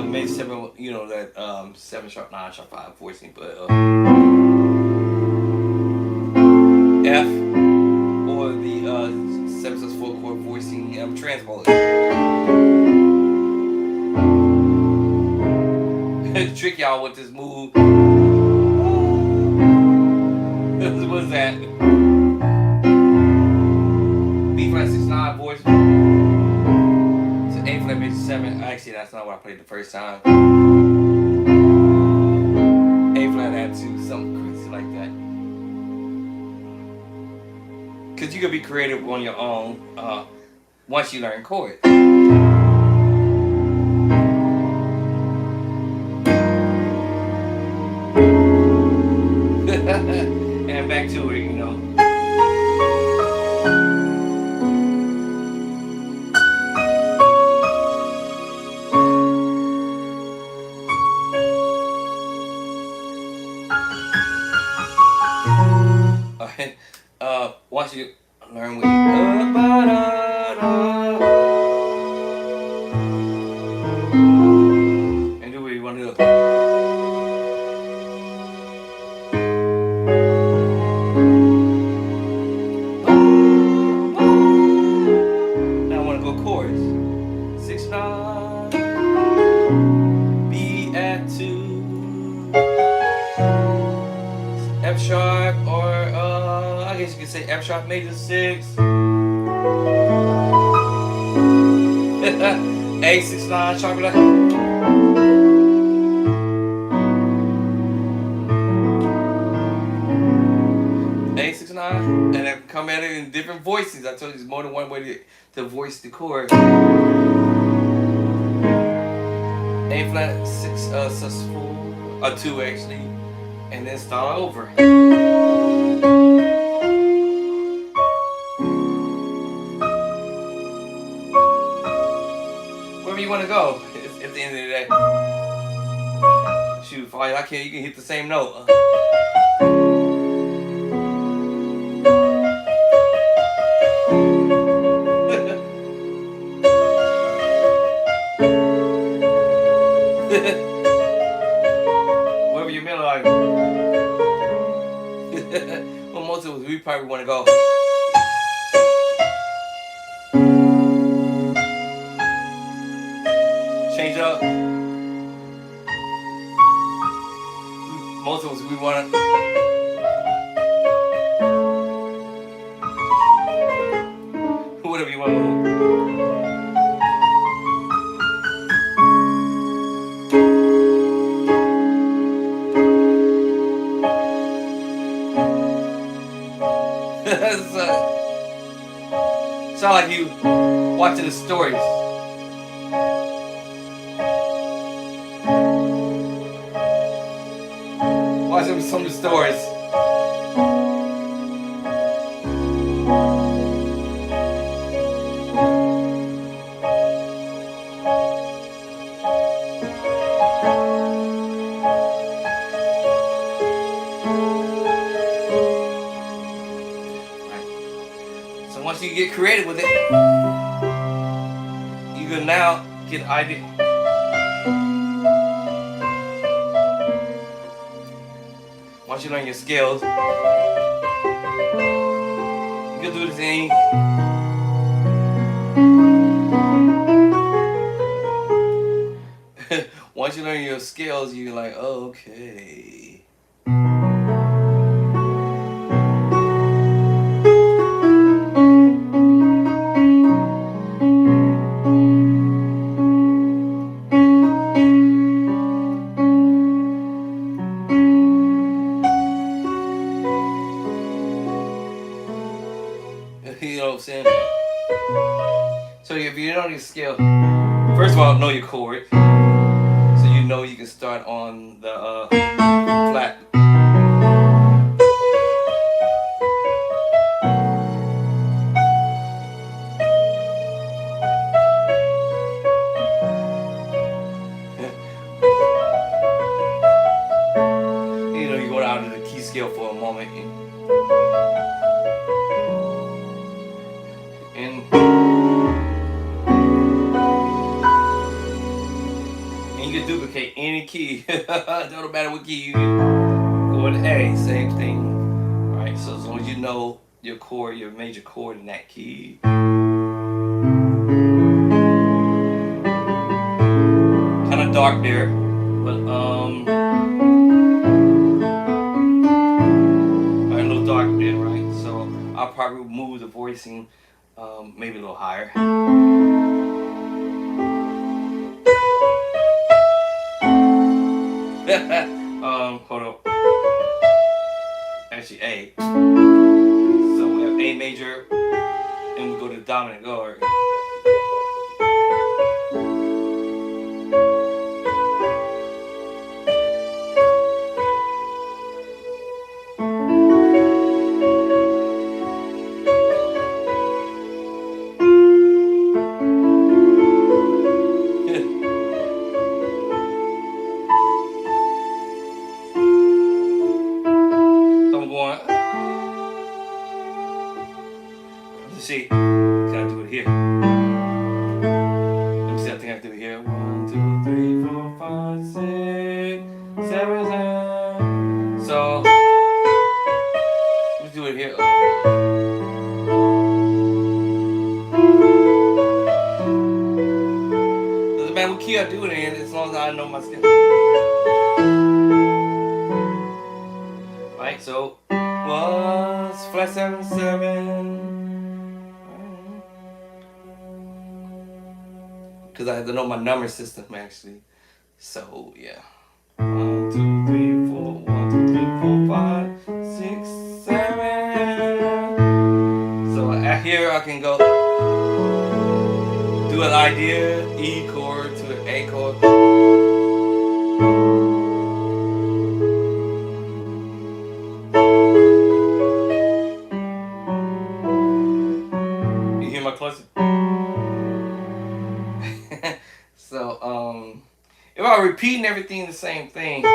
maybe 7, you know, that 7 sharp 9 sharp 5 14, but F or the 7 sus 4 chord 14 transpose. Trick y'all with this move. What's that? B flat 6/9 voice. So A flat major 7. Actually, that's not what I played the first time. A flat add 2, something crazy like that. Cause you can be creative on your own once you learn chords. And back to it, you know. Alright, once you learn what and do what you want to do. Now I want to go chords. 6/9, B at 2, F sharp, or I guess you could say F sharp major 6, A 6/9 sharp 11. come at it in different voices. I told you there's more than one way to voice the chord. A flat, 6 sus4, or 2 actually, and then start over. Wherever you want to go at the end of the day. Shoot, for all I care, you can hit the same note. Wherever your middle are. Well, most of us, we probably want to go. Change up. Most of us, we want to. Whatever you want to do. Sound like you watching the stories. Watching some of the stories. Once you get creative with it, you can now get an idea. Once you learn your skills, you can do this thing. Once you learn your skills, you're like, oh, okay. You know what I'm saying? So if you know your skill, first of all, know your chord. So you know you can start on the flat. You know, you go out of the key scale for a moment. And you can duplicate any key. Don't matter what key you go to A, same thing. Alright, so as long as you know your chord, your major chord in that key. Kinda dark there, but a little dark there, right? So I'll probably move the voicing maybe a little higher. Hold up. Actually, A. So we have A major, and we go to the dominant chord. Let's see, can I do it here? Let me see, I think I can do it here. 1, 2, 3, 4, 5, 6, 7, 8. So, let's do it here. Doesn't matter what key I do it in, as long as I know my skill. Right, so, was flat 7, 7. Because I have to know my number system actually. So yeah. 1, 2, 3, 4, 1, 2, 3, 4, 5, 6, 7. I can go do an idea, E chord to an A chord. You hear my cluster? So, if I'm repeating everything the same thing,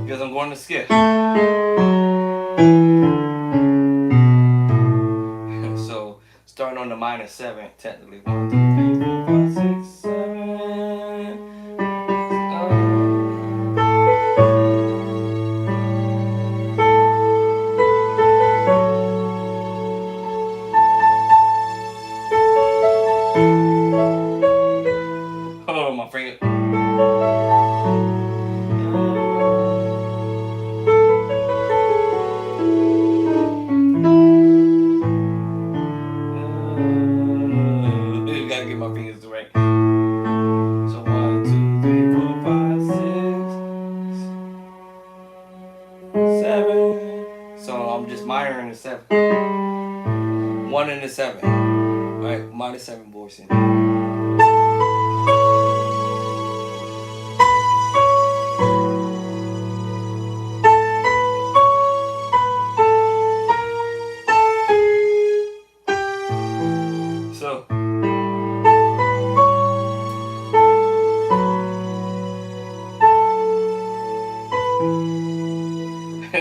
because I'm going to skip. So, starting on the minor 7, technically. 1, 2, 3, 4, 5, 6, 7. Hold on, my finger. Gotta get my fingers direct. So 1, 2, 3, 4, 5, 6, 7. So I'm just minoring the 7. 1 and the 7. Right, minor 7 voicing. So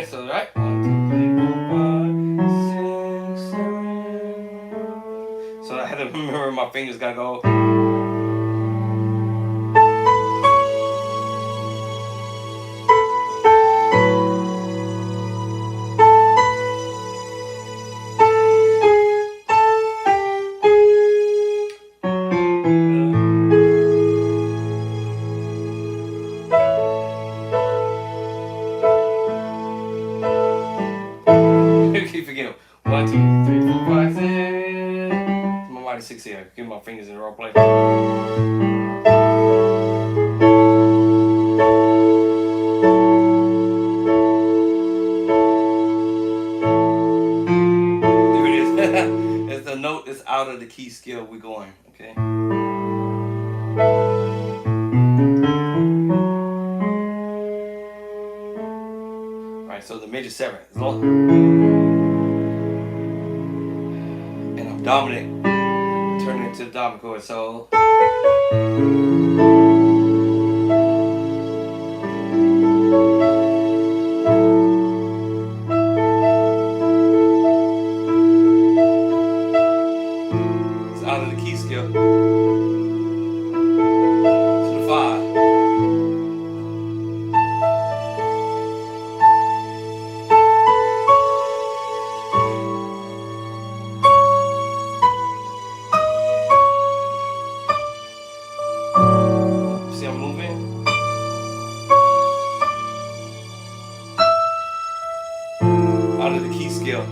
so right, 1, 2, 3, 4, 5, 6, 7. So I had to remember my fingers gotta go. Keep forgetting. 1, 2, 3, 4, 5, 6. My minor 6 here. Get my fingers in the wrong place. There it is. As the note is out of the key scale, we're going. Okay. Alright, so the major 7 is long. And I'm dominant. Turn it into the dominant chord. So it's out of the key scale. To the 5. See, I'm moving. Out of the key scale.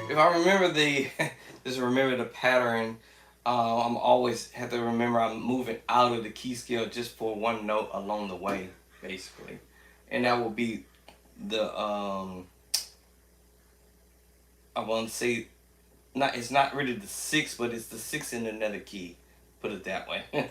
If I remember just remember the pattern. I'm always have to remember I'm moving out of the key scale just for one note along the way, basically, and that will be the I want to say it's not really the 6, but it's the 6 in another key. Put it that way. Right?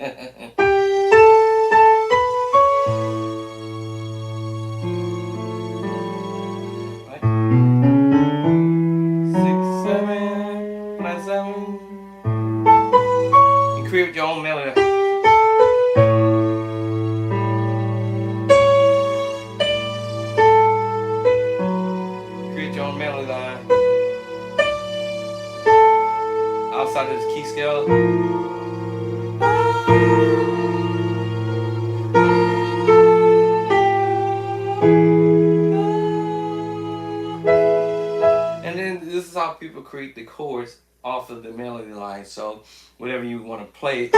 6, 7, flat 7. You create your own melody. Create your own melody line. Outside of this key scale. And then this is how people create the chords off of the melody line. So whatever you want to play,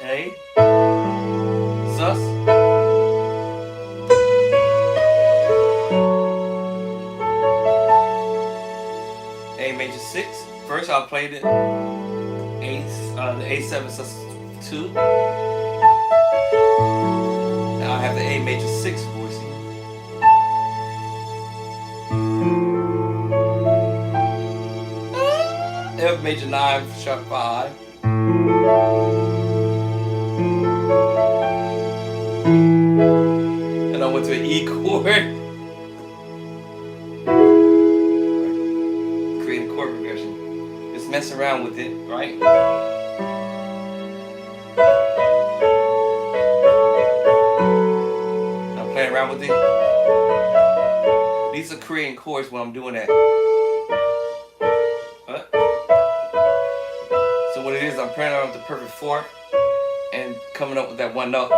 A, sus, major 6. First, I'll play the A7 sus2. Now I have the A major 6 voicing. F major 9 sharp 5. And I went to an E chord. Create a chord progression. Just mess around with it, right? I'm playing around with it. These are creating chords when I'm doing that. So what it is, I'm playing around with the perfect 4th and coming up with that one note.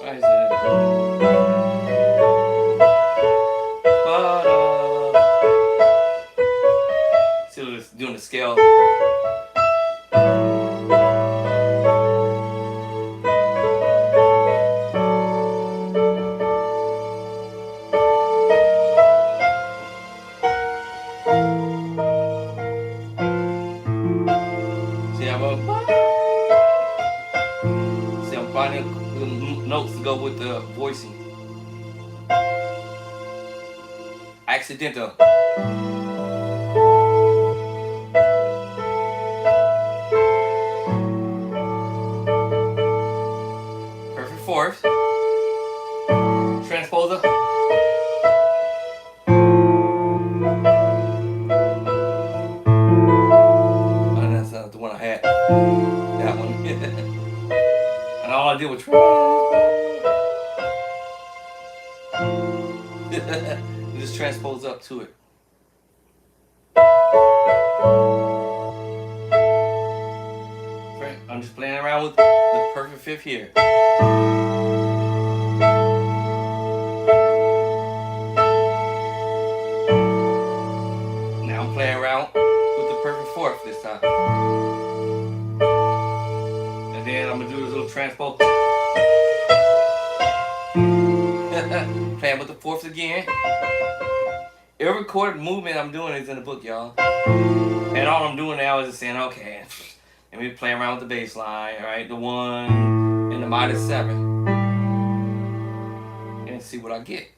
Why is that? Still just doing the scale. See, I'm finding the notes to go with the voicing. Accidental. Perfect 4th. Transposer. Oh, that's not the one I had. That one. And all I did was just transpose up to it. I'm just playing around with the perfect 5th here. Now I'm playing around with the perfect 4th this time. And then I'm gonna do this little transpose. Playing with the 4th again. Every chord movement I'm doing is in the book, y'all. And all I'm doing now is just saying, okay, let me play around with the bass line, alright? The 1 and the minor 7. And see what I get.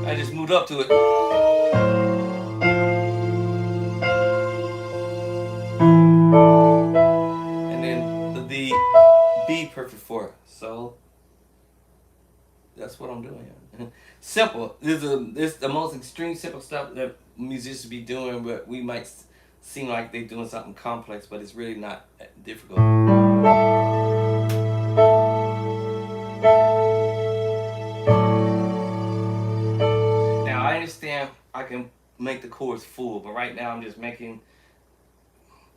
I just moved up to it. And then the B perfect 4th. So that's what I'm doing. Simple. This is the most extreme simple stuff that musicians be doing, but we might seem like they're doing something complex, but it's really not difficult. Now I understand I can make the chords full, but right now I'm just making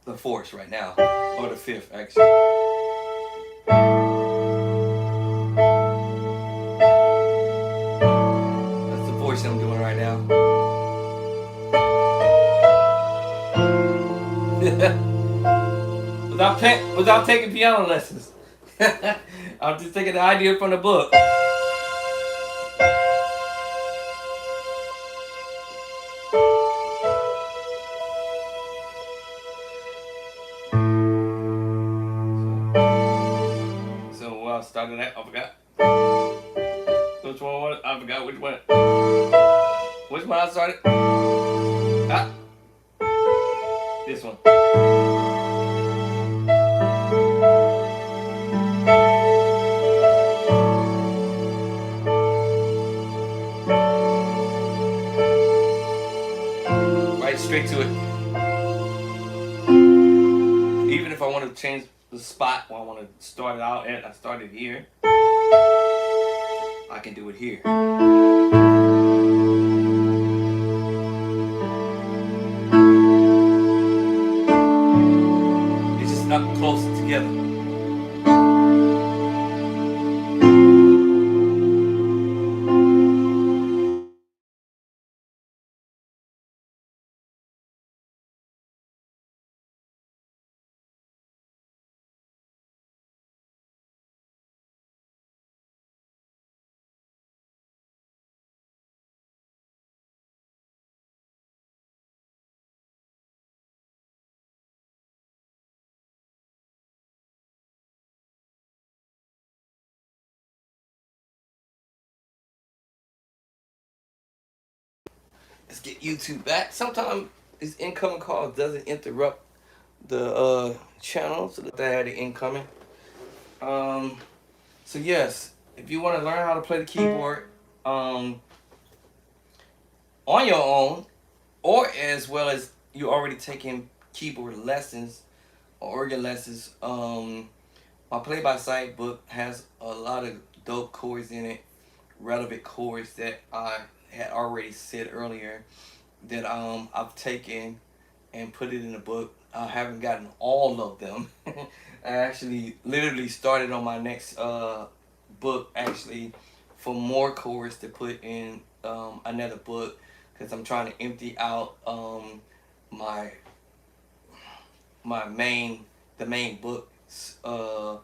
the 4th right now, or the 5th actually. That's the voice I'm doing right now. without taking piano lessons. I'm just taking the idea from the book. I started that. I forgot. Which one was it? I forgot which one. Which one I started? Ah. This one. Right straight to it. Even if I want to change the spot where I want to start it out at, I started here. I can do it here. It's just up close together. let's get YouTube back. Sometimes this incoming call doesn't interrupt the channel, so that I had the incoming. So yes, if you want to learn how to play the keyboard on your own, or as well as you already taking keyboard lessons or organ lessons, my Play by Sight book has a lot of dope chords in it, relevant chords that I had already said earlier that I've taken and put it in the book. I haven't gotten all of them. I actually literally started on my next book actually for more chords to put in another book, because I'm trying to empty out my the main book. So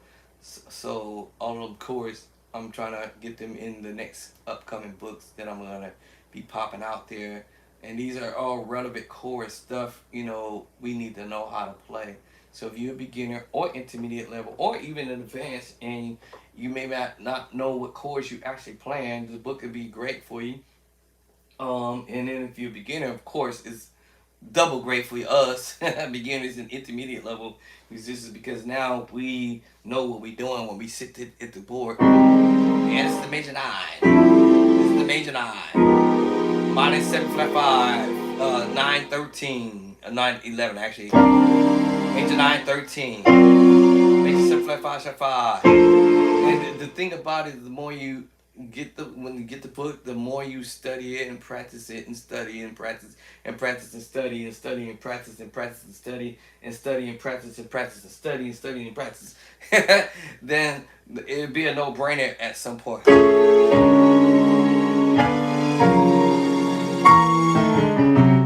all of them chords, I'm trying to get them in the next upcoming books that I'm gonna be popping out there. And these are all relevant chord stuff, you know, we need to know how to play. So if you're a beginner or intermediate level or even an advanced and you may not know what chords you actually playing, the book could be great for you. And then if you're a beginner, of course, it's double great for us beginners and intermediate level. This is because now we know what we're doing when we sit at the board. And it's the major 9. It's the major 9. Minus 7 flat 5, 9 13, 9 11 actually. Major 9 13. Major 7 flat 5 flat 5. And the thing about it, the more you when you get the book, the more you study it and practice it and study and practice and practice and study and study and practice and practice and study and study and practice and practice and study and study and practice, then it'd be a no-brainer at some point.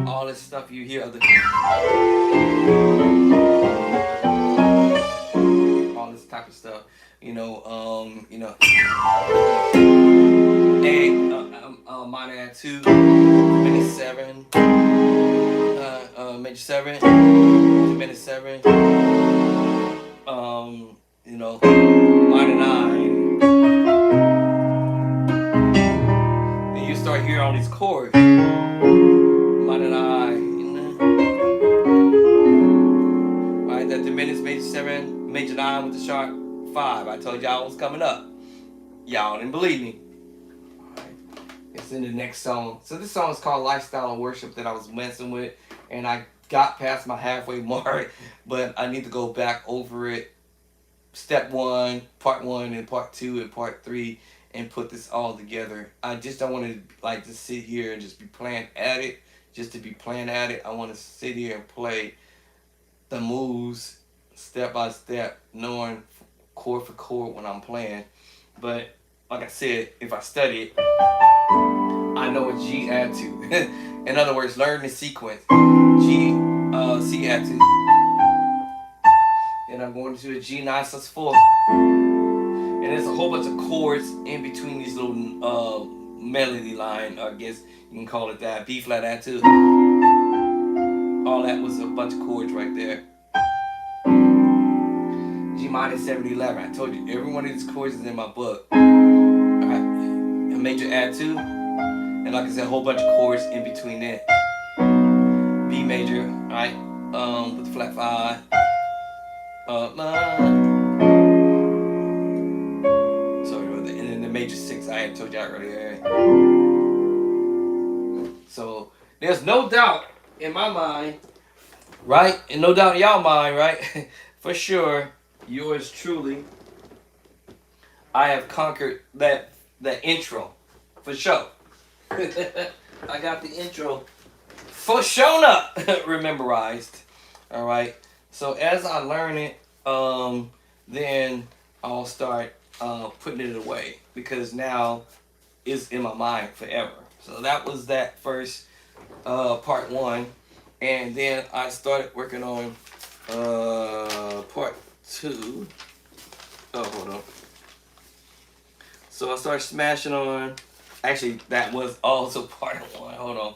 All this stuff you hear all this type of stuff, minor add 2, minor 7, major 7, minor 7, minor 9. Then you start hearing all these chords. Minor 9, right? That diminished major 7, major 9 with the sharp 5. I told y'all it was coming up. Y'all didn't believe me. It's in the next song. So this song is called Lifestyle of Worship that I was messing with, and I got past my halfway mark, but I need to go back over it. Step 1, part 1, and part 2, and part 3, and put this all together. I just don't want to just sit here and just be playing at it, just to be playing at it. I want to sit here and play the moves step by step, knowing chord for chord when I'm playing. But like I said, if I study it, I know what G add to. In other words, learn the sequence. G, C add to. Then I'm going to a G9 sus 4. And there's a whole bunch of chords in between these little melody line, I guess you can call it that. B flat add to. All that was a bunch of chords right there. G minor 7 11. I told you, every one of these chords is in my book. Alright, a major add 2. And like I said, a whole bunch of chords in between that. B major, alright, with the flat 5. And then the major 6 I had told y'all earlier. So there's no doubt in my mind, right? And no doubt in y'all mind, right? For sure, yours truly, I have conquered that intro. For sure. I got the intro for shown up memorized. Alright. So as I learn it, then I'll start putting it away, because now it's in my mind forever. So that was that first part 1, and then I started working on part 2. Oh, hold on. So I started smashing on. Actually, that was also part 1. Hold on.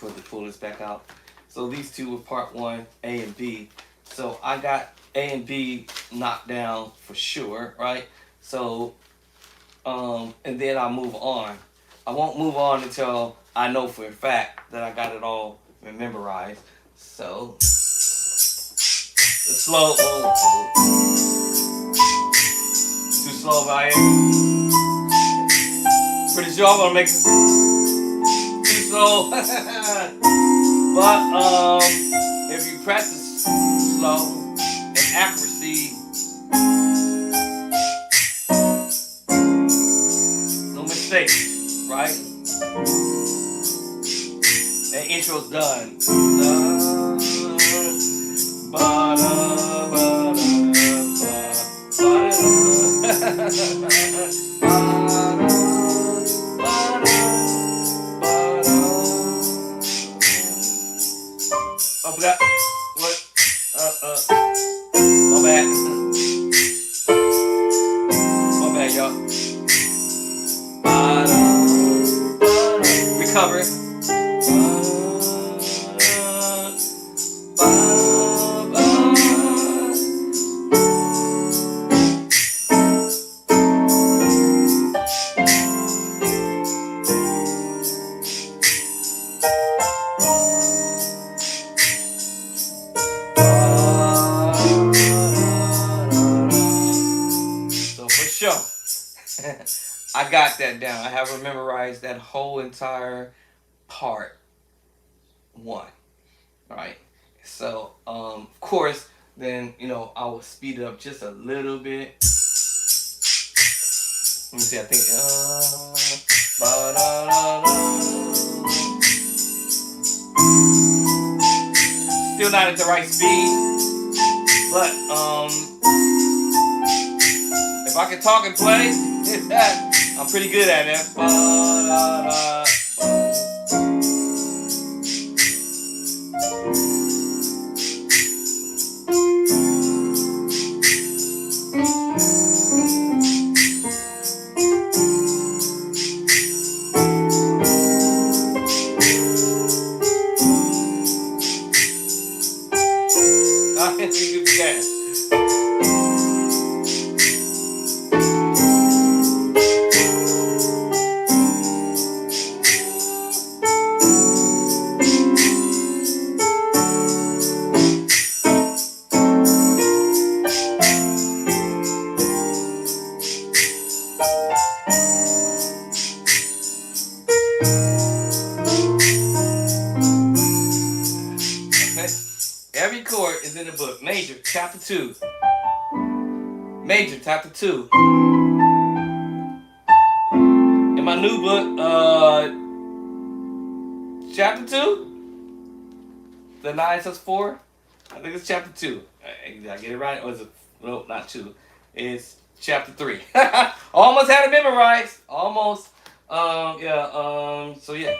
Let me pull this back out. So these two were part 1, A and B. So I got A and B knocked down for sure, right? So, and then I'll move on. I won't move on until I know for a fact that I got it all memorized. So, the slow. Too slow about it. Pretty sure I'm gonna make it too slow. But if you practice slow and accuracy, no mistakes, right? That intro's done. I forgot what. My bad. My bad, y'all. Recover. I got that down. I have memorized that whole entire part 1. Right? So, of course, then, I will speed it up just a little bit. Let me see, I think, still not at the right speed, but, if I can talk and play, I'm pretty good at it. You can. Every chord is in the book. Major, chapter 2. Major, chapter 2. In my new book, chapter 2? The 9 + 4? I think it's chapter 2. Did I get it right? Or is it? No, not 2. It's chapter 3. Almost had it memorized. Almost. So yeah.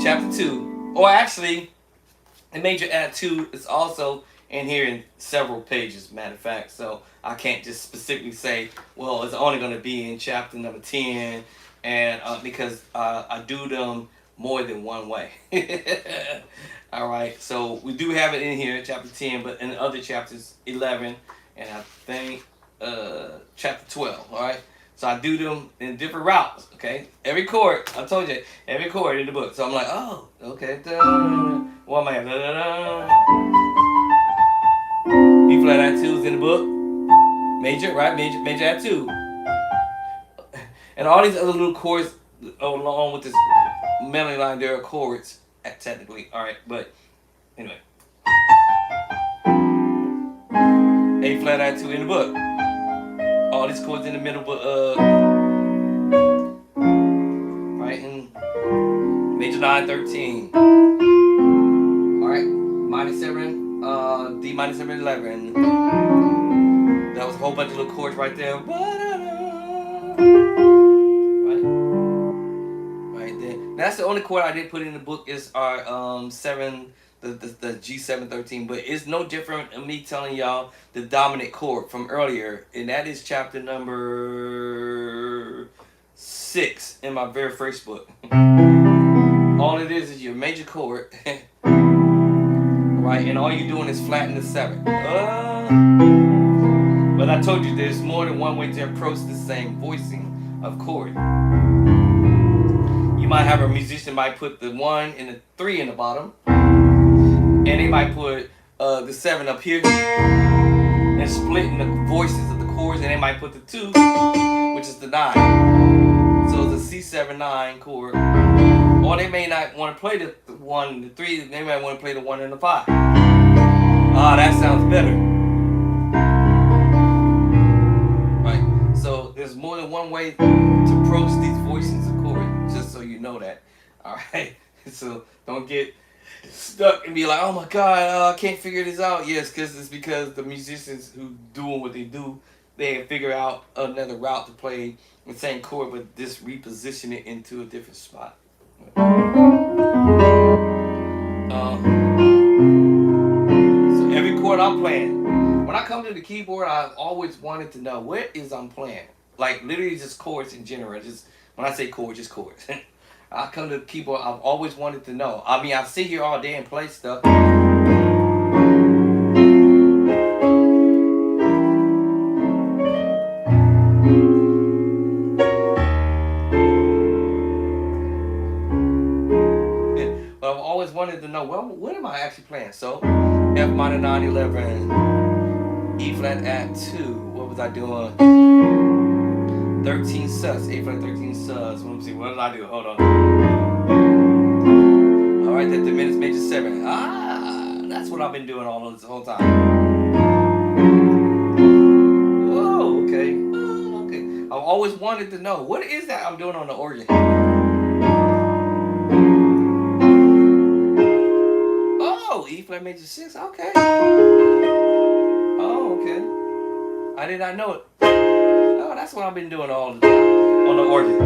Chapter 2. Or actually, the major add 2 is also in here in several pages, matter of fact. So I can't just specifically say, well, it's only going to be in chapter number 10, and because I do them more than one way. All right, so we do have it in here, chapter 10, but in the other chapters, 11, and I think chapter 12. All right, so I do them in different routes. Okay, every chord, I told you, every chord in the book. So I'm like, oh, okay. What am I at? B flat add 2 is in the book. Major, right? Major add 2. And all these other little chords along with this melody line, there are chords technically. All right, but anyway. A flat add 2 in the book. All these chords in the middle, but right in major 9, 13. All right, minor 7, D minor 7, 11. That was a whole bunch of little chords right there. Right there. That's the only chord I did put in the book is our 7, the G713, but it's no different than me telling y'all the dominant chord from earlier, and that is chapter number 6 in my very first book. All it is your major chord, right, and all you're doing is flatten the 7. But I told you there's more than one way to approach the same voicing of chord. You might have a musician might put the 1 and the 3 in the bottom, and they might put the 7 up here, and splitting the voices of the chords, and they might put the 2, which is the 9. So it's a C7-9 chord. Or they may not want to play the 1, the 3. They might want to play the 1 and the 5. Ah, that sounds better. Right. So there's more than one way to approach these voicings of chords. Just so you know that. All right. So don't get stuck and be like, oh my God, I can't figure this out. Yes, it's because the musicians who doing what they do, they figure out another route to play the same chord, but just reposition it into a different spot. So every chord I'm playing, when I come to the keyboard, I've always wanted to know what is I'm playing. Like literally just chords in general. Just when I say chords, just chords. I come to the keyboard, I've always wanted to know. I mean, I sit here all day and play stuff. But I've always wanted to know, well, what am I actually playing? So, F minor 9, 11, E flat at 2. What was I doing? 13 sus, A flat 13 sus. Let me see, what did I do? Hold on. Alright, that diminished major 7. Ah, that's what I've been doing all this whole time. Whoa, okay. Oh, okay. I've always wanted to know, what is that I'm doing on the organ? Oh, E flat major 6, okay. Oh, okay. I did not know it. Oh, that's what I've been doing all the time on the organ.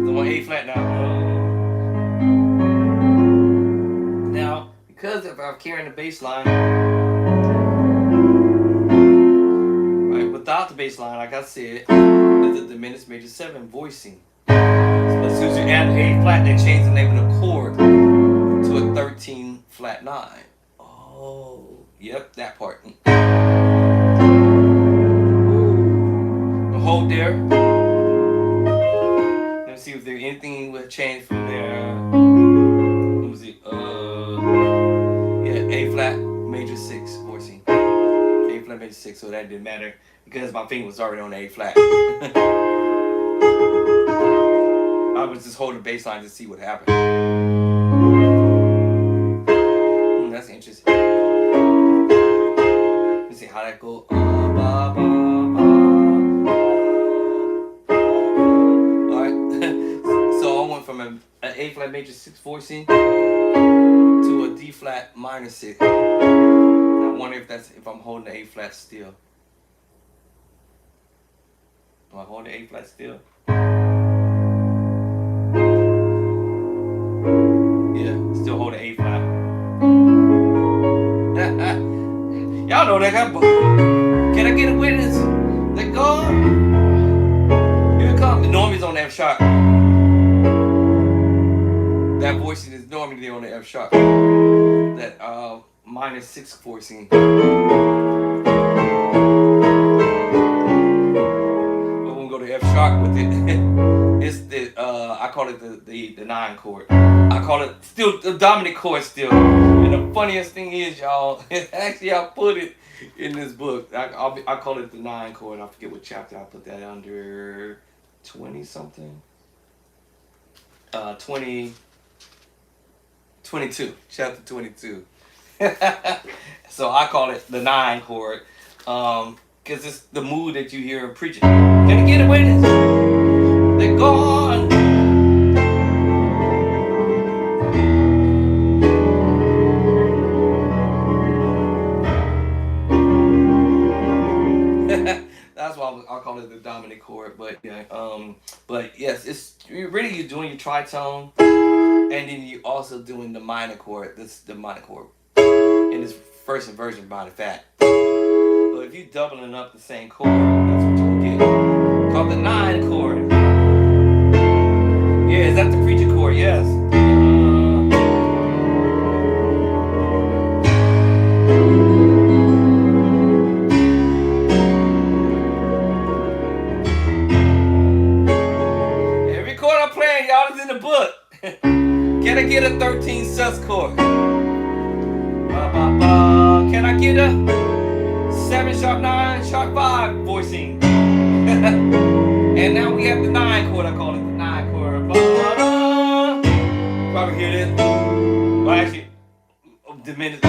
I'm on A flat now. Now, because if I'm carrying the bass line, right, without the bass line, like I said, it's a diminished major 7 voicing. As soon as you add the A flat, they change the name of the chord to a 13 flat 9. Oh, yep, that part. Hold there. Let me see if there's anything will change from there. What was it? Yeah, A flat major 6 voicing. A flat major 6, so that didn't matter because my finger was already on the A flat. I was just holding the bass line to see what happened. That's interesting. Let me see how that goes. Alright. So I went from an A flat major 6 voicing to a D flat minor 6. I wonder if I'm holding the A flat still. Do I hold the A flat still? Still hold an A flat. Y'all know that. Can I get a witness? Let go. Here it comes. The Normie's on the F sharp. That voicing is normally on the F sharp. That minor 6 voicing. But we'll go to F sharp with it. It's the I call it the 9 chord. I call it still the dominant chord still. And the funniest thing is, y'all, actually I put it in this book. I call it the 9 chord. I forget what chapter I put that under. 20 something. 22. Chapter 22. So I call it the 9 chord. Because it's the mood that you hear in preaching. Can I get a witness? They're gone. That's why I'll call it the dominant chord. But yeah, but yes, it's really you're doing your tritone, and then you're also doing the minor chord. This is the minor chord in this first inversion minor fat. But if you're doubling up the same chord, that's what you'll get. Called the 9 chord. Yeah, is that the preacher chord? Yes. 13 sus chord. Can I get a 7 sharp 9 sharp 5 voicing? And now we have the 9 chord. I call it the 9 chord. Probably hear this. Well, actually, diminished.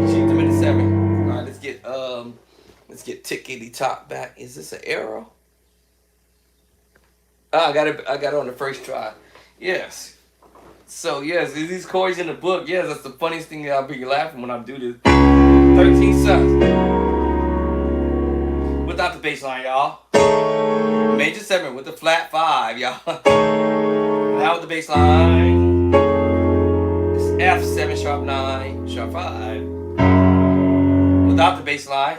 She's diminished 7. All right, let's get tickety top back. Is this an arrow? I got it on the first try. Yes. So yes, these chords in the book. Yes, that's the funniest thing that I'll be laughing when I do this. 13 sus. Without the bass line, y'all. Major 7 with the flat 5, y'all. Now with the bass line. It's F 7 sharp 9 sharp 5. Without the bass line,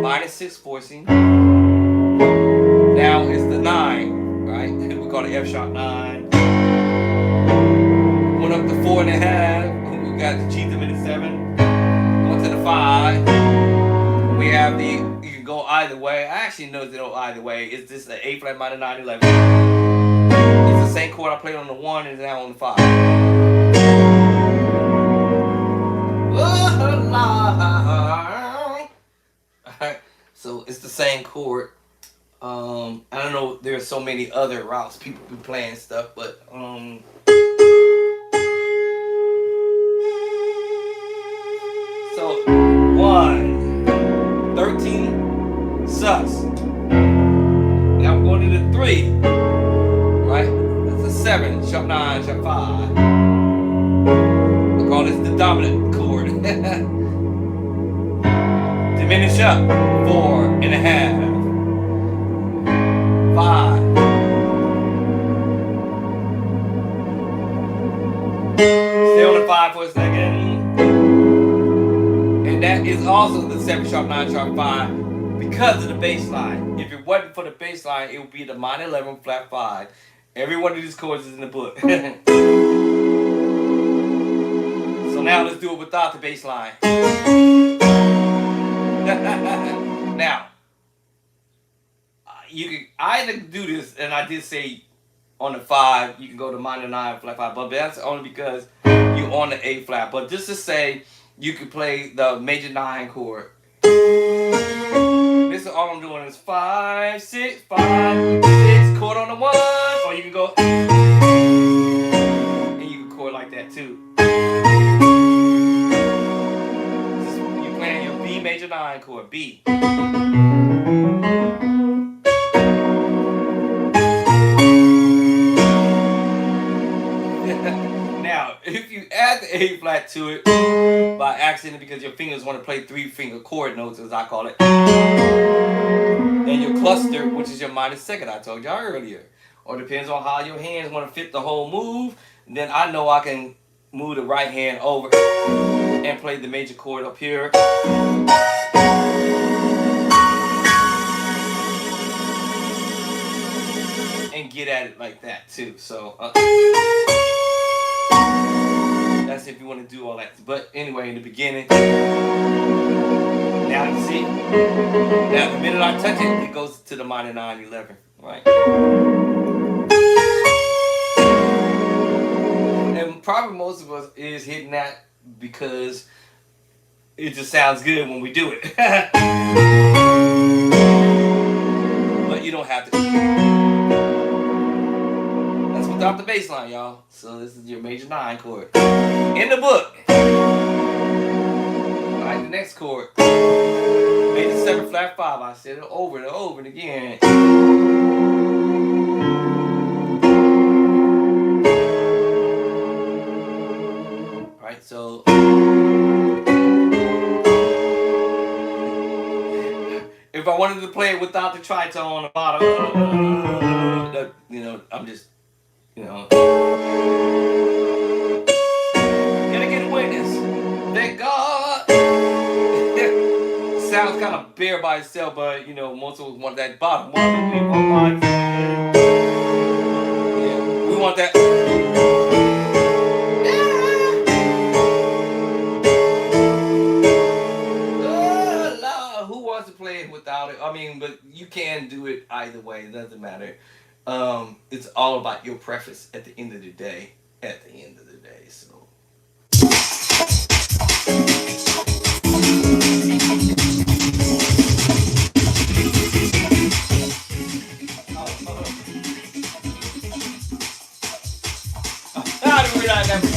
minus 6 voicing. Now it's the 9, right? We call it F sharp 9. Went up to 4.5. We got the G diminished 7. Went to the 5. We have the, you can go either way. I actually know they don't either way. It's just the A flat minor 9 11. It's the same chord I played on the 1 and now on the 5. Alright, so it's the same chord. I don't know, there's so many other routes people be playing stuff, but so 1, 13 sus. Now we're going to the 3, right? That's a 7 sharp 9 sharp 5. I call this the dominant chord. Diminish up 4.5. 5. Stay on the 5 for a second. And that is also the 7 sharp 9 sharp 5 because of the bass line. If it wasn't for the bass line, it would be the minor 11 flat 5. Every one of these chords is in the book. So now let's do it without the bass line. Now, you can either do this, and I did say on the 5, you can go to minor 9 flat 5, but that's only because you're on the A flat. But just to say, you can play the major 9 chord. This is all I'm doing is 5, 6, 5, 6, chord on the 1, or you can go, and you can chord like that too. You're playing your B major 9 chord, B. Now, if you add the A flat to it by accident because your fingers want to play 3-finger chord notes, as I call it, and your cluster, which is your minor 2nd, I told y'all earlier, or depends on how your hands want to fit the whole move, then I know I can move the right hand over and play the major chord up here. And get at it like that too. So that's if you want to do all that. But anyway, in the beginning, now you see. Now the minute I touch it, it goes to the minor 9 11, right? And probably most of us is hitting that because it just sounds good when we do it. But you don't have to. That's without the bass line, y'all. So this is your major 9 chord. In the book. Alright, the next chord. Major 7 flat 5. I said it over and over and again. Alright, so if I wanted to play it without the tritone on the bottom, I'm just, can I get a witness? Thank God. Sounds kind of bare by itself, but most of us want that bottom. 1, 2, 3, 4, 5, 6. Yeah, we want that. Who wants to play it without it? I mean, but you can do it either way. It doesn't matter. It's all about your preference at the end of the day. I got you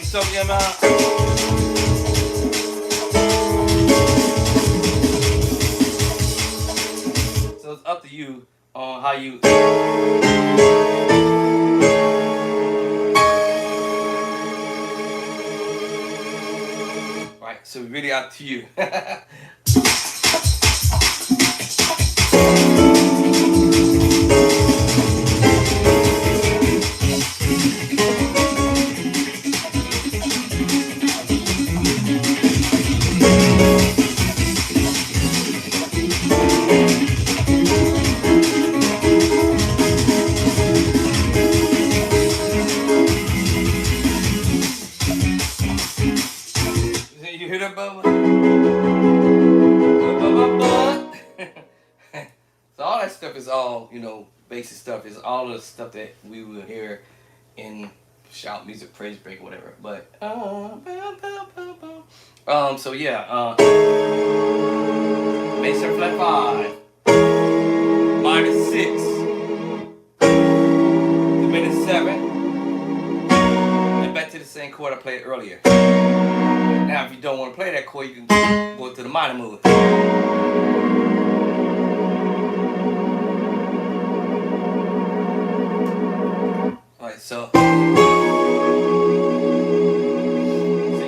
soak them out. So it's up to you on how you. Right, so really up to you. You hear that, Bubba? So all that stuff is all, basic stuff. Is all the stuff that we will hear in shout music, praise break, or whatever. But so yeah, bass 7 flat 5, minor 6, diminished 7, and back to the same chord I played earlier. Now, if you don't want to play that chord, you can go to the minor move. Alright, so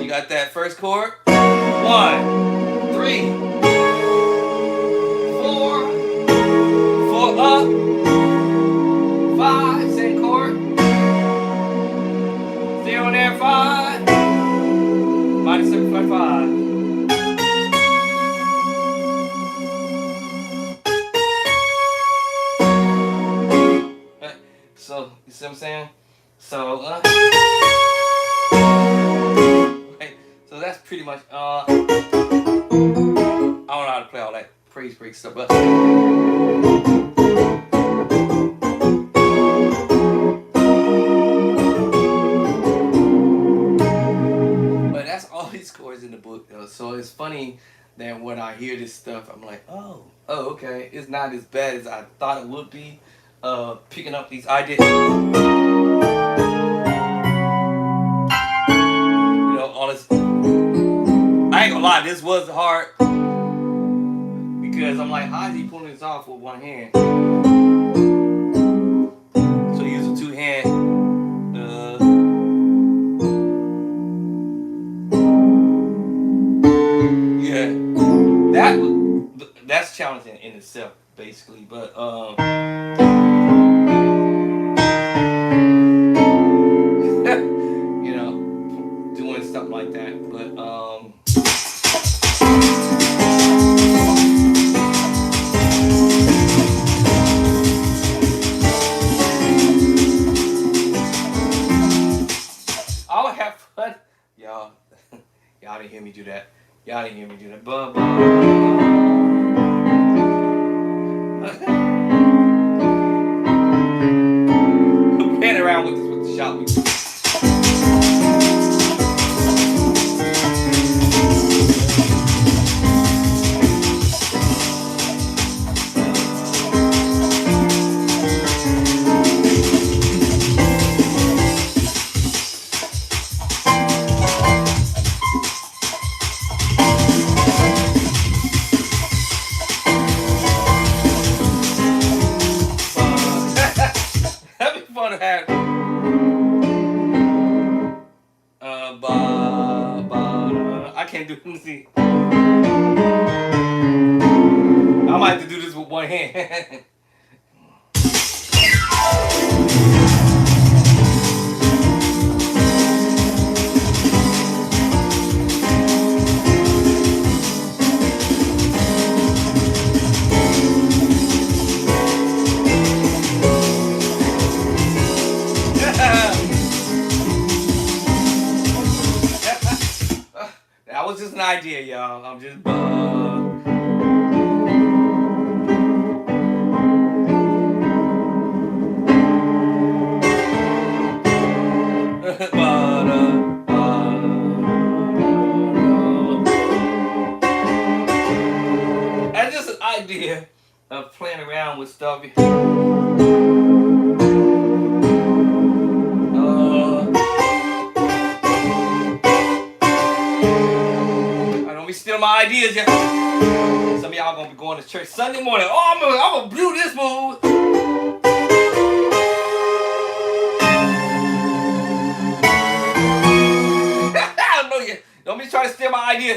you got that first chord. 1, 3, 4, 4 up, 5, same chord. 0 there, 5. Minor 7 flat 5. So you see what I'm saying? So right, so that's pretty much I don't know how to play all that praise break stuff, but that's all these chords in the book, though. So it's funny that when I hear this stuff, I'm like, oh, okay, it's not as bad as I thought it would be. Picking up these ideas, all this. I ain't gonna lie, this was hard because I'm like, how is he pulling this off with one hand? So using 2 hands. Yeah, that's challenging in itself, basically. But doing stuff like that. But I would have fun, y'all. Y'all didn't hear me do that. Y'all didn't hear me do that. I'm playing around with this with the shout music. I can't do it. Let me see. I might have to do this with one hand. That was just an idea, y'all. I'm just that's just an idea of playing around with stuff. ideas, yeah. Some of y'all gonna be going to church Sunday morning. Oh, I'm gonna do this move. I don't know you. Don't be trying to steal my idea.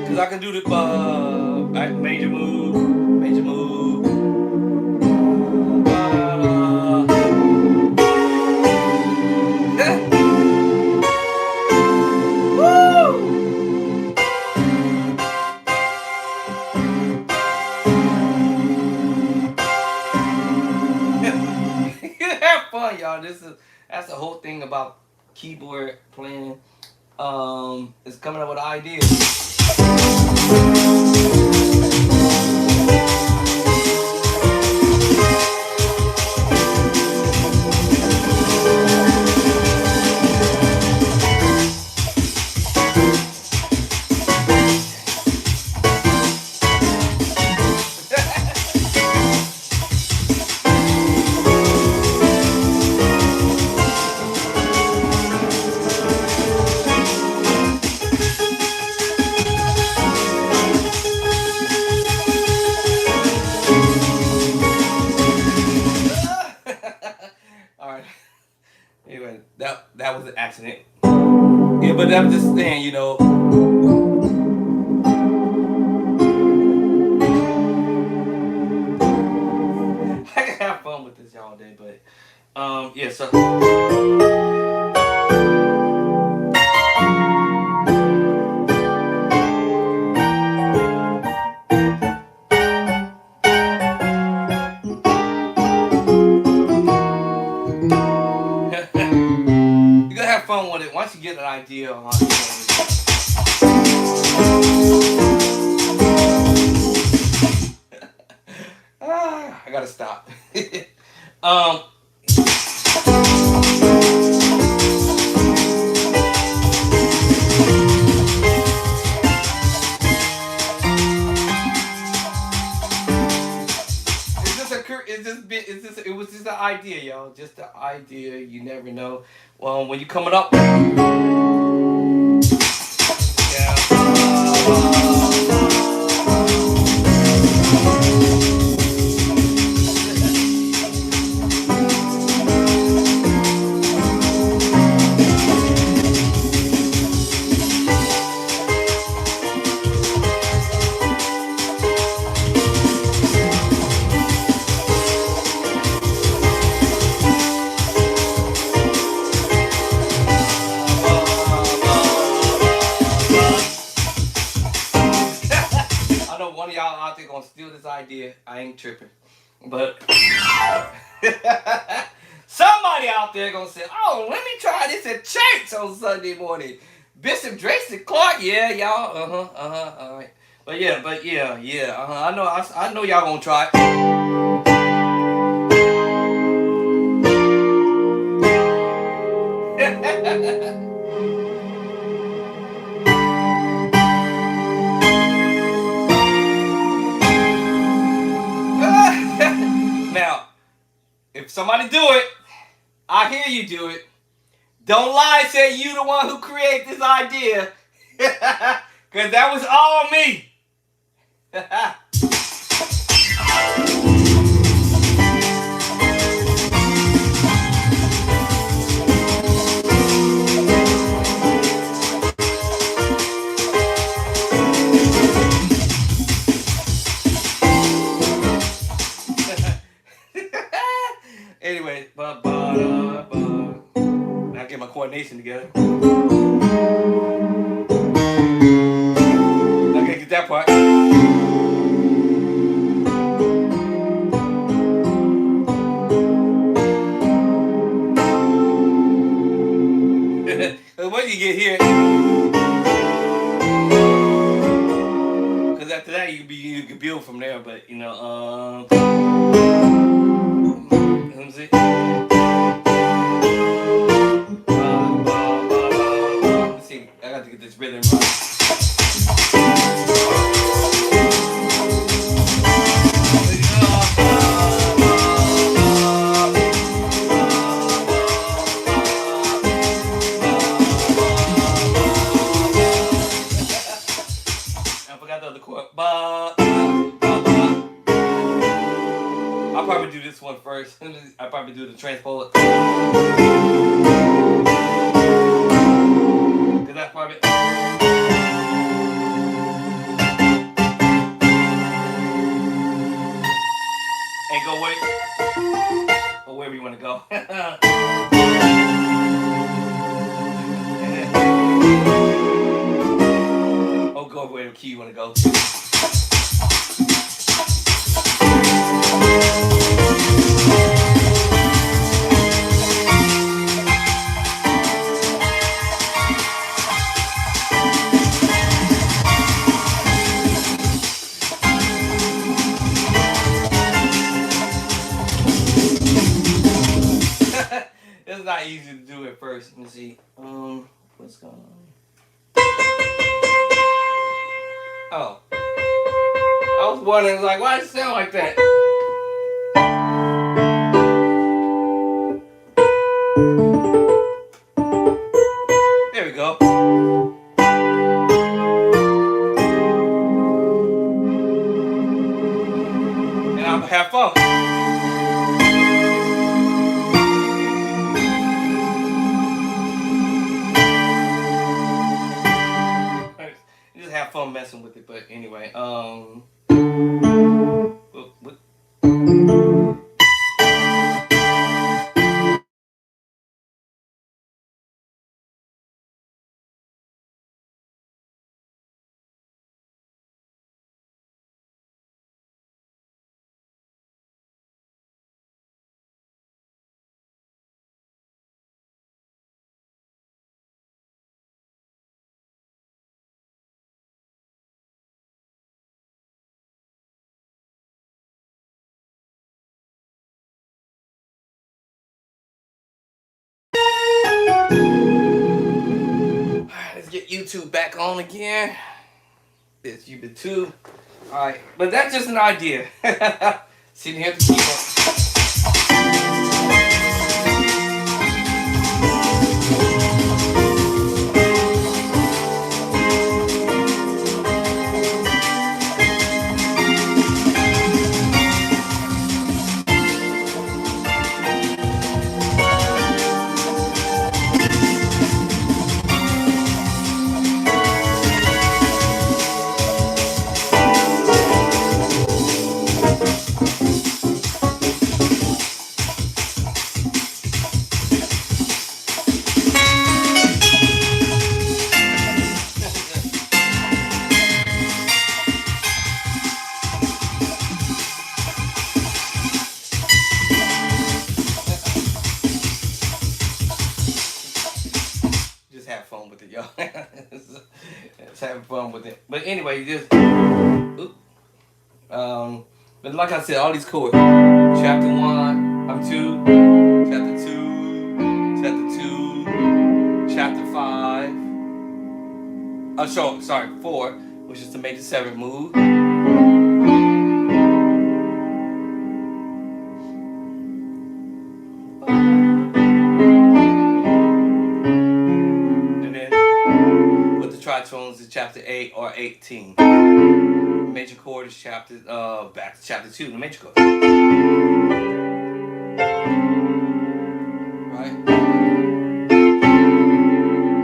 Cause I can do the major move. Have fun, y'all. That's the whole thing about keyboard playing. Is coming up with ideas. Anyway, that was an accident. Yeah, but I'm just saying, you know. I can have fun with this y'all day, but yeah, so you're gonna have fun with it once you get an idea on how to do it. I gotta stop. It was just an idea, y'all. Just an idea. You never know. Well, when you coming up. One of y'all out there gonna steal this idea. I ain't tripping, but somebody out there gonna say, "Oh, let me try this at church on Sunday morning." Bishop Drayson Clark, yeah, y'all, all right, but yeah, I know y'all gonna try it. Now, if somebody do it, I hear you do it. Don't lie and say you the one who created this idea. Because that was all me. Anyway, now get my coordination together. I gotta get that part. Once you get here, because after that you can build from there. But you know, let me see. Let's see. I got to get this rhythm right. this one first. I probably do the transport. Cause that's probably. And go wait. Or wherever you want to go. Or go wherever key you want to go. It's not easy to do at first. Let me see. What's going on? Oh. I was wondering, like, why does it sound like that? There we go. And I'm gonna have fun. Just have fun messing with it, but anyway, what? Let's get YouTube back on again. It's YouTube. Alright, but that's just an idea. Sitting here at the keyboard. Just have fun with it, y'all. Just having fun with it. But anyway, just but like I said, all these chords. Chapter 1, I'm 2, chapter 2, chapter 2, chapter 5. Oh, sorry, 4, which is the major 7th move. Tritones is chapter 8 or 18. Major chord is chapter back to chapter 2, the major chord. Right?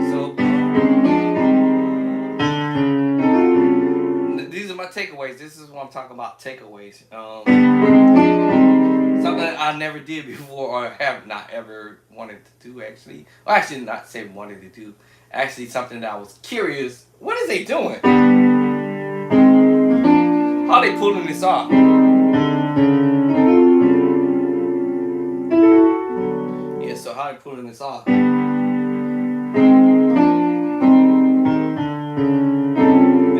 So these are my takeaways. This is what I'm talking about, takeaways. Something that I never did before or have not ever wanted to do actually. Well, actually not say wanted to do. Actually, something that I was curious. What is they doing? How are they pulling this off? Yeah, so how are they pulling this off? And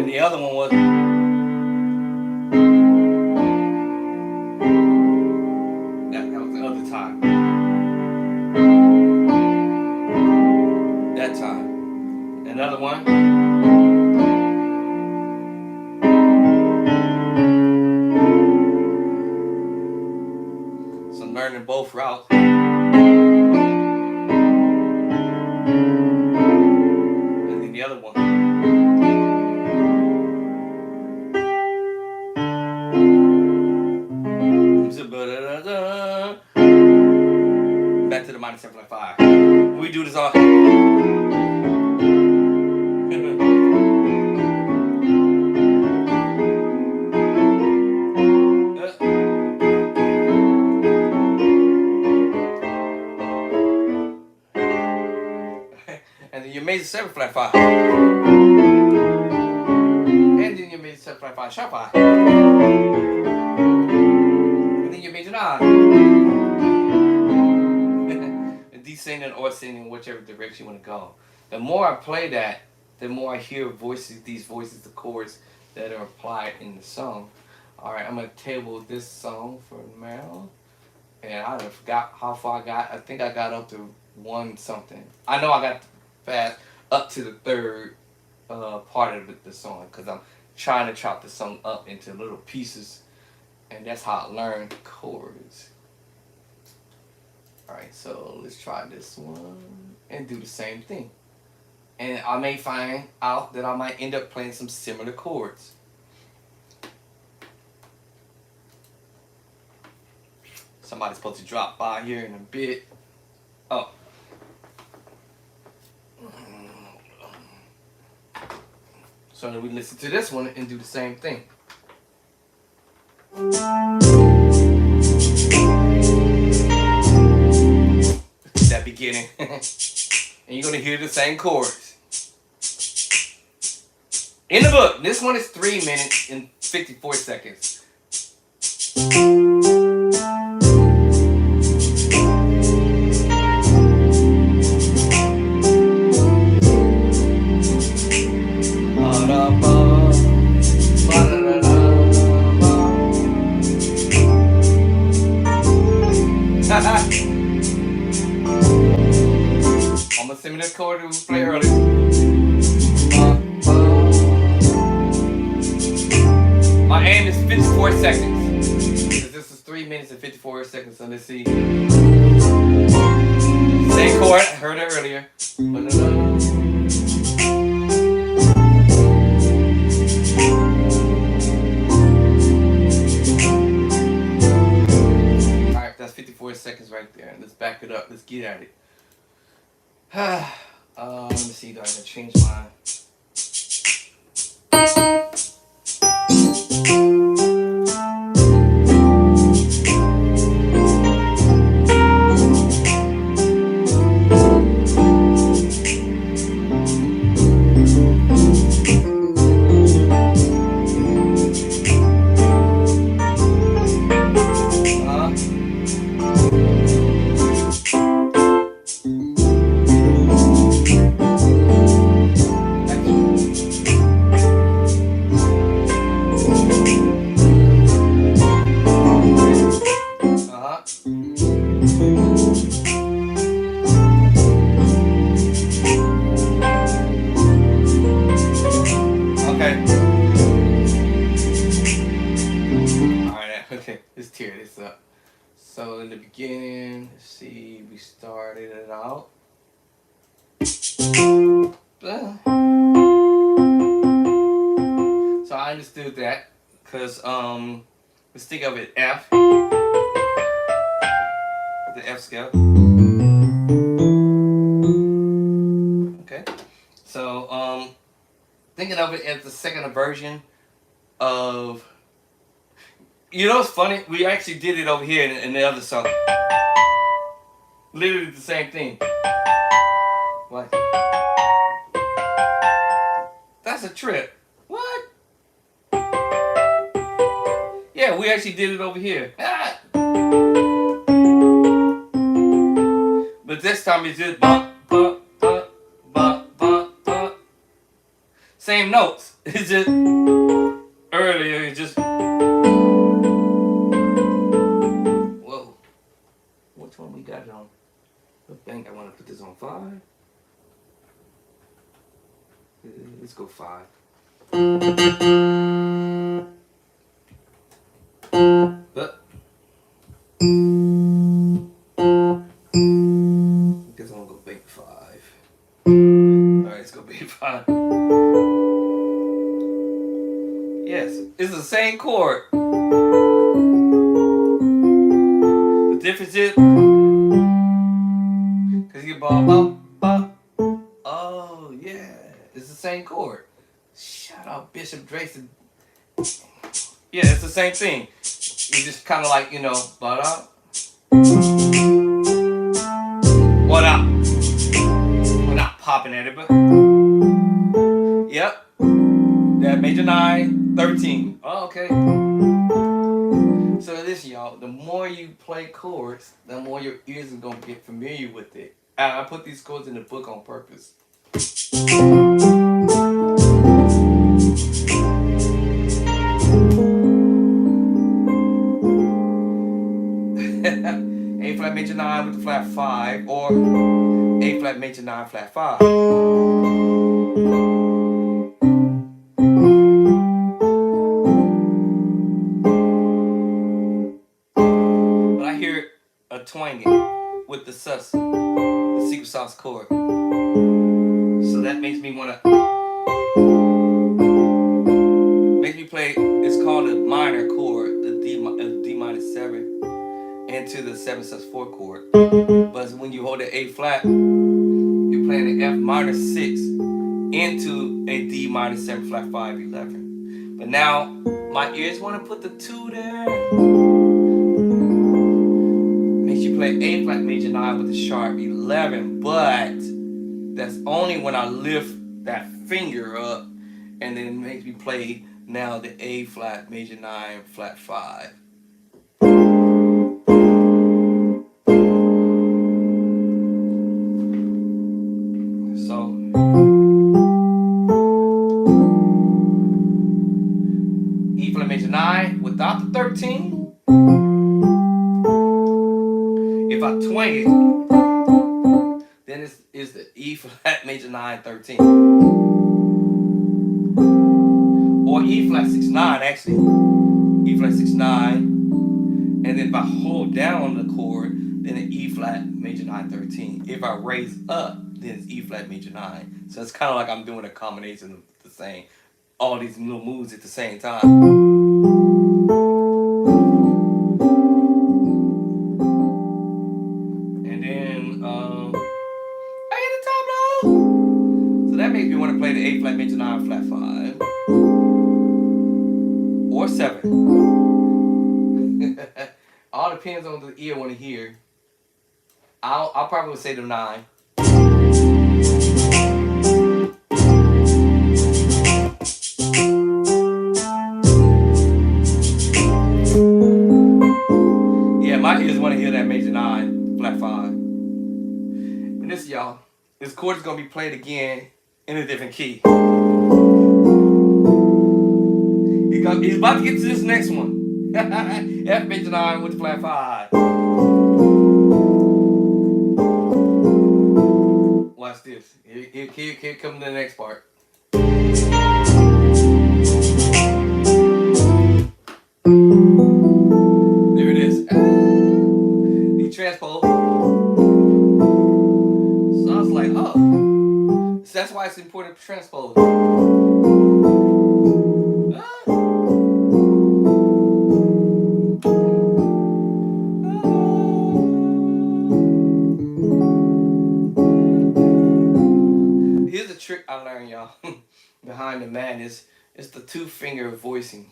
the other one was. That was the other time. That time. Another one. So I'm learning both routes. And then the other one. minor 7 flat 5. We do this all. And then your major 7 flat 5. And then your major 7 flat 5 sharp 5. And then your major 9. Descending or ascending, whichever direction you want to go. The more I play that, the more I hear voices, these voices, the chords that are applied in the song. Alright, I'm going to table this song for now. And I forgot how far I got. I think I got up to 1 something. I know I got fast up to the 3rd part of the song, because I'm trying to chop the song up into little pieces, and that's how I learn chords. Alright, so let's try this one and do the same thing. And I may find out that I might end up playing some similar chords. Somebody's supposed to drop by here in a bit. Oh. So then we listen to this one and do the same thing. That beginning. And you're going to hear the same chords. In the book, this one is 3 minutes and 54 seconds. Almost similar chord we played earlier. My aim is 54 seconds. This is 3 minutes and 54 seconds. So let's see. Same chord, I heard it earlier. Alright, that's 54 seconds right there. Let's back it up. Let's get at it. Let me see. Do I have to change my... Okay, let's tear this up. So in the beginning, let's see, we started it out. So I understood that, because let's think of it F, the F scale. Okay, so thinking of it as the second version of, you know what's funny? We actually did it over here in the other song. Literally the same thing. What? That's a trip. What? Yeah, we actually did it over here. Ah! But this time it's just bump, bump, bump, bump, bump, bump. Same notes. It's just earlier. It's just. Whoa. Which one we got it on? I think I want to put this on 5. Let's go 5. Guess I'm gonna go big 5. Alright, let's go big 5. Yes, it's the same chord. The difference is ba ba ba. Oh yeah, it's the same chord. Shout out Bishop Drayson. Yeah, it's the same thing. You just kind of like, ba da. What up? We're not popping at it, but yep. That major 9, 13. Oh, okay. So listen, y'all. The more you play chords, the more your ears are gonna get familiar with it. I put these chords in the book on purpose. A flat major 9 with the flat 5, or A flat major 9 flat 5. But I hear a twanging with the sus, the secret sauce chord. So that makes me wanna play. It's called a minor chord, the D minor 7. Into the 7/4 chord. But when you hold the A flat, you're playing the F minor 6 into a D minor 7 flat 5 11. But now my ears want to put the 2 there. Makes you play A flat major 9 with the sharp 11, but that's only when I lift that finger up, and then it makes me play now the A flat major 9 flat 5. E flat major 9 without the 13. If I twang it, then it's the E flat major 9 13. Or E flat 6 9 actually. E flat 6 9. And then if I hold down on the chord, then it's E flat major 9 13. If I raise up, then it's E flat major 9. So it's kind of like I'm doing a combination of the same, all these little moves at the same time. And then I hit the top note. So that makes me want to play the A flat major 9 flat 5 or 7. All depends on the ear I want to hear. I'll probably say the 9. Yeah, my ears want to hear that major 9 flat 5. And this, y'all, this chord is gonna be played again in a different key. He's about to get to this next one. F major 9 with the flat 5. Watch this. Here comes the next part. There it is. The transpose. So I was like, oh. So that's why it's important to transpose. Here's a trick I learned, y'all. Behind the madness, it's the 2-finger voicing,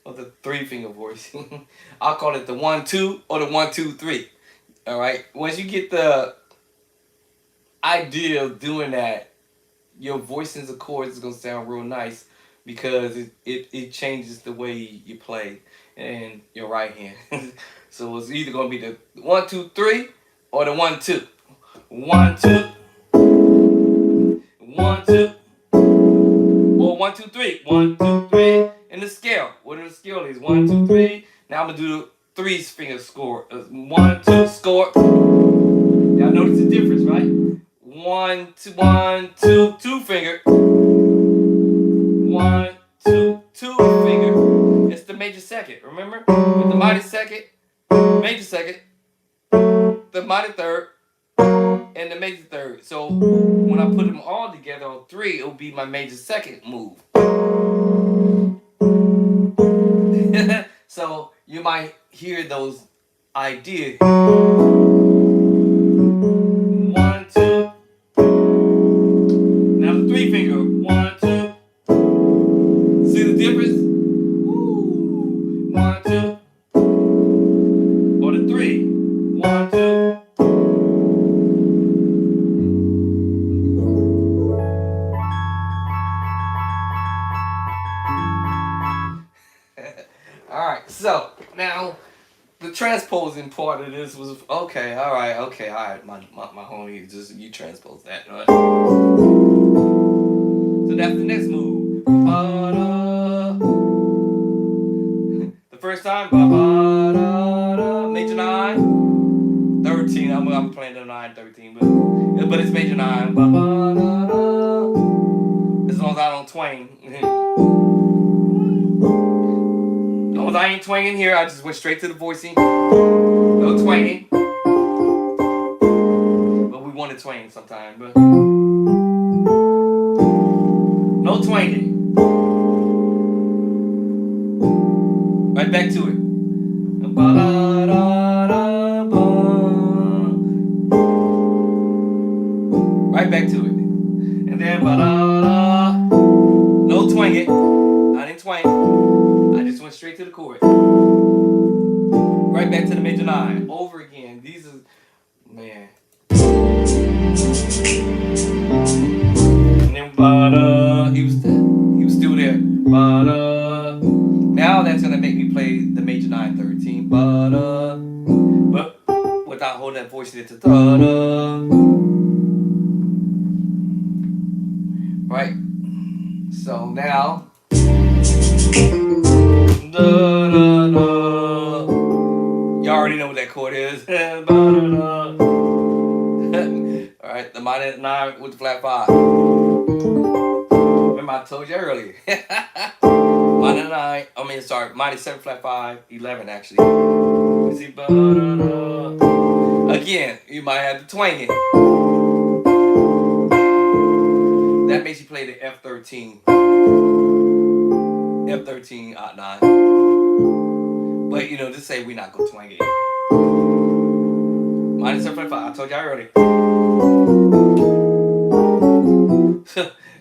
or the 3-finger voicing. I'll call it the 1-2 or the 1-2-3. All right. Once you get the idea of doing that, your voicings of chords is gonna sound real nice because it changes the way you play in your right hand. So it's either gonna be the 1-2-3 or the 1-2. 1-2. 1-2. Or 1-2-3. 1-2-3. And the scale. What are the scale is? 1-2-3. Now I'm gonna do the 3-finger score. 1-2 score. Y'all notice the difference, right? 1-2 1-2 2-finger. 1-2 2-finger. It's the major second. Remember, with the minor second, major second, the minor third, and the major third. So when I put them all together on 3, it'll be my major second move. So you might hear those ideas. 1, Now, the transposing part of this was okay. All right. My homie, just you transpose that. All right? So that's the next move. The first time, major 9, 13. I'm playing the 9, 13, but it's major 9. As long as I don't twang. As long as I ain't twanging here, I just went straight to the voicing. No twanging. But we want to twang sometime. But no twanging. Right back to it. Right back to it. And then no twanging. I didn't twang. I just went straight to the chord. Right back to the major 9. Over again. These are, man. And then he was still there. Now that's gonna make me play the major 9, 13. But without holding that voice into right. So now y'all already know what that chord is. Alright, the minor 9 with the flat 5. Remember I told you earlier. Minor 9, minor 7 flat 5, 11 actually. You see, again, you might have to twang it. That makes you play the F13. F13 odd 9. But just say we're not gonna twang it. Minor 7 flat 5, I told y'all earlier.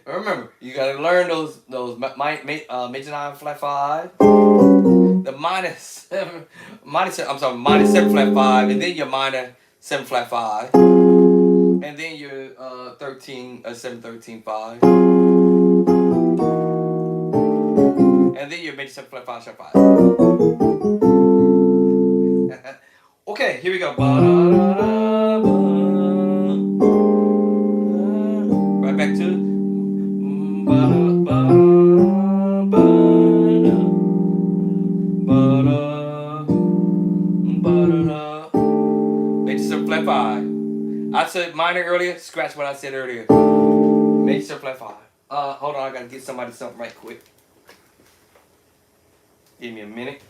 Remember, you gotta learn those major 9 flat 5, the minor 7 flat 5, and then your minor 7 flat 5, and then your 7 13 5, and then your major 7 flat 5 sharp 5. Okay, here we go. Right back to major 7 flat 5. I said minor earlier. Scratch what I said earlier. Major 7 flat 5. Hold on. I gotta get somebody something right quick. Give me a minute.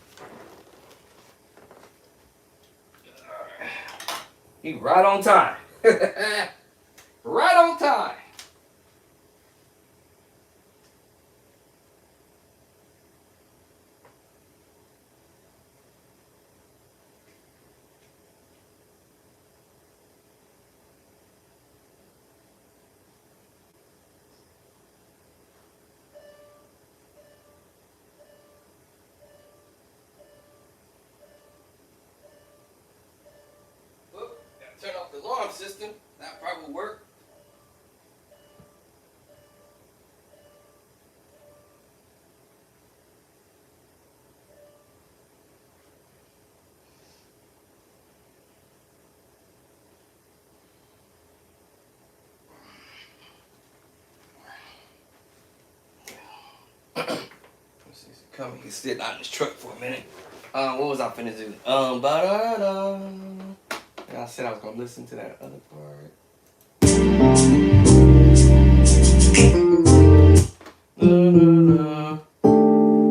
He right on time. Right on time. Turn off the alarm system. That probably will work. Let's see, come he can sit out in his truck for a minute. What was I finna do? And I said I was gonna listen to that other part.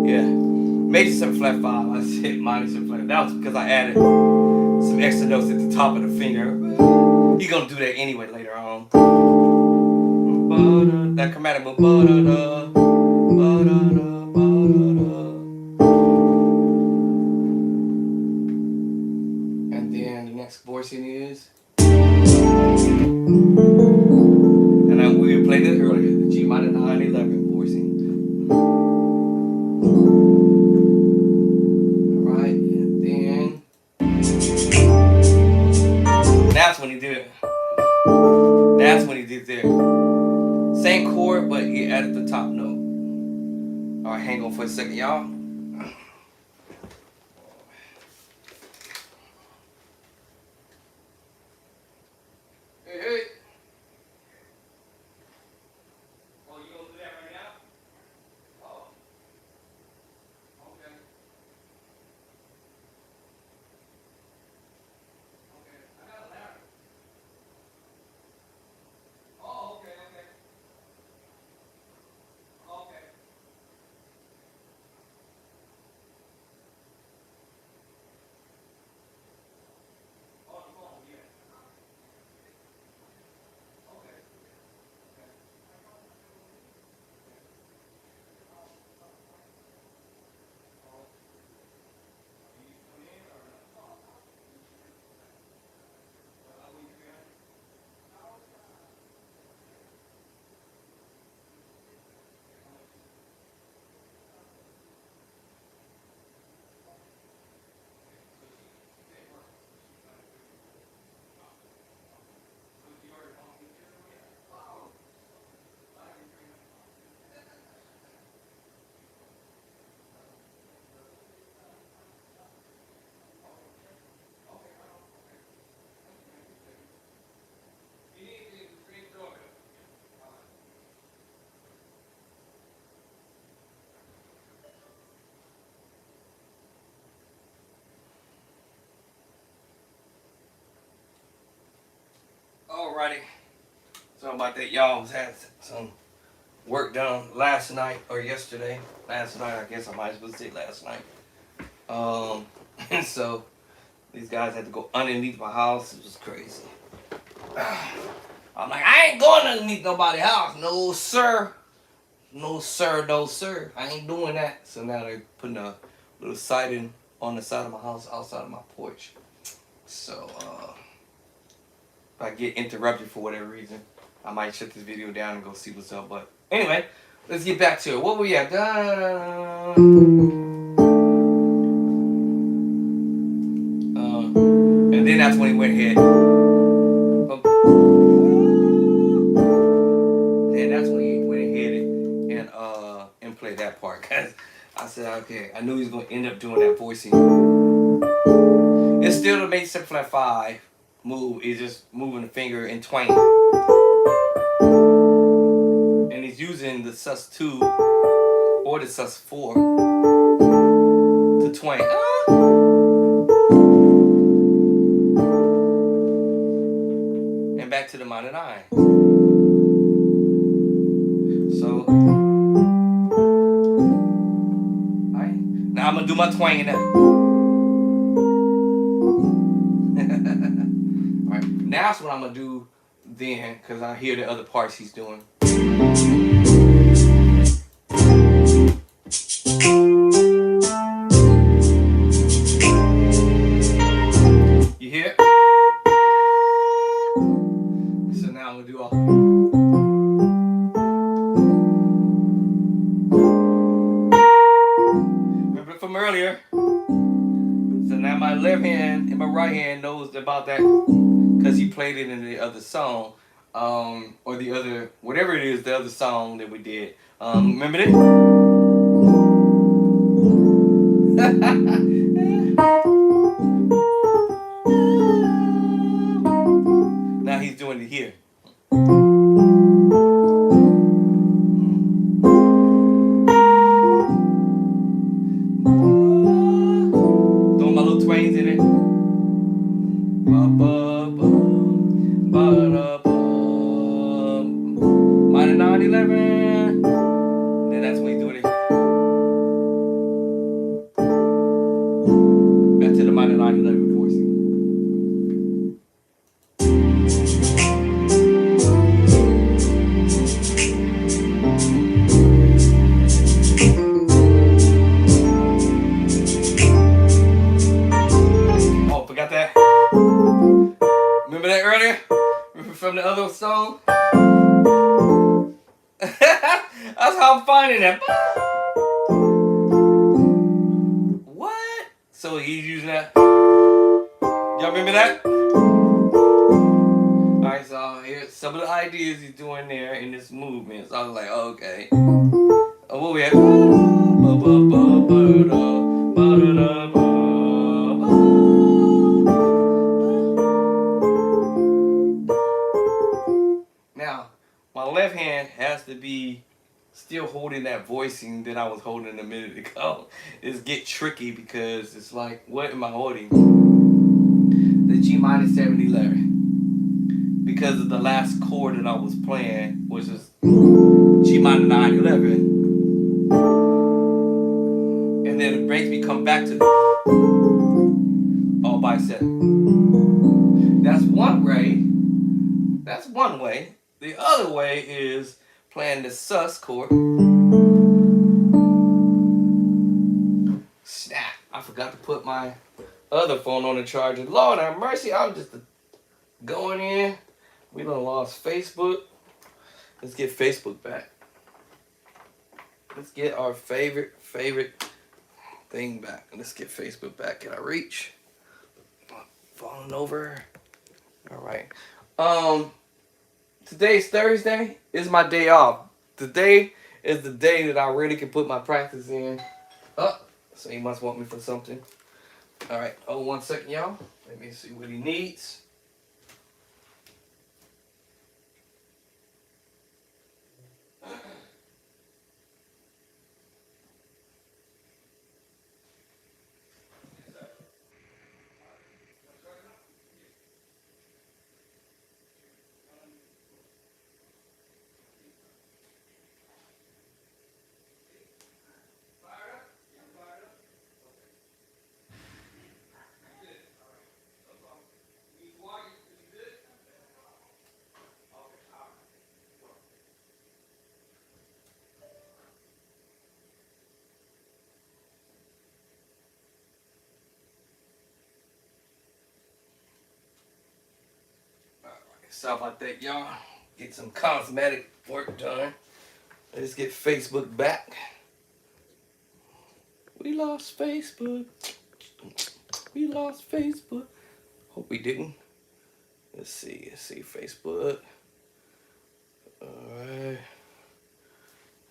Yeah, major 7 flat 5. I said minor 7 flat. That was because I added some extra notes at the top of the finger. You're gonna do that anyway later on. That chromatic move. Voicing is, and we played it earlier, the G minor 9 11 voicing. Alright, and then that's when he did it. That's when he did there. Same chord, but he added the top note. Alright, hang on for a second, y'all. Alrighty. So about that, y'all was had some work done last night or yesterday. Last night, I guess I might as well say last night. And so these guys had to go underneath my house. It was crazy. I'm like, I ain't going underneath nobody's house. No, sir. No, sir. No, sir. I ain't doing that. So now they're putting a little siding on the side of my house, outside of my porch. So, if I get interrupted for whatever reason, I might shut this video down and go see what's up. But anyway, let's get back to it. What were we at? And then that's when he went ahead. Then that's when he went ahead and played that part. Cause I said, okay, I knew he was gonna end up doing that voicing. It's still the major 7 flat 5 move. Is just moving the finger and twang. And he's using the sus2 or the sus4 to twang. And back to the minor 9. So, alright. Now I'm gonna do my twanging now. Alright, now that's what I'm gonna do then, because I hear the other parts he's doing. You hear? So now I'm gonna do all. Remember it from earlier? So now my left hand and my right hand knows about that because he played it in the other song, or the other, whatever it is, the other song that we did. Remember that? Now he's doing it here. Throwing my little twangs in it. Minor 9, 11. Then that's when he's doing it. Back to the minor 9, 11 voicing. Oh, forgot that. Remember that earlier? From the other song? That's how I'm finding that. What? So he's using that. Y'all remember that? Alright, so here's some of the ideas he's doing there in this movement. So I was like, okay. What we at? Now, my left hand has to be still holding that voicing that I was holding a minute ago. It's get tricky because it's like, what am I holding? The G minor 7 11. Because of the last chord that I was playing, which is G minor 9 11. And then it makes me come back to all by 7. That's one way. That's one way. The other way is playing the sus chord. Snap. I forgot to put my other phone on the charger. Lord have mercy. I'm just going in. We done lost Facebook. Let's get Facebook back. Let's get our favorite thing back. Let's get Facebook back. Can I reach? Falling over. All right. Today's Thursday. Is my day off. Today is the day that I really can put my practice in. Oh, so he must want me for something. All right. Oh, 1 second, y'all. Let me see what he needs. Sorry about that, y'all. Get some cosmetic work done. Let's get Facebook back. We lost Facebook. We lost Facebook. Hope we didn't. Let's see Facebook. Alright.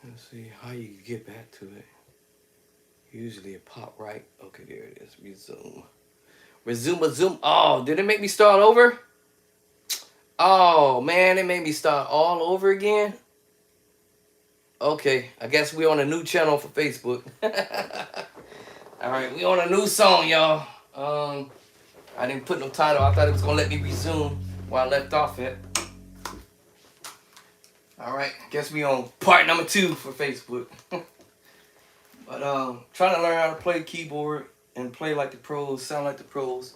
Let's see how you get back to it. Usually it pop right. Okay, there it is. Resume. Resume. Oh, did it make me start over? Oh man, it made me start all over again. Okay, I guess we're on a new channel for Facebook. Alright, we on a new song, y'all. I didn't put no title. I thought it was gonna let me resume where I left off at. Alright, guess we on part number 2 for Facebook. But trying to learn how to play the keyboard and play like the pros, sound like the pros.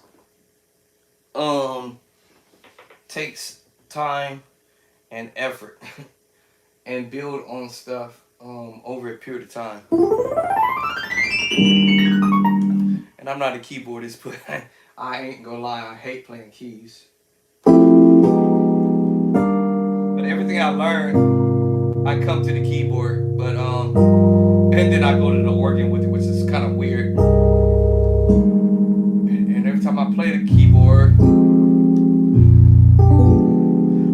Takes time and effort and build on stuff over a period of time. And I'm not a keyboardist, but I ain't gonna lie, I hate playing keys. But everything I learn, I come to the keyboard, but and then I go to the organ with it, which is kind of weird. And every time I play the keyboard,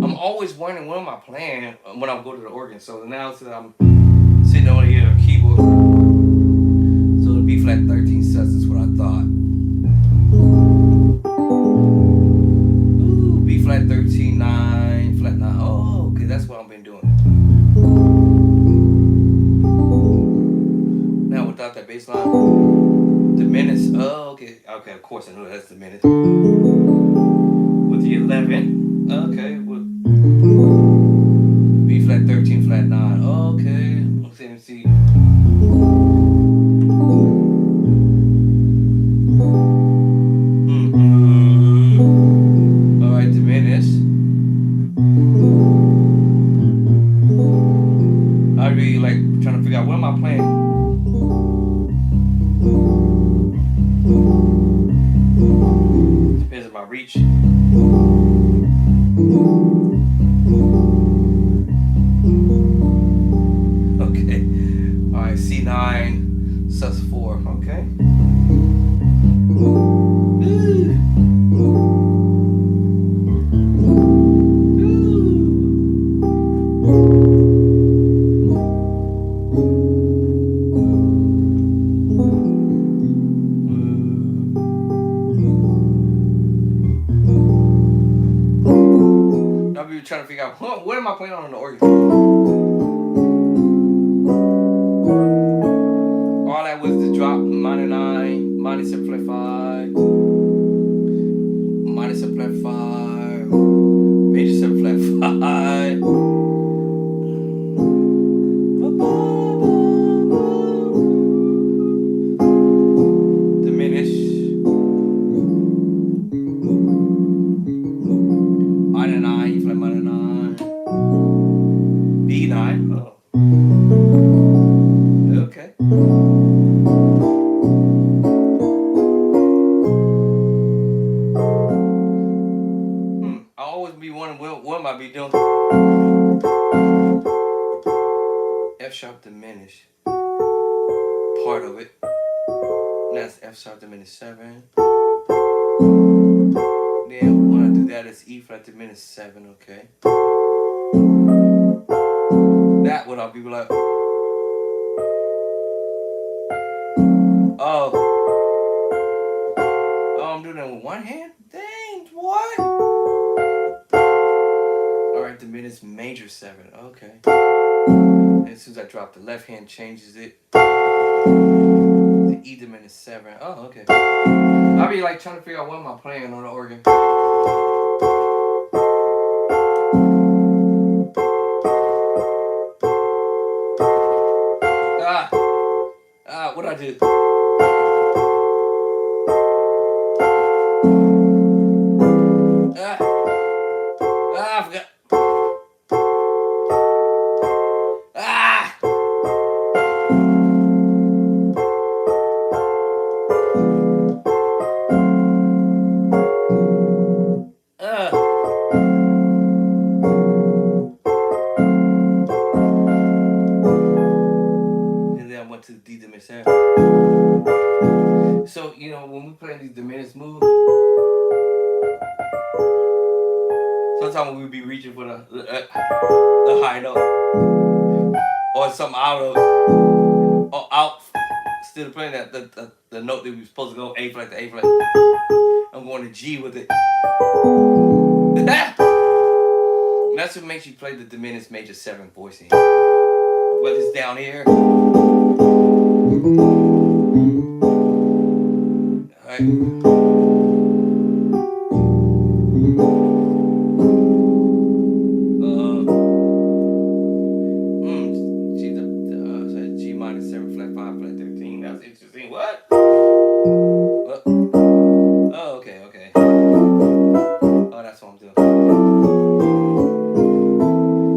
I'm always wondering what am I playing when I go to the organ. So now that I'm sitting over here on the keyboard, so the B flat 13 sus is what I thought. Ooh, B flat 13, 9, flat 9. Oh, okay, that's what I've been doing. Now without that bass line, diminished. Oh, okay, of course I know that's diminished. With the 11, okay, with B flat 13, flat 9. Okay, let's see. All right, diminished. I really like trying to figure out what am I playing. Depends on my reach. Okay. Alright, C9, sus 4. Okay. I'll be trying to figure out what am I playing on the organ. All that was the drop minor 9, minor 7 flat 5, minor 7 flat 5, major 7 flat 5. Diminish. Minor 9, E flat minor 9. B9. Oh. Okay. I always be wondering what am I be doing? F sharp diminished. Part of it. That's F sharp diminished 7. Then when I do that, it's E flat diminished 7. Okay. That would I'll be like. Oh, I'm doing that with one hand? Dang, what? Alright, diminished major 7. Okay. And as soon as I drop the left hand, changes it to E diminished 7. Oh, okay. I'll be like trying to figure out what am I playing on the organ. What I did? I forgot. move. Sometimes we'll be reaching for the high note or something out of or out. Still playing that the note that we were supposed to go A flat to A flat. I'm going to G with it. That's what makes you play the diminished major 7 voicing. Whether it's down here. Alright. G minor 7 flat 5 flat 13. That's interesting. What? Oh, okay. Oh, that's what I'm doing.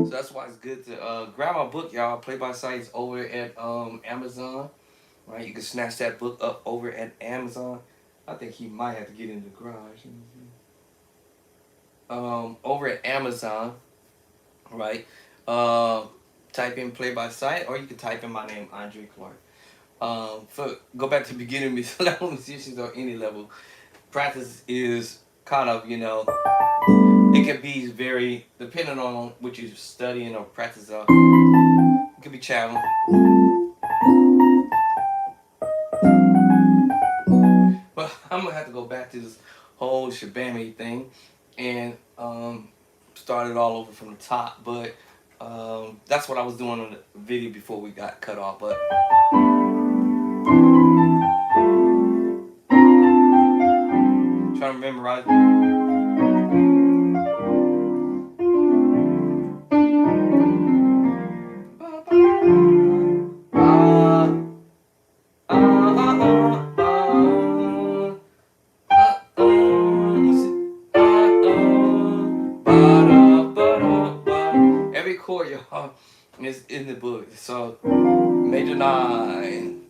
So that's why it's good to grab my book, y'all. Play by Sight over at Amazon. Right? You can snatch that book up over at Amazon. I think he might have to get in the garage. Over at Amazon, right? Type in Play by Sight, or you can type in my name, Andre Clark. Go back to the beginning, musicians or any level. Practice is kind of, it can be very, depending on what you're studying or practice of, it could be challenging. But I'm going to have to go back to this whole shabammy thing and start it all over from the top. But that's what I was doing on the video before we got cut off. But trying to memorize it. Every chord, y'all, is in the book. So major 9,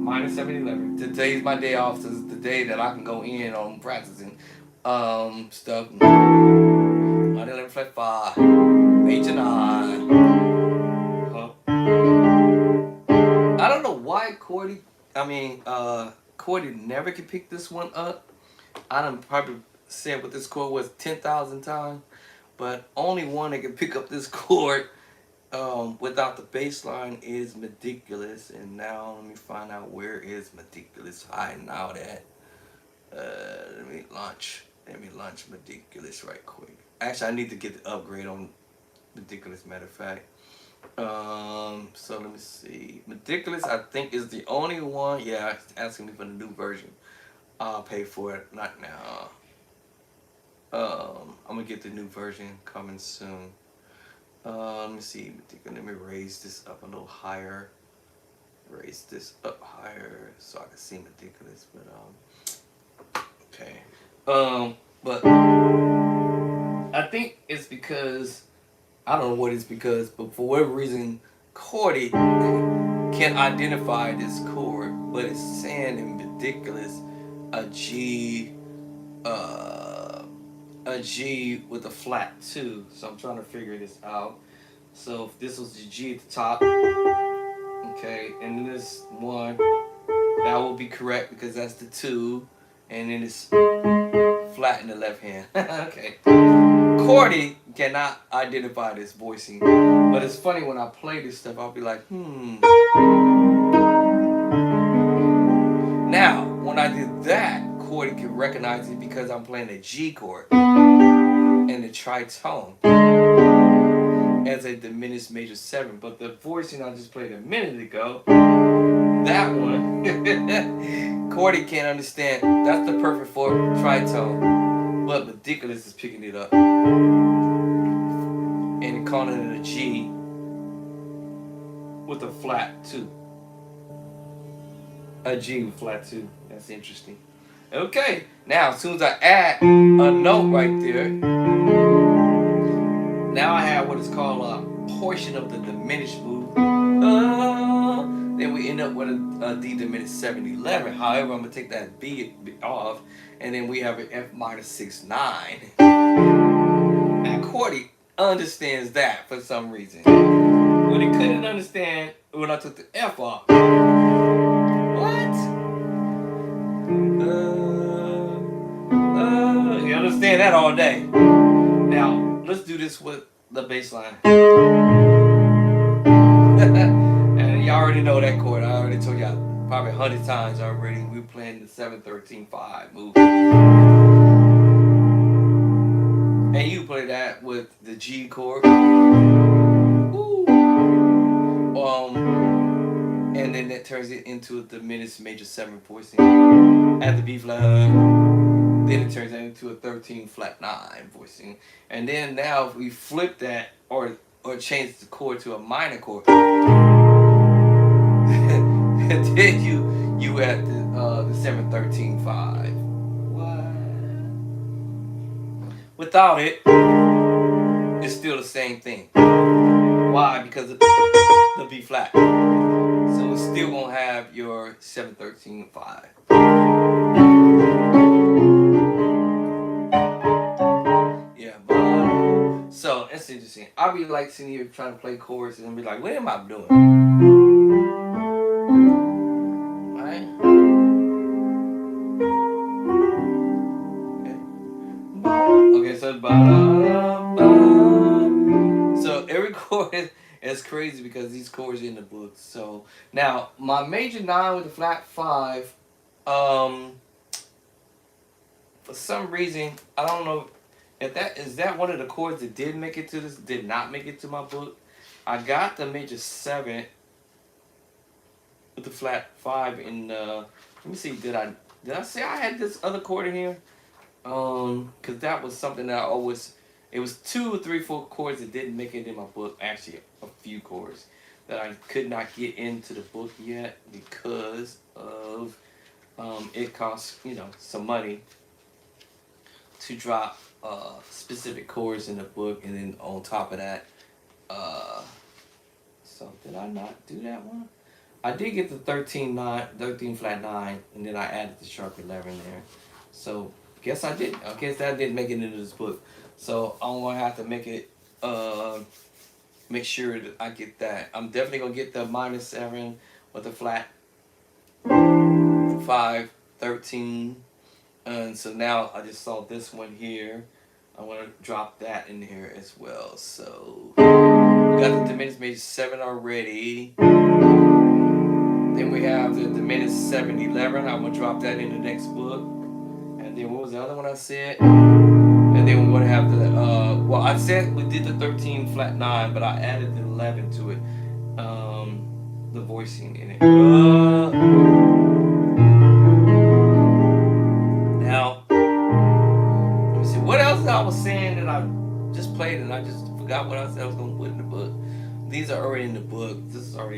minor 7 11. Today's my day off. This is the day that I can go in on practicing stuff. Minor 11 flat 5, major 9. I don't know why Cordy never could pick this one up. I done probably said what this chord was 10,000 times, but only one that can pick up this chord without the bass line is Meticulous. And now let me find out where is Meticulous hiding out at. Let me launch Meticulous right quick. Actually, I need to get the upgrade on Meticulous, matter of fact. So let me see. Meticulous, I think, is the only one. Yeah, it's asking me for the new version. I'll pay for it. Not now. I'm gonna get the new version coming soon. Let me see. Let me raise this up a little higher. Raise this up higher so I can see Meticulous. But okay. But I think it's because I don't know what it's because, but for whatever reason, Cordy can't identify this chord, but it's saying in Meticulous a G with a flat 2. So I'm trying to figure this out. So if this was the G at the top, okay, and this one, that will be correct because that's the 2, and then it's flat in the left hand. Okay. Cordy cannot identify this voicing, but it's funny when I play this stuff, I'll be like, Now, when I did that, Cordy can recognize it because I'm playing a G chord and the tritone as a diminished major 7. But the voicing I just played a minute ago, that one, Cordy can't understand. That's the perfect for tritone, but Meticulous is picking it up and calling it a G with a flat 2. A G with flat 2. That's interesting. Okay, now as soon as I add a note right there, now I have what is called a portion of the diminished move. Then we end up with a D diminished 7 11. However, I'm gonna take that B off, and then we have an F minor 6 9. Now Cordy understands that for some reason, but he couldn't understand when I took the F off. What? You understand that all day. Now, let's do this with the bass line. And y'all already know that chord. I already told y'all probably 100 times already. We're playing the 7-13-5 move. And you play that with the G chord. Ooh. And then that turns it into a diminished major 7 voicing at the B flat. Then it turns it into a 13 flat 9 voicing. And then now if we flip that or change the chord to a minor chord, and then you at the 7-13-5. What? Without it, it's still the same thing. Why? Because of the B flat. So it's still gonna have your 7-13-5. Yeah, but so it's interesting. I'll be like sitting here trying to play chords and be like, what am I doing? Right? Okay, so so every chord is crazy because these chords are in the book. So now my major 9 with the flat 5, for some reason I don't know if that is that one of the chords that did make it to this, did not make it to my book. I got the major 7 with the flat 5 in. Let me see. Did I say I had this other chord in here? Because that was something that I always. It was 2 or 3, 4 chords that didn't make it in my book. Actually, a few chords that I could not get into the book yet because of it costs some money to drop specific chords in the book, and then on top of that, so did I not do that one? I did get the 13 flat 9, and then I added the sharp 11 there. So guess I did. I guess that didn't make it into this book. So I'm gonna have to make it. Make sure that I get that. I'm definitely gonna get the minor 7 with the flat 5, 13. And so now I just saw this one here. I want to drop that in here as well. So we got the diminished major 7 already. Then we have the diminished 7-11. I'm gonna drop that in the next book. And then what was the other one I said? And then we're gonna have the well, I said we did the 13 flat 9, but I added the 11 to it. The voicing in it. Now, let me see. What else I was saying that I just played and I just forgot what I said I was gonna put in the book. These are already in the book. This is already